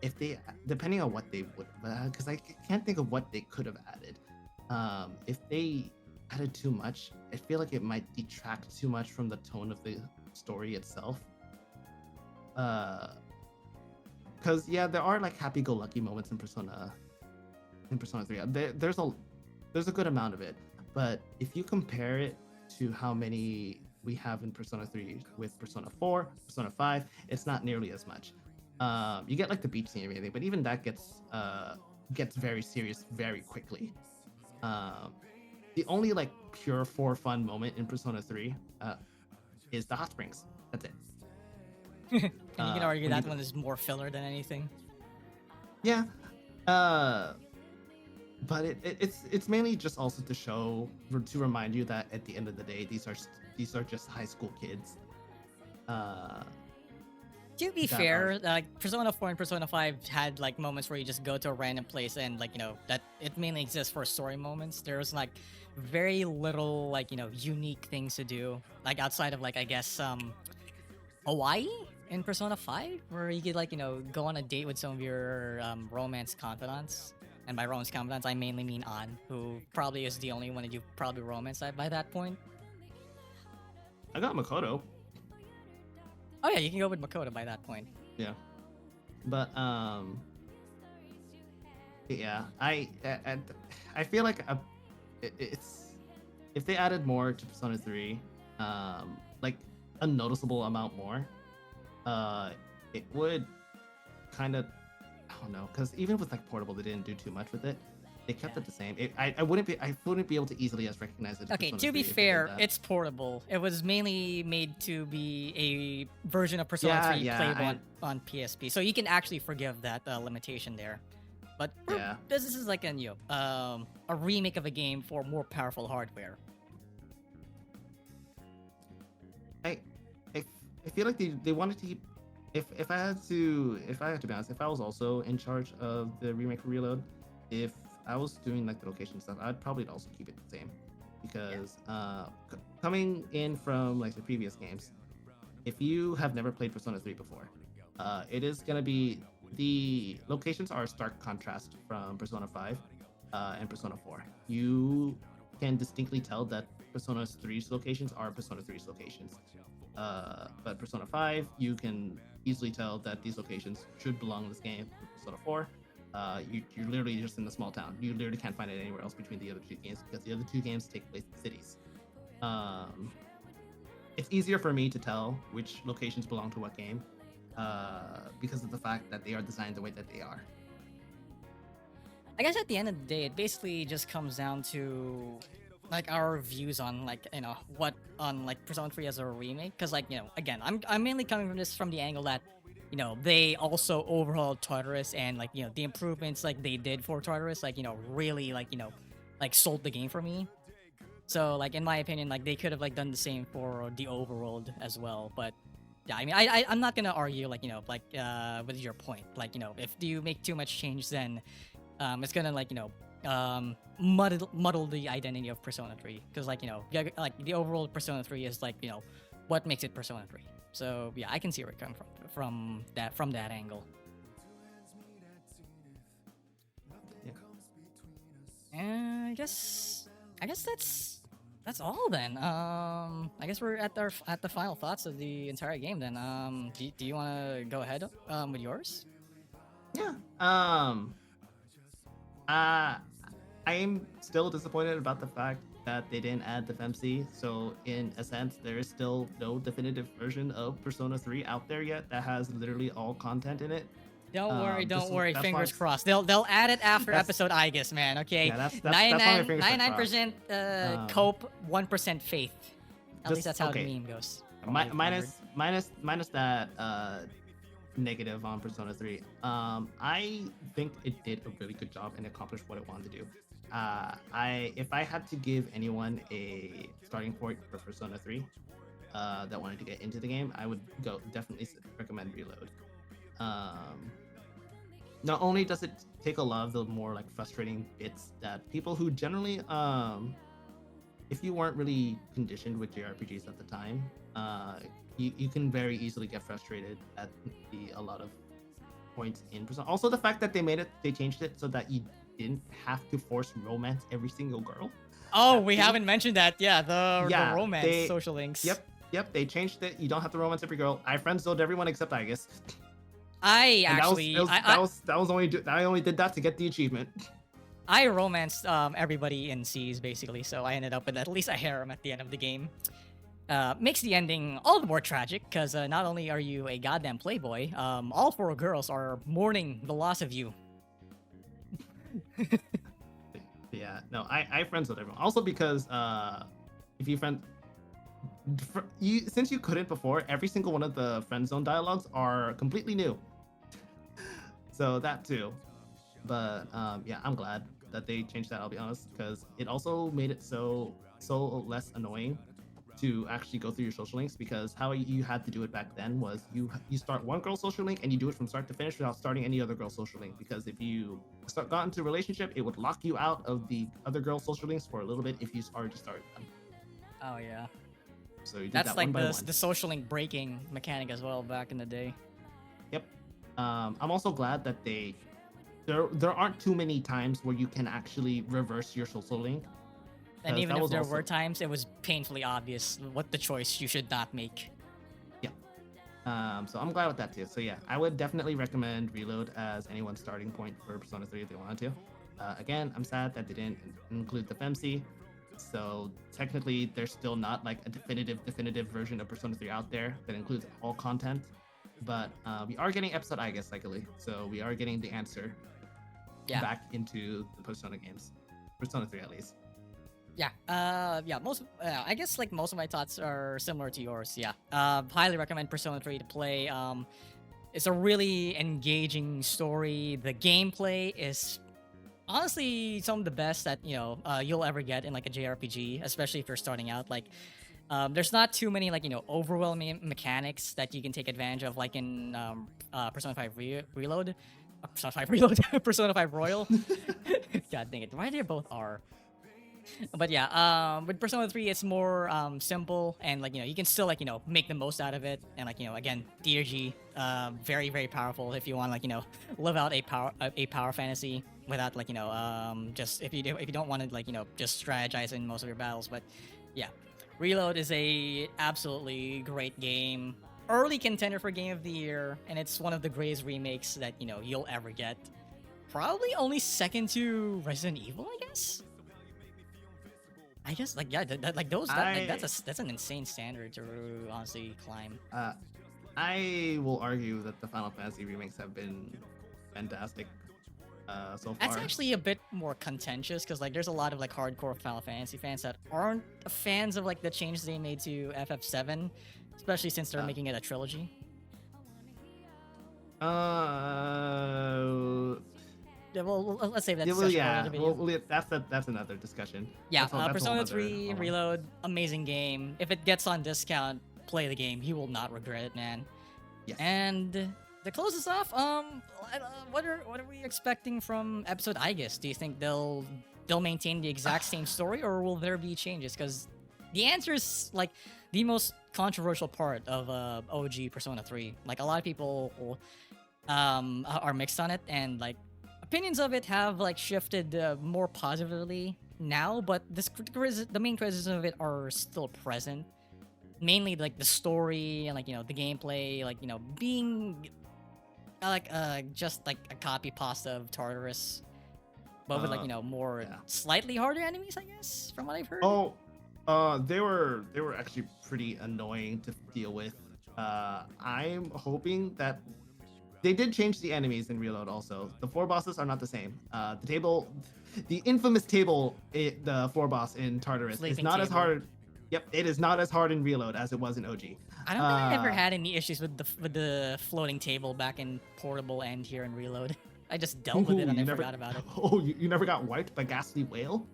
if they, depending on what they would, because I can't think of what they could have added. If they added too much, I feel like it might detract too much from the tone of the story itself. Because yeah, there are like happy-go-lucky moments in Persona 3. There's a good amount of it, but if you compare it to how many we have in Persona 3 with Persona 4, Persona 5, it's not nearly as much. You get like the beach scene and everything, but even that gets very serious very quickly. The only like pure for fun moment in Persona 3 is the hot springs. That's it. And you can argue that one is more filler than anything. Yeah. But it's mainly just also to to remind you that at the end of the day, these are just high school kids. To be fair, like Persona 4 and Persona 5 had like moments where you just go to a random place and like that it mainly exists for story moments. There's like very little like unique things to do like outside of like I guess Hawaii in Persona 5 where you could like go on a date with some of your romance confidants. And by romance confidants, I mainly mean An, who probably is the only one that you probably romanced by that point. I got Makoto. Oh yeah, you can go with Makoto by that point. Yeah, but yeah, I feel like it's if they added more to Persona 3, like a noticeable amount more, it would kind of. I don't know, because even with like Portable, they didn't do too much with it. They kept it the same. I wouldn't be able to easily as recognize it. Okay, to be fair, it's Portable. It was mainly made to be a version of Persona 3 playable on PSP, so you can actually forgive that limitation there. But this is like a remake of a game for more powerful hardware. I feel like they wanted to keep. If I had to be honest, if I was also in charge of the remake for Reload, if I was doing like the location stuff, I'd probably also keep it the same, because coming in from like the previous games, if you have never played Persona 3 before, it is gonna be the locations are a stark contrast from Persona 5 and Persona 4. You can distinctly tell that Persona 3's locations are Persona 3's locations. But Persona 5, you can easily tell that these locations should belong in this game. Persona 4, you're literally just in a small town. You literally can't find it anywhere else between the other two games because the other two games take place in cities. It's easier for me to tell which locations belong to what game because of the fact that they are designed the way that they are. I guess at the end of the day, it basically just comes down to like our views on like what on like Persona 3 as a remake, because like again I'm mainly coming from this from the angle that they also overhauled Tartarus and like the improvements like they did for Tartarus like really like like sold the game for me. So like in my opinion like they could have like done the same for the overworld as well, but yeah, I mean, I'm not gonna argue like with your point. Like if you make too much change, then it's gonna muddle the identity of Persona 3 because like the overall Persona 3 is what makes it Persona 3. So yeah, I can see where it comes from that angle. Yeah. And I guess that's all then. I guess we're at the final thoughts of the entire game then. Do you want to go ahead with yours? Yeah. I am still disappointed about the fact that they didn't add the FMC. So in a sense, there is still no definitive version of Persona 3 out there yet that has literally all content in it. Don't worry, don't worry. That's Fingers why crossed. They'll add it after episode I guess, man. Okay. Yeah, that's why my fingers are 99% cope, 1% faith. At least that's how okay. the meme goes. Minus that negative on Persona 3. I think it did a really good job and accomplished what it wanted to do. If I had to give anyone a starting point for Persona 3 that wanted to get into the game, I would definitely recommend Reload. Not only does it take a lot of the more like frustrating bits that people who generally if you weren't really conditioned with JRPGs at the time, you can very easily get frustrated at a lot of points in Persona. Also, the fact that they changed it so that you didn't have to force romance every single girl. Oh, we haven't mentioned that. Yeah, the romance social links. Yep, they changed it. You don't have to romance every girl. I friend-zoned everyone except I guess. I only did that to get the achievement. I romanced everybody in C's basically, so I ended up with at least a harem at the end of the game. Makes the ending all the more tragic because not only are you a goddamn playboy, all 4 girls are mourning the loss of you. Yeah, no, I friends with everyone. Also because if you since you couldn't before, every single one of the friend zone dialogues are completely new. So that too. But yeah, I'm glad that they changed that. I'll be honest, because it also made it so less annoying to actually go through your social links, because how you had to do it back then was you start one girl social link and you do it from start to finish without starting any other girl social link, because if you got into a relationship, it would lock you out of the other girl social links for a little bit if you already started them. Oh yeah. So you did that's that like one by one. the social link breaking mechanic as well back in the day. Yep. I'm also glad that there aren't too many times where you can actually reverse your social link. And even if there were times, it was painfully obvious what the choice you should not make. Yeah. So I'm glad with that too. So yeah, I would definitely recommend Reload as anyone's starting point for Persona 3 if they wanted to. Again, I'm sad that they didn't include the FMC. So technically, there's still not like a definitive version of Persona 3 out there that includes all content. But we are getting episode I guess cyclically, so we are getting the answer back into the Persona games, Persona 3 at least. Yeah, I guess like most of my thoughts are similar to yours. Yeah, highly recommend Persona 3 to play. It's a really engaging story. The gameplay is honestly some of the best that you'll ever get in like a JRPG, especially if you're starting out. Like, there's not too many like overwhelming mechanics that you can take advantage of, like in Persona 5 Reload, Persona 5 Reload, Persona 5 Royal. God dang it, why they both are? But yeah, with Persona 3, it's more simple, and like you can still like make the most out of it, and like again, DRG, very very powerful if you want like live out a power fantasy without like just if you don't want to like just strategize in most of your battles. But yeah, Reload is a absolutely great game, early contender for Game of the Year, and it's one of the greatest remakes that you'll ever get. Probably only second to Resident Evil, I guess. Like yeah, that's an insane standard to honestly climb. I will argue that the Final Fantasy remakes have been fantastic so far. That's actually a bit more contentious because like there's a lot of like hardcore Final Fantasy fans that aren't fans of like the changes they made to FF7, especially since they're making it a trilogy. Yeah, well, let's save that discussion. That's another discussion. Yeah, Persona 3 Reload, amazing game. If it gets on discount, play the game. You will not regret it, man. Yes. And to close this off, what are we expecting from episode I guess? Do you think they'll maintain the exact same story, or will there be changes? Because the answer is like the most controversial part of OG Persona 3. Like a lot of people are mixed on it, and like opinions of it have like shifted more positively now, but the main criticism of it are still present. Mainly like the story and like the gameplay, like being like just like a copy pasta of Tartarus, but with like more slightly harder enemies, I guess, from what I've heard. Oh, they were actually pretty annoying to deal with. I'm hoping that they did change the enemies in Reload also. The 4 bosses are not the same. The infamous table, the 4 boss in Tartarus is not as hard. Yep, it is not as hard in Reload as it was in OG. I don't think I ever had any issues with the floating table back in Portable and here in Reload. I just dealt with it and I forgot about it. Oh, you never got wiped by Ghastly Whale?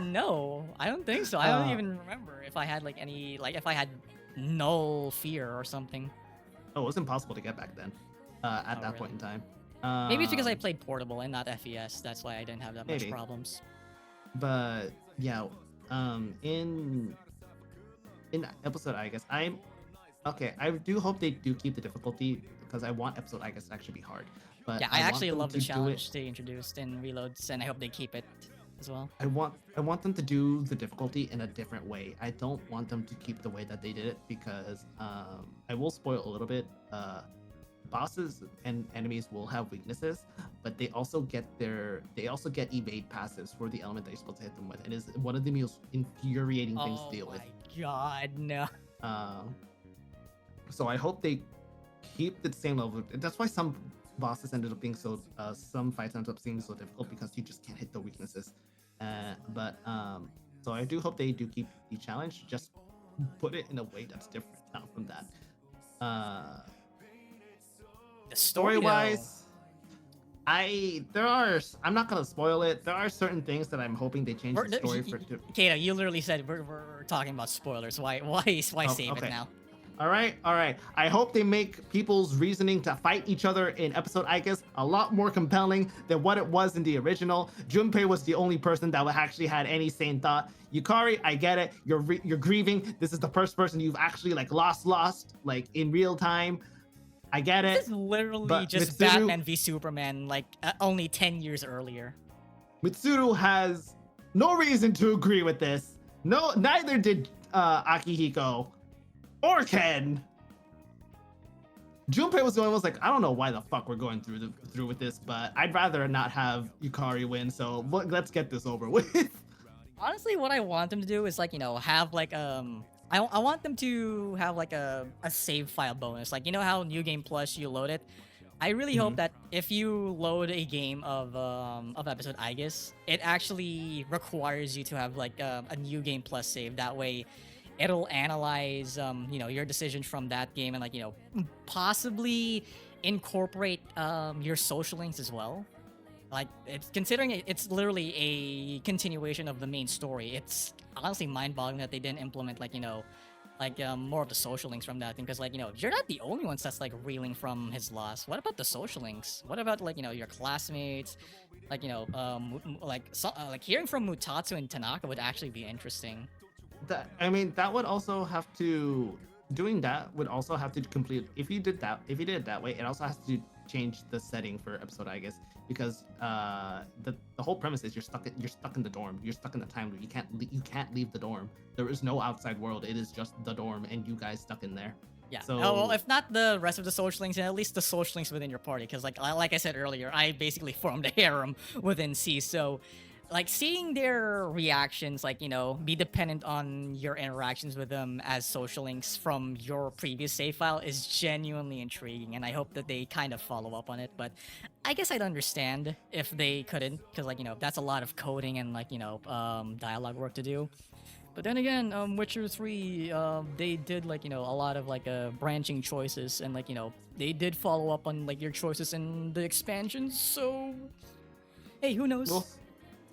No, I don't think so. I don't even remember if I had like any, like if I had null fear or something. Oh, it was impossible to get back then. At that point in time. Maybe it's because I played Portable and not FES. That's why I didn't have that much problems. But yeah, in episode I guess I do hope they do keep the difficulty, because I want episode I guess to actually be hard. But yeah, I actually love the challenge they introduced in Reloads, and I hope they keep it as well. I want them to do the difficulty in a different way. I don't want them to keep the way that they did it, because I will spoil a little bit. Bosses and enemies will have weaknesses, but they also get evade passives for the element that you're supposed to hit them with, and is one of the most infuriating things to deal with. Oh my god, no. So I hope they keep the same level. That's why some bosses ended up being so some fights ended up being so difficult, because you just can't hit the weaknesses. So I do hope they do keep the challenge, just put it in a way that's different now from that. The story wise, I'm not gonna spoil it. There are certain things that I'm hoping they change the story for. Kato, you literally said we're talking about spoilers. Why save it now? All right. I hope they make people's reasoning to fight each other in episode I guess a lot more compelling than what it was in the original. Junpei was the only person that actually had any sane thought. Yukari, I get it. You're grieving. This is the first person you've actually like lost like in real time. I get it. This is literally just Mitsuru, Batman v Superman, like only 10 years earlier. Mitsuru has no reason to agree with this. No, neither did Akihiko or Ken. Junpei was the one who was like, I don't know why the fuck we're going through with this, but I'd rather not have Yukari win. So let's get this over with. Honestly, what I want them to do is like have like I want them to have like a save file bonus. Like, how New Game Plus you load it? I really hope that if you load a game of episode I guess, it actually requires you to have like a New Game Plus save. That way it'll analyze your decisions from that game, and like possibly incorporate your social links as well. Like, it's literally a continuation of the main story. It's honestly mind-boggling that they didn't implement like more of the social links from that thing, because like you're not the only ones that's like reeling from his loss. What about the social links? What about like your classmates? Like like hearing from Mutatsu and Tanaka would actually be interesting. That would also have to complete, if you did it that way, it also has to change the setting for episode I guess, because the whole premise is you're stuck in the dorm, you're stuck in the time loop. You can't leave the dorm. There is no outside world. It is just the dorm and you guys stuck in there. Yeah. So well, if not the rest of the social links, then at least the social links within your party, because like I said earlier, I basically formed a harem within C. So like seeing their reactions, like be dependent on your interactions with them as social links from your previous save file is genuinely intriguing, and I hope that they kind of follow up on it. But I guess I'd understand if they couldn't, because like that's a lot of coding and like dialogue work to do. But then again, Witcher 3, they did like a lot of like branching choices, and like they did follow up on like your choices in the expansions. So hey, who knows?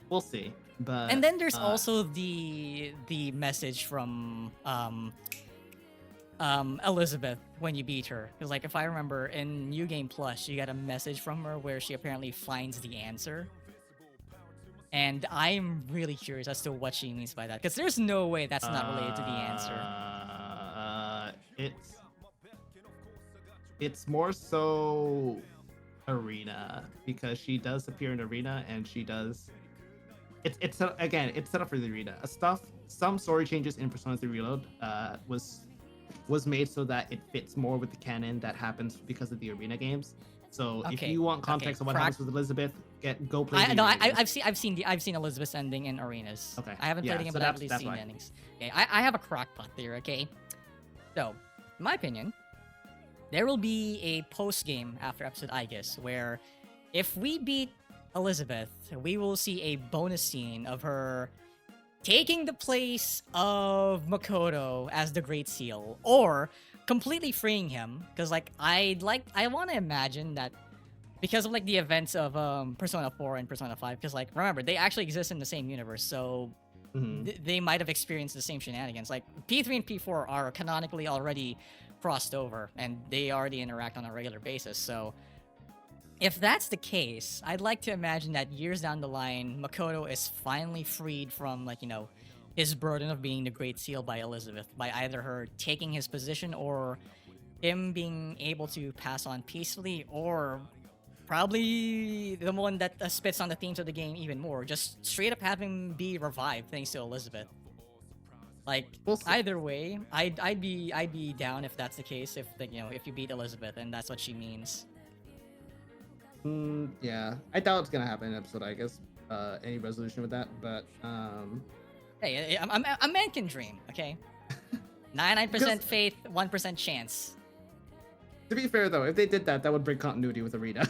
We'll see. But and then there's also the message from Elizabeth when you beat her. Because like if I remember in New Game Plus, you got a message from her where she apparently finds the answer. And I'm really curious as to what she means by that. Because there's no way that's not related to the answer. It's more so arena, because she does appear in arena, and she does. It's set up for the arena stuff. Some story changes in Persona 3 Reload was made so that it fits more with the canon that happens because of the arena games. So if you want context of what happens with Elizabeth, go play. I've seen Elizabeth's ending in arenas. Okay. I haven't played the game, but I've at least seen the endings. Okay, I have a crackpot theory. Okay, so in my opinion, there will be a post game after episode I guess where if we beat Elizabeth, we will see a bonus scene of her taking the place of Makoto as the Great Seal, or completely freeing him. Because like I want to imagine that because of like the events of Persona 4 and Persona 5. Because like remember they actually exist in the same universe, so they might have experienced the same shenanigans. Like P3 and P4 are canonically already crossed over, and they already interact on a regular basis. So if that's the case, I'd like to imagine that years down the line, Makoto is finally freed from, like, his burden of being the Great Seal by Elizabeth, by either her taking his position or him being able to pass on peacefully, or probably the one that spits on the themes of the game even more, just straight up have him be revived thanks to Elizabeth. Like, either way, I'd be down if that's the case, if if you beat Elizabeth and that's what she means. Yeah, I doubt it's gonna happen in episode, I guess. Any resolution with that, but hey, a man can dream, okay? 99% faith, 1% chance. To be fair though, if they did that, that would break continuity with Arena.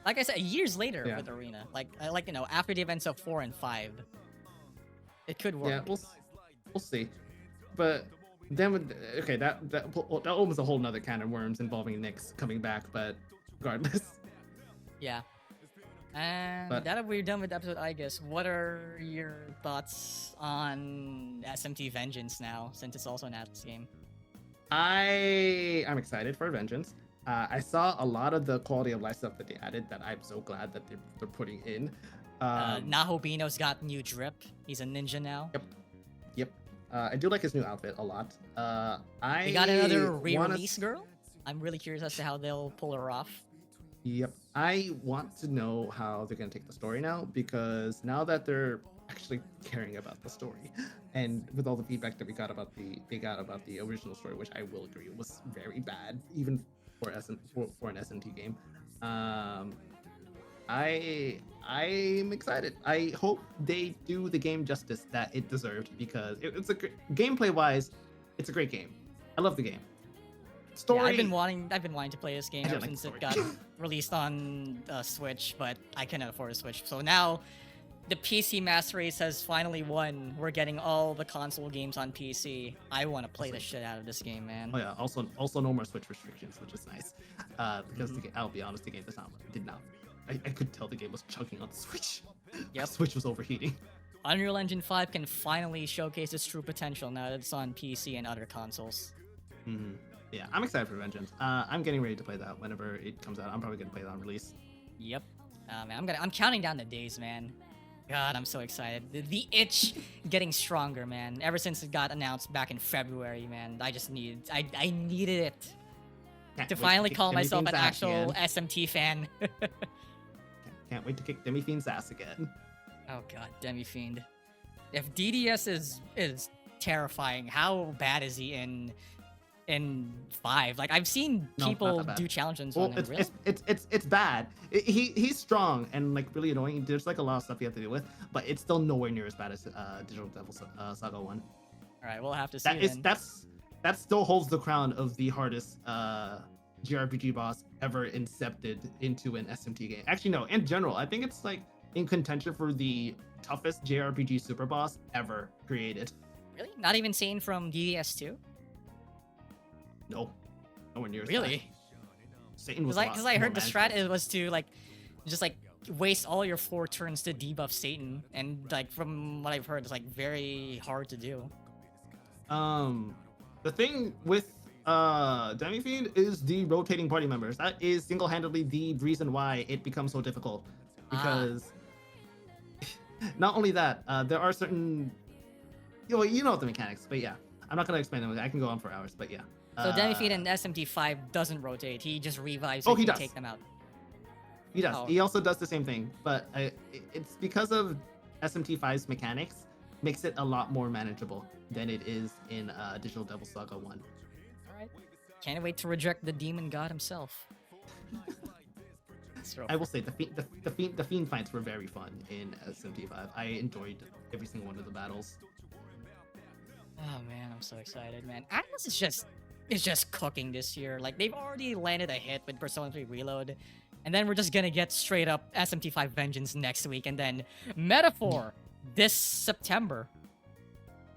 Like I said, years later with Arena, like after the events of 4 and 5, it could work. Yeah, we'll see. But then that opens a whole nother can of worms involving Nyx coming back, but regardless. Yeah. And that we're done with the episode, I guess. What are your thoughts on SMT Vengeance now, since it's also an Atlas game? I'm excited for Vengeance. I saw a lot of the quality of life stuff that they added that I'm so glad that they're putting in. Nahobino's got new drip. He's a ninja now. Yep. I do like his new outfit a lot. We got another re-release girl. I'm really curious as to how they'll pull her off. Yep. I want to know how they're going to take the story now, because now that they're actually caring about the story, and with all the feedback that we got about the original story, which I will agree was very bad, even for an SMT game. I'm excited. I hope they do the game justice that it deserved, because it's a gameplay wise, it's a great game. I love the game. Story. Yeah, I've been wanting to play this game ever since it got released on Switch, but I couldn't afford a Switch. So now the PC Master Race has finally won. We're getting all the console games on PC. I want to play the shit out of this game, man. Oh yeah. Also no more Switch restrictions, which is nice. Because I'll be honest, the game did not. I could tell the game was chugging on the Switch. Yep. The Switch was overheating. Unreal Engine 5 can finally showcase its true potential now that it's on PC and other consoles. Yeah, I'm excited for Vengeance. I'm getting ready to play that whenever it comes out. I'm probably gonna play that on release. Yep. Man, I'm counting down the days, man. God, I'm so excited. The itch getting stronger, man. Ever since it got announced back in February, man. I needed it to finally call myself an actual SMT fan. Can't wait to kick Demi Fiend's ass again. Oh god, Demi Fiend. If DDS is terrifying, how bad is he in 5? Like, I've seen people do challenges on him. It's bad. He's strong and like really annoying. There's like a lot of stuff you have to deal with, but it's still nowhere near as bad as Digital Devil Saga 1. All right, we'll have to see. That still holds the crown of the hardest JRPG boss ever incepted into an SMT game. Actually, no, in general, I think it's like in contention for the toughest JRPG super boss ever created. Really? Not even Satan from DDS2? No, nowhere near. Really? Satan was because I heard the strat was to just waste all your 4 turns to debuff Satan, and like from what I've heard, it's like very hard to do. The thing with Demi-Fiend is the rotating party members. That is single-handedly the reason why it becomes so difficult. Ah, Because not only that, there are certain you know the mechanics, but yeah, I'm not gonna explain them. I can go on for hours, but yeah. so Demi-Fiend in SMT5 doesn't rotate. He just revives so Oh, you he can does. take them out. He does. Oh, He also does the same thing, but it's because of SMT5's mechanics makes it a lot more manageable than it is in Digital Devil Saga 1. all right. Can't wait to reject the demon god himself. So, I will say the fiend fights were very fun in SMT5. I enjoyed every single one of the battles. oh man, I'm so excited, man. Atlas is just cooking this year. Like they've already landed a hit with Persona 3 Reload, and then we're just gonna get straight up SMT5 Vengeance next week, and then Metaphor this September.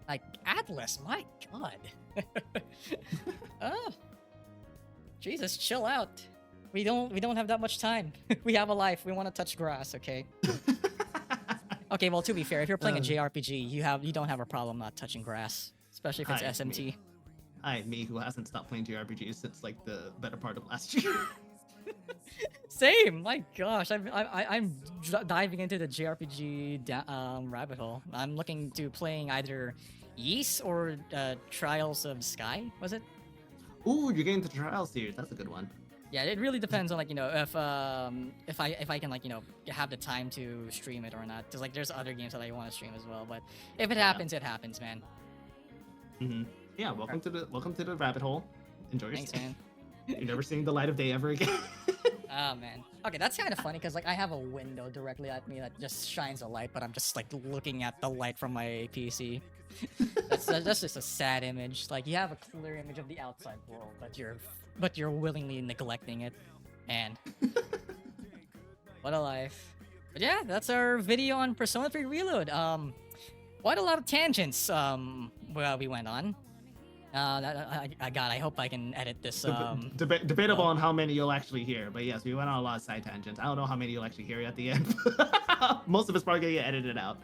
Like Atlas, my god. Oh, Jesus, chill out. We don't have that much time. We have a life. We want to touch grass, okay? Okay, well, to be fair, if you're playing a JRPG, you don't have a problem not touching grass, especially if it's Hi, SMT. me who hasn't stopped playing JRPGs since like the better part of last year. Same. My gosh, I'm diving into the JRPG rabbit hole. I'm looking to playing either Ys or Trials of Sky. Was it? Ooh, you're getting the Trials series. That's a good one. Yeah, it really depends on like if I can like have the time to stream it or not. Cause like there's other games that I want to stream as well. But if it happens, it happens, man. Yeah, welcome to the rabbit hole. Enjoy your Thanks, stay. man. You're never seeing the light of day ever again. Oh man. Okay, that's kind of funny because like I have a window directly at me that just shines a light, but I'm just like looking at the light from my PC. That's just a sad image. Like you have a clear image of the outside world, but you're willingly neglecting it. And what a life. But yeah, that's our video on Persona 3 Reload. Quite a lot of tangents well, we went on. God, I hope I can edit this. Debatable on how many you'll actually hear, but yes, we went on a lot of side tangents. I don't know how many you'll actually hear at the end. Most of it's probably gonna get edited out.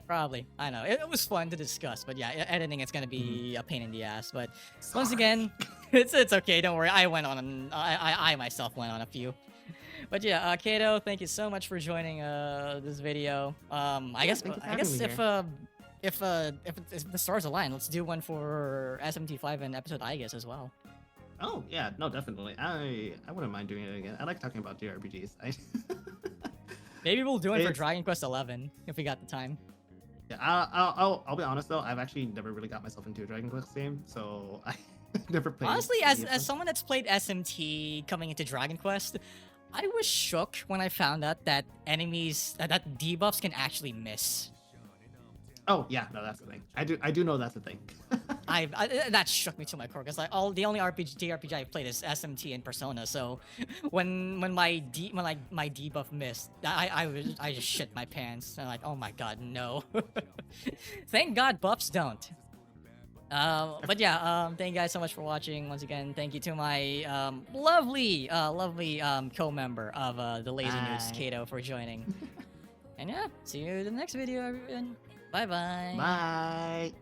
Probably. I know. It was fun to discuss, but yeah, editing it's gonna be a pain in the ass. But once again, it's okay. Don't worry. I myself went on a few. But yeah, Cato, thank you so much for joining this video. I guess if the stars align, let's do one for SMT5 and episode I guess as well. Oh yeah, no, definitely. I wouldn't mind doing it again. I like talking about JRPGs. Maybe we'll do it for Dragon Quest 11 if we got the time. Yeah, I'll be honest though. I've actually never really got myself into a Dragon Quest game, so I never played. Honestly, as someone that's played SMT coming into Dragon Quest, I was shook when I found out that enemies that debuffs can actually miss. Oh yeah, no, that's the thing. I do know that's the thing. That shook me to my core because like the only JRPG I've played is SMT and Persona. So when my debuff missed, I just shit my pants. And like, oh my god, no. Thank God buffs don't. But yeah, thank you guys so much for watching. Once again, thank you to my lovely co-member of the Lazy News, Cato, for joining. And yeah, see you in the next video, everyone. Bye-bye. Bye.